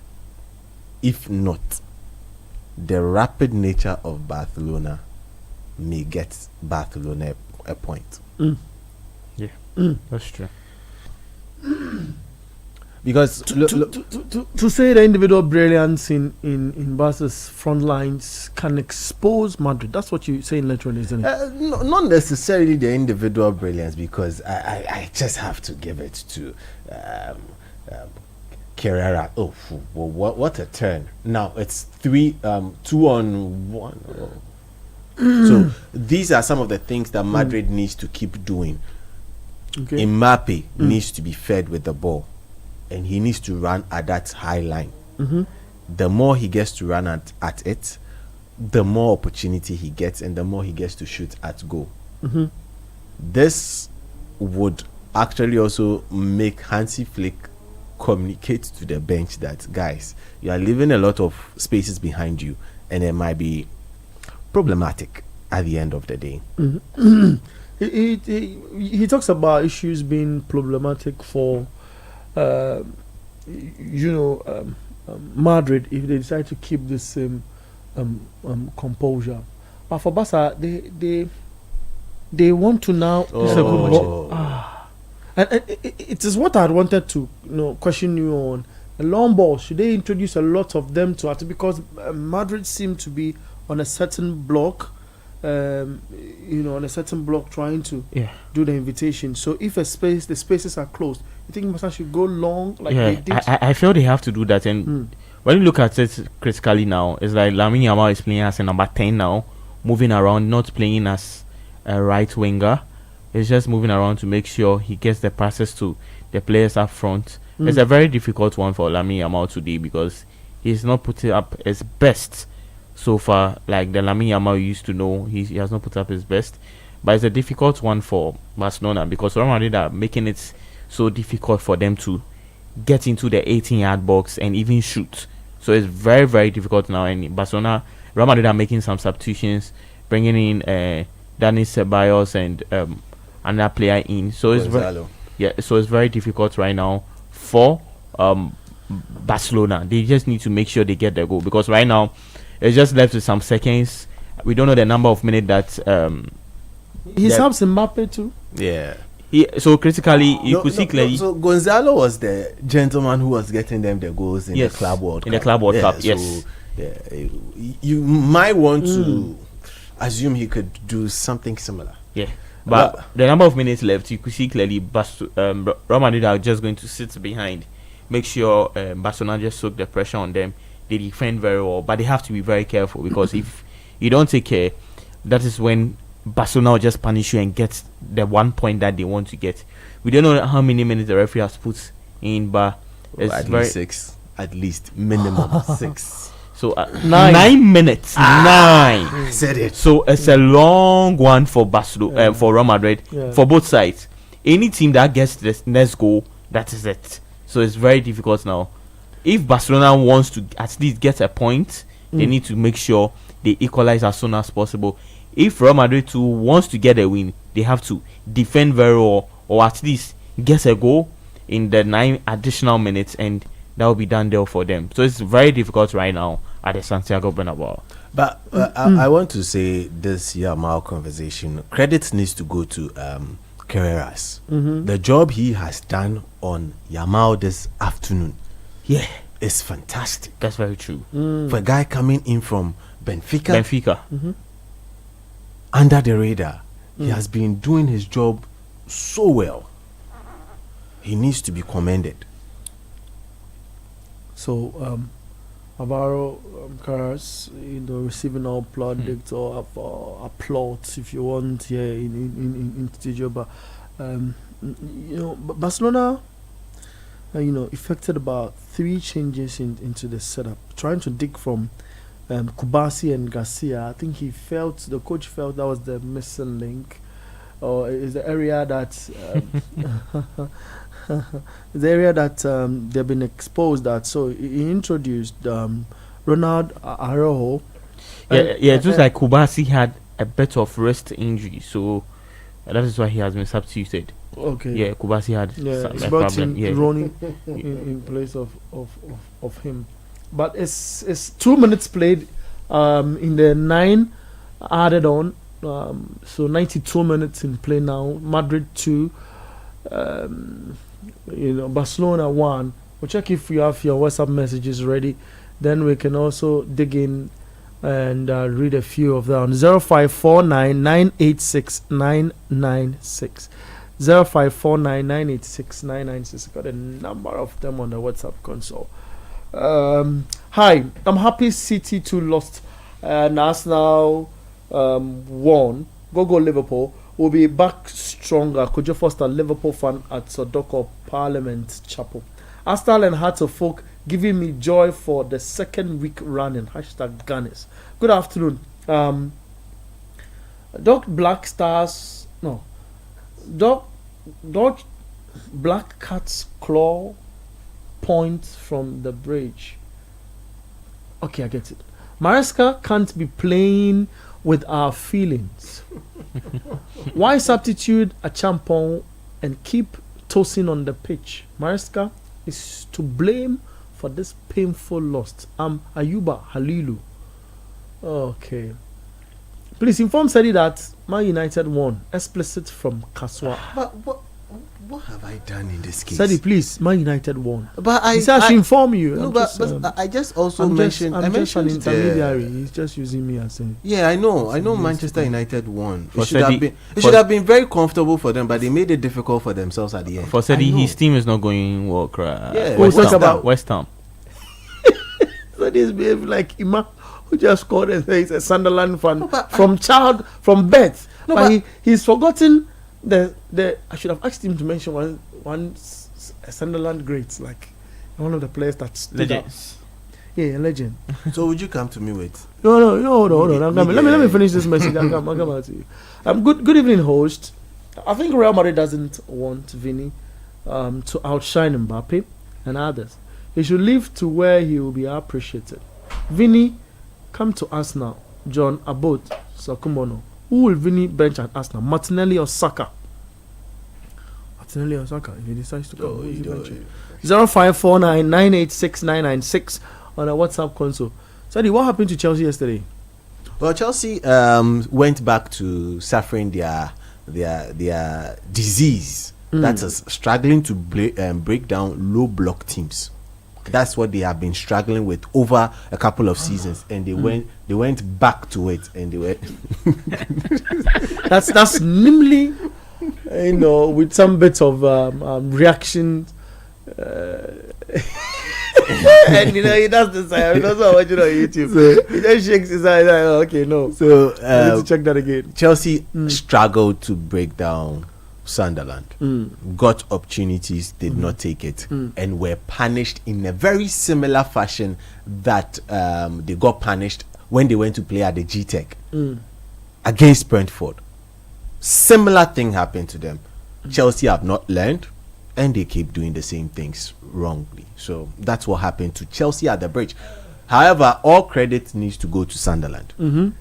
S2: the rapid nature of Barcelona may get Barcelona a point.
S3: Yeah, that's true.
S2: Because
S1: to say the individual brilliance in Barca's front lines can expose Madrid. That's what you're saying literally, isn't it?
S2: Not necessarily the individual brilliance, because I just have to give it to Carrera. Oh, what a turn! Now it's 2-on-1. So these are some of the things that Madrid needs to keep doing.
S1: Okay.
S2: Mbappe needs to be fed with the ball, and he needs to run at that high line. The more he gets to run at it, the more opportunity he gets, and the more he gets to shoot at goal. This would actually also make Hansi Flick communicate to the bench that, guys, you are leaving a lot of spaces behind you, and it might be problematic at the end of the day.
S1: He talks about issues being problematic for Madrid if they decide to keep the same composure. But for Barca, they want to now. And it is what I wanted to question you on. The long ball, should they introduce a lot of them to it? Because Madrid seem to be on a certain block, trying to do the invitation. So if the spaces are closed, you think Barca should go long like they did?
S3: I feel they have to do that. And when you look at it critically now, it's like Lamine Yamal is playing as a number 10 now, moving around, not playing as a right winger. He's just moving around to make sure he gets the passes to the players up front. It's a very difficult one for Lamine Yamal today because he's not putting up his best so far, like the Lamine Yamal you used to know. He has not put up his best, but it's a difficult one for Barcelona because Real Madrid are making it so difficult for them to get into the 18-yard box and even shoot. So it's very, very difficult now. And Real Madrid are making some substitutions, bringing in Dani Ceballos and another player in. So it's very difficult right now for Barcelona. They just need to make sure they get their goal because right now it's just left with some seconds. We don't know the number of minutes that
S1: he subs Mbappe too.
S2: Yeah.
S3: So critically, you could see clearly.
S2: So Gonzalo was the gentleman who was getting them the goals in the Club World Cup.
S3: In the Club World Cup, yes.
S2: So, you might want to assume he could do something similar.
S3: Yeah. But the number of minutes left, you could see clearly Real Madrid are just going to sit behind, make sure Barcelona just soak the pressure on them, they defend very well, but they have to be very careful because if you don't take care, that is when Barcelona will just punish you and get the 1 point that they want to get. We don't know how many minutes the referee has put in, but it's
S2: at
S3: very
S2: least 6, at least minimum 6.
S3: So 9 minutes. 9.
S2: Said it.
S3: So it's a long one for Barcelona, for Real Madrid, for both sides. Any team that gets this next goal, that is it. So it's very difficult now. If Barcelona wants to at least get a point, they need to make sure they equalize as soon as possible. If Real Madrid too wants to get a win, they have to defend very well, or at least get a goal in the 9 additional minutes, and that will be done there for them. So it's very difficult right now at the Santiago Bernabeu.
S2: But I want to say this Yamal conversation, credit needs to go to Carreras. The job he has done on Yamal this afternoon, is fantastic.
S3: That's very true.
S2: For a guy coming in from Benfica. Under the radar, he has been doing his job so well. He needs to be commended.
S1: So, Alvaro Carras, receiving all plaudits or applause, if you want, here in studio. But Barcelona, effected about 3 changes into the setup, trying to dig from Kubasi and Garcia. I think the coach felt that was the missing link, or is the area that they've been exposed at. So he introduced Ronald Araujo.
S3: It looks like Kubasi had a bit of wrist injury, so that is why he has been substituted.
S1: Okay.
S3: Yeah, Kubasi had
S1: some problem. Ronnie in place of him. But it's 2 minutes played in the 9 added on. So 92 minutes in play now. Madrid 2. Barcelona 1. We'll check if you have your WhatsApp messages ready. Then we can also dig in and read a few of them. 0549 986 996. 0549 986 996. Got a number of them on the WhatsApp console. Hi, I'm happy City 2 lost and Arsenal won. Go Liverpool. We'll be back stronger. Could you foster Liverpool fan at Sodoko Parliament Chapel? Arsenal and Hearts of Folk giving me joy for the 2nd week running. #Gunners. Good afternoon. Dog Black Stars. No. Dog Black Cat's Claw points from the bridge. Okay, I get it. Maresca can't be playing with our feelings. Why substitute a champon and keep tossing on the pitch? Maresca is to blame for this painful loss. Ayuba Halilu. Okay. Please inform Sadi that Man United won. Explicit from Kaswa.
S2: But what have I done in this case?
S1: Sadi, please, Man United won.
S2: But
S1: I should inform you.
S2: No, but I just also mentioned.
S1: I'm just an intermediary. He's just using me as a.
S2: Yeah, I know. Manchester United won. It should have been very comfortable for them, but they made it difficult for themselves at the end.
S3: For Sadi, his team is not going well.
S2: Yeah,
S3: West Ham.
S1: So this behave like Ima, who just scored and says a Sunderland fan from birth. No, but he's forgotten the. I should have asked him to mention one Sunderland greats, like one of the players that stood out. Yeah, a legend.
S2: So would you come to me with?
S1: No, hold on. Let me finish this message. I'll come out to you. Good evening, host. I think Real Madrid doesn't want Vini to outshine Mbappe and others. He should leave to where he will be appreciated. Vini, come to Arsenal. John Abbott, Sakumono. Who will Vini bench at Arsenal? Martinelli or Saka? Martinelli or Saka, if he decides to come. 0549 986 996 on a WhatsApp console. Sorry, what happened to Chelsea yesterday?
S2: Well, Chelsea went back to suffering their disease that is struggling to break down low block teams. That's what they have been struggling with over a couple of seasons, and they went back to it, and they were
S1: that's nimbly, with some bits of reaction. And he does this. He doesn't watch it on YouTube. He just shakes his eye. Like, oh, okay, no.
S2: So
S1: I need to check that again.
S2: Chelsea struggled to break down Sunderland. Got opportunities, did not take it, and were punished in a very similar fashion that they got punished when they went to play at the G-Tech against Brentford. Similar thing happened to them. Chelsea have not learned, and they keep doing the same things wrongly. So that's what happened to Chelsea at the bridge. However, all credit needs to go to Sunderland.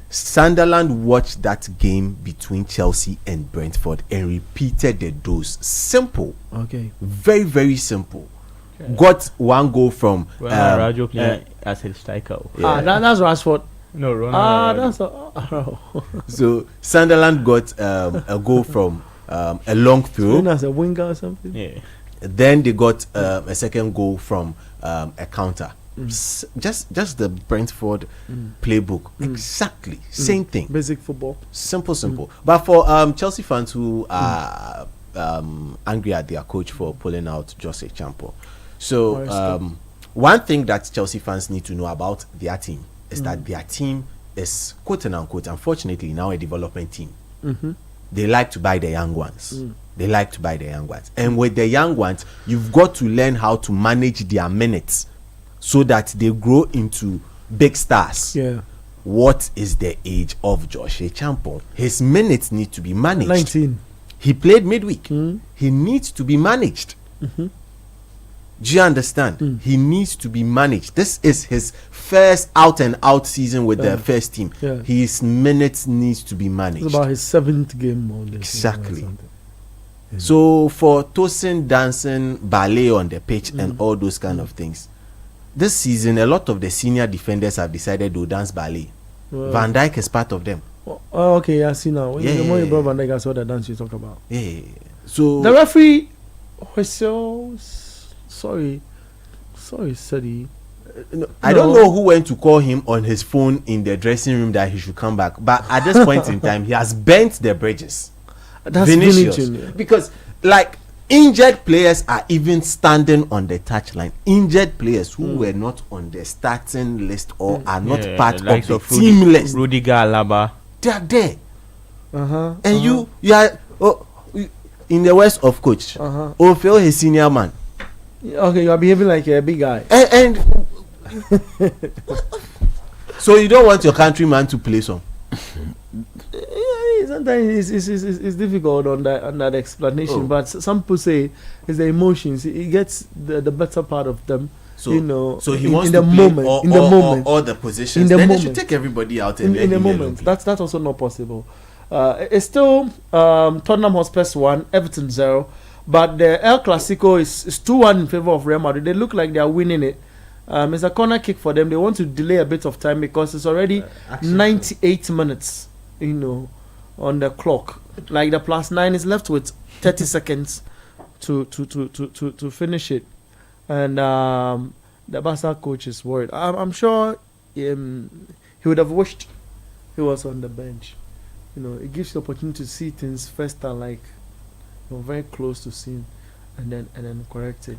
S2: Sunderland watched that game between Chelsea and Brentford and repeated the dose. Simple.
S1: Okay.
S2: Very, very simple. Got one goal from
S3: Rajo playing as a striker.
S1: That's Rashford.
S3: No, Ronaldo.
S1: That's
S2: So Sunderland got a goal from a long throw.
S1: As a winger or something.
S3: Yeah.
S2: Then they got a second goal from a counter. Just the Brentford playbook. Exactly same thing.
S1: Basic football.
S2: Simple. But for Chelsea fans who are angry at their coach for pulling out Jose Champo, so one thing that Chelsea fans need to know about their team is that their team is, quote and unquote, unfortunately now a development team. They like to buy the young ones. And with the young ones, you've got to learn how to manage their minutes so that they grow into big stars.
S1: Yeah.
S2: What is the age of Jose Champo? His minutes need to be managed.
S1: 19.
S2: He played midweek. He needs to be managed. Do you understand? He needs to be managed. This is his first out and out season with the first team. His minutes needs to be managed.
S1: It's about his 7th game.
S2: Exactly. So for tossing, dancing, ballet on the pitch and all those kind of things, this season a lot of the senior defenders have decided to dance ballet. Van Dijk is part of them.
S1: Oh, okay, I see now. The more you brought Van Dijk, I saw the dance you talk about.
S2: Yeah. So
S1: the referee whistles. Sorry, Sadi.
S2: I don't know who went to call him on his phone in the dressing room that he should come back. But at this point in time, he has bent the bridges.
S1: That's
S2: Vinicius. Because, like, injured players are even standing on the touchline. Injured players who were not on the starting list or are not part of the team list.
S3: Rudiger, Alaba.
S2: They are there. And you are in the words of coach. Phil, his senior man.
S1: Okay, you are behaving like a big guy.
S2: And so you don't want your countryman to play some.
S1: Sometimes it's difficult on that explanation, but some people say it's the emotions. He gets the better part of them.
S2: So, so he wants to play all the positions. Then they should take everybody out and
S1: in the moment. That's also not possible. It's still Tottenham Hotspur 1, Everton 0. But the El Clasico is 2-1 in favor of Real Madrid. They look like they are winning it. It's a corner kick for them. They want to delay a bit of time because it's already 98 minutes, on the clock. Like the +9 is left with 30 seconds to finish it. And the Barca coach is worried. I'm sure he would have wished he was on the bench. It gives you the opportunity to see things first and like very close to seeing and then correct it.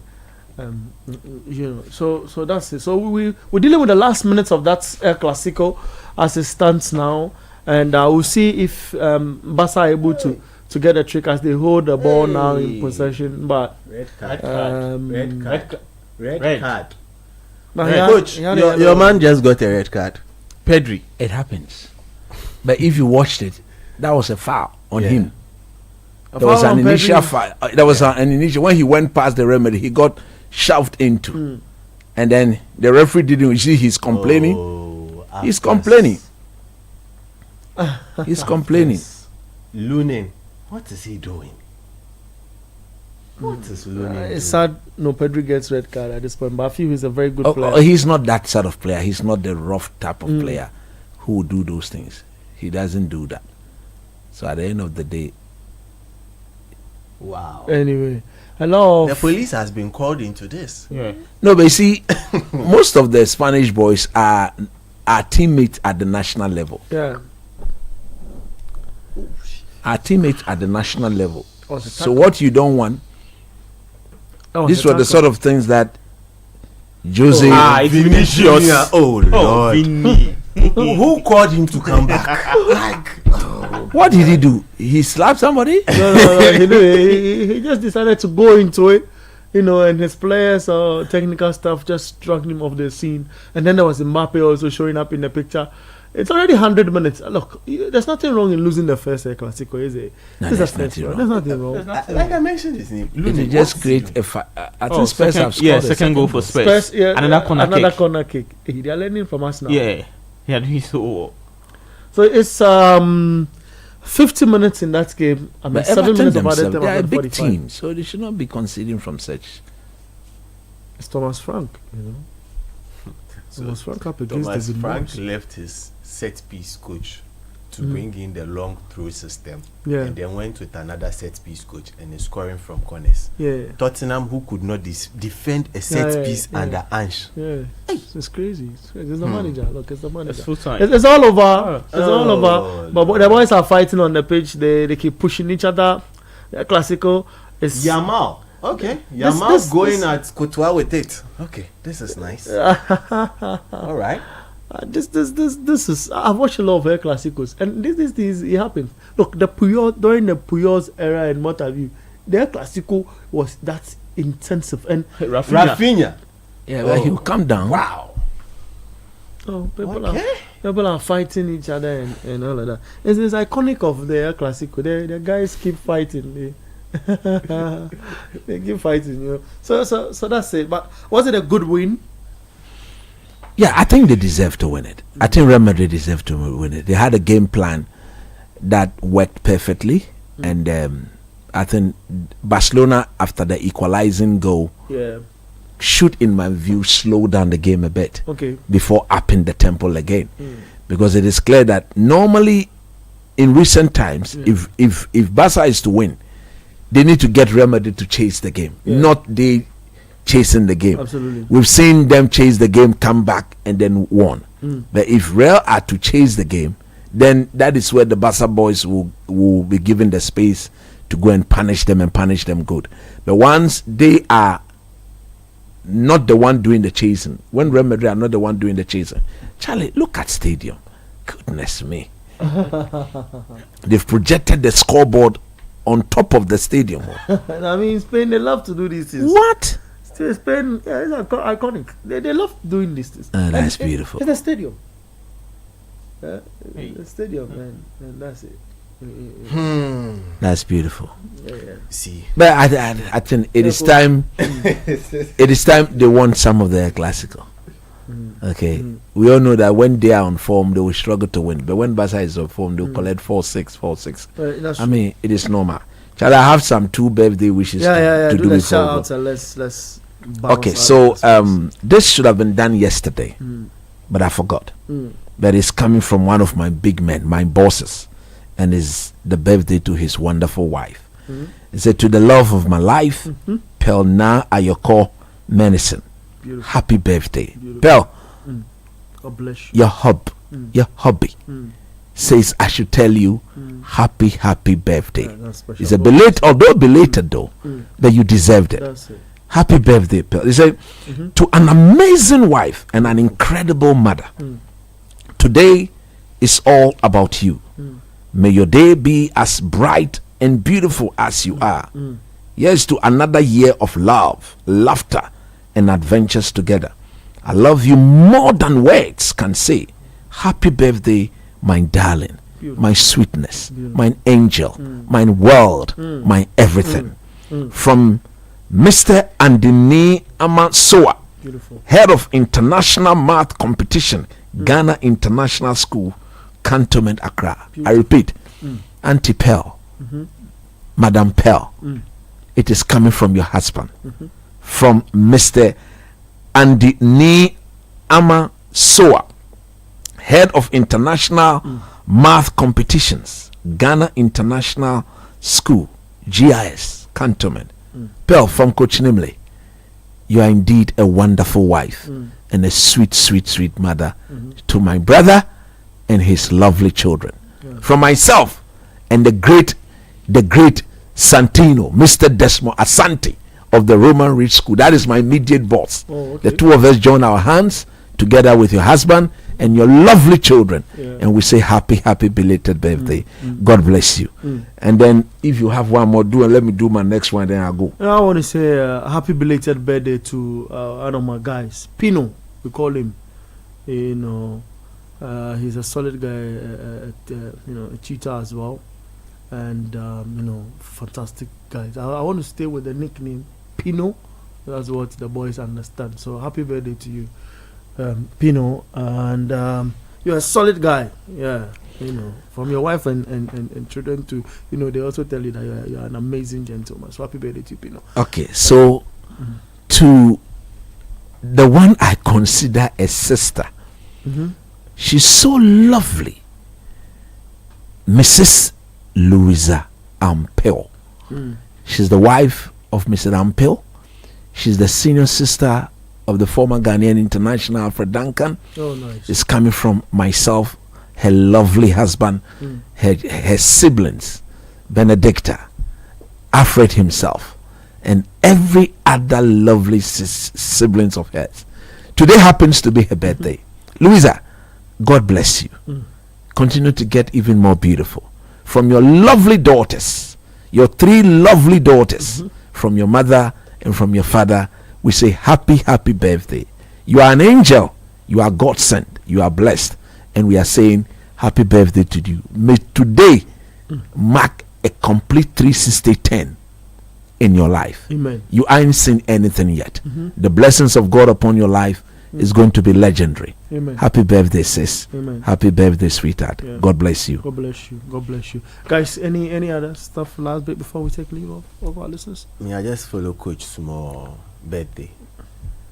S1: So that's it. So we're dealing with the last minutes of that El Clasico as it stands now, and we'll see if Barca are able to get a trick as they hold the ball now in possession. But
S2: red card. Coach, your man just got a red card.
S4: Pedri. It happens, but if you watched it, that was a foul on him. There was an initial fight. There was an initial when he went past the remedy, he got shoved into, and then the referee didn't. You see, he's complaining. He's complaining. He's complaining.
S2: Lunin, what is he doing? What is Lunin?
S1: It's sad. No, Pedri gets red card at this point, but I feel he's a very good player.
S4: He's not that sort of player. He's not the rough type of player who would do those things. He doesn't do that. So at the end of the day.
S2: Wow.
S1: Anyway, the
S2: police has been called into this.
S4: No, but you see, most of the Spanish boys are teammates at the national level.
S1: Yeah.
S4: Are teammates at the national level. So what you don't want, these were the sort of things that Jose.
S3: It's Vinicius.
S2: Oh Lord.
S3: Vinny.
S2: Who called him to come back?
S4: What did he do? He slapped somebody?
S1: No. He just decided to go into it, and his players or technical staff just struck him off the scene. And then there was Mbappe also showing up in the picture. It's already 100 minutes. Look, there's nothing wrong in losing the first Clasico, is it?
S4: No,
S1: There's
S4: nothing wrong.
S1: nothing wrong.
S2: Like I mentioned his name.
S4: It just create a I think Spurs have scored.
S3: Yeah, second goal for Spurs. Another corner kick.
S1: They are learning from us now.
S3: Yeah, doing so.
S1: So it's 50 minutes in that game. I mean,
S4: But
S1: 7
S4: Everton
S1: minutes of added
S4: themselves,
S1: time.
S4: they are a
S1: and
S4: big
S1: 45.
S4: team, so they should not be conceding from such.
S1: It's Thomas Frank, Thomas Frank up against
S2: Thomas
S1: David
S2: Frank
S1: Moyes.
S2: left his set piece coach to bring in the long throw system, and then went with another set piece coach and is scoring from corners. Tottenham, who could not defend a set piece under Ange.
S1: It's crazy. It's the manager. Look, it's the manager.
S3: It's
S1: It's all over. It's all over. But the boys are fighting on the pitch. They keep pushing each other. The Clásico is
S2: Yamal. Okay, Yamal's going at Courtois with it. Okay, this is nice. All right.
S1: This is. I've watched a lot of Clásicos, and this it happens. Look, during the Puyol's era and what have you, their Clásico was that intensive and
S2: Rafinha.
S4: Yeah, well, he'll come down.
S2: Wow.
S1: Oh, people are fighting each other and all of that. It's iconic of the Clásico. The guys keep fighting. They keep fighting, So that's it. But was it a good win?
S4: Yeah, I think they deserve to win it. I think Real Madrid deserve to win it. They had a game plan that worked perfectly, and I think Barcelona, after the equalizing goal, should, in my view, slow down the game a bit before upping the tempo again, because it is clear that normally, in recent times, if Barca is to win, they need to get Real Madrid to chase the game, not they chasing the game.
S1: Absolutely.
S4: We've seen them chase the game, come back, and then won. But if Real are to chase the game, then that is where the Barca boys will be given the space to go and punish them good. But once they are not the one doing the chasing, when Real Madrid are not the one doing the chasing, Charlie, look at stadium. Goodness me. They've projected the scoreboard on top of the stadium.
S1: I mean, Spain, they love to do these things.
S4: What?
S1: Spain, it's iconic. They love doing these things.
S4: That's beautiful.
S1: It's a stadium. It's a stadium, man. And that's it.
S4: That's beautiful.
S2: See,
S4: but I think it is time. It is time they want some of their Clásico. Okay, we all know that when they are on form, they will struggle to win. But when Barca is on form, they will collect 4-6. I mean, it is normal. Shall I have some 2 birthday wishes to do before?
S1: Shout out, let's
S4: okay, so this should have been done yesterday, but I forgot. But it's coming from one of my big men, my bosses, and is the birthday to his wonderful wife. He said, "To the love of my life, Pearl Na Ayoko Menison. Happy birthday, Pearl.
S1: God bless you.
S4: Your hobby says I should tell you happy birthday. It's a belated though, but you deserved it.
S1: That's it.
S4: Happy birthday, Pearl." He said, "To an amazing wife and an incredible mother, today is all about you. May your day be as bright and beautiful as you are. Here's to another year of love, laughter, and adventures together. I love you more than words can say. Happy birthday, my darling, my sweetness, my angel, my world, my everything." From Mr. Andini Amansoa, head of International Math Competition, Ghana International School, Cantonment, Accra. I repeat, Auntie Pearl, Madam Pearl, it is coming from your husband. From Mr. Andini Amansoa, head of International Math Competitions, Ghana International School, GIS, Cantonment. Pearl, from Coach Nimley, you are indeed a wonderful wife and a sweet mother to my brother and his lovely children. From myself and the great Santino, Mr. Desmond Asante of the Roman Reed School. That is my immediate boss.
S1: Oh, okay.
S4: The two of us join our hands together with your husband and your lovely children, and we say happy belated birthday. God bless you. And then if you have one more, let me do my next one, then I'll go.
S1: I want to say happy belated birthday to one of my guys, Pino. We call him. You know, he's a solid guy. A cheater as well, and fantastic guys. I want to stay with the nickname Pino. That's what the boys understand. So happy birthday to you, Pino, and you're a solid guy. Yeah, from your wife and children to, they also tell you that you're an amazing gentleman. So happy birthday to you, Pino.
S4: Okay, so to the one I consider a sister, she's so lovely, Mrs. Louisa Ampel. She's the wife of Mr. Ampel. She's the senior sister of the former Ghanaian international Alfred Duncan.
S1: Oh, nice.
S4: It's coming from myself, her lovely husband, her siblings, Benedicta, Alfred himself, and every other lovely siblings of hers. Today happens to be her birthday. Louisa, God bless you. Continue to get even more beautiful. From your lovely daughters, your 3 lovely daughters, from your mother and from your father, we say happy birthday. You are an angel. You are God sent. You are blessed. And we are saying happy birthday to you. May today mark a complete 360-10 in your life.
S1: Amen.
S4: You ain't seen anything yet. The blessings of God upon your life is going to be legendary.
S1: Amen.
S4: Happy birthday, sis.
S1: Amen.
S4: Happy birthday, sweetheart.
S1: Yeah.
S4: God bless you.
S1: God bless you. God bless you. Guys, any other stuff last bit before we take leave of our listeners?
S2: Yeah, just follow Coach small birthday.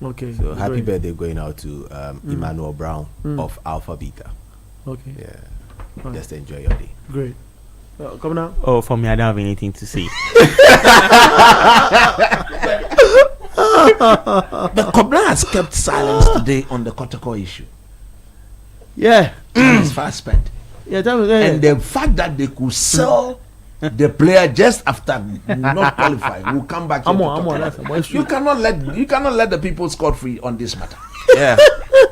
S1: Okay.
S2: So happy
S1: great.
S2: birthday going out to Emmanuel Brown of Alpha Beta.
S1: Okay.
S2: Yeah.
S1: Right.
S2: Just enjoy your day.
S1: Great. Come now.
S3: Oh, for me, I don't have anything to say.
S4: The Cobra has kept silence today on the Kotoko issue.
S1: Yeah.
S4: It's fast spent.
S1: Yeah,
S4: and the fact that they could sell the player just after not qualifying will come back. You cannot let the people scot free on this matter.
S2: Yeah.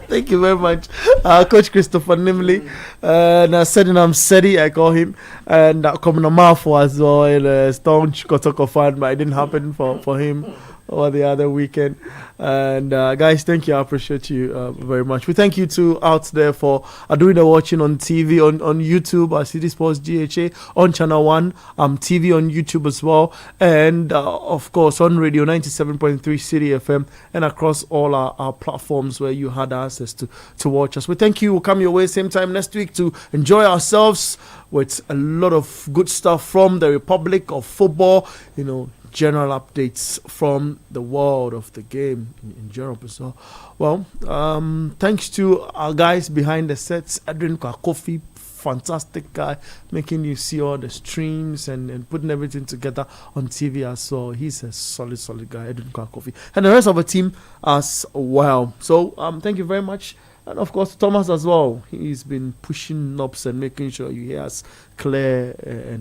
S1: Thank you very much, Coach Christopher Nimley. And Sedinam Sedi, I call him, and coming a mouthful as well. And staunch Kotoko fan, but it didn't happen for him or the other weekend. And guys, thank you. I appreciate you very much. We thank you too out there for doing the watching on TV, on YouTube, City Sports GHA, on Channel 1, TV on YouTube as well, and of course on radio 97.3 City FM, and across all our platforms where you had access to watch us. We thank you. We'll come your way same time next week to enjoy ourselves with a lot of good stuff from the Republic of Football, general updates from the world of the game in general. So, well, thanks to our guys behind the sets, Adrian Kwakofi, fantastic guy, making you see all the streams and putting everything together on TV as well. He's a solid guy, Adrian Kwakofi, and the rest of the team as well. So, thank you very much. And of course, Thomas as well. He's been pushing knobs and making sure you hear us clear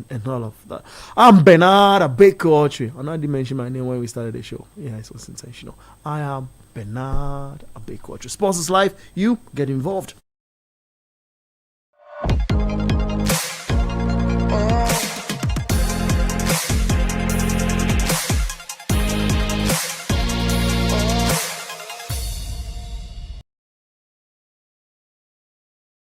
S1: and all of that. I'm Bernard Abekochi. I know I didn't mention my name when we started the show. Yeah, it was intentional. I am Bernard Abekochi. Sports is life. You get involved.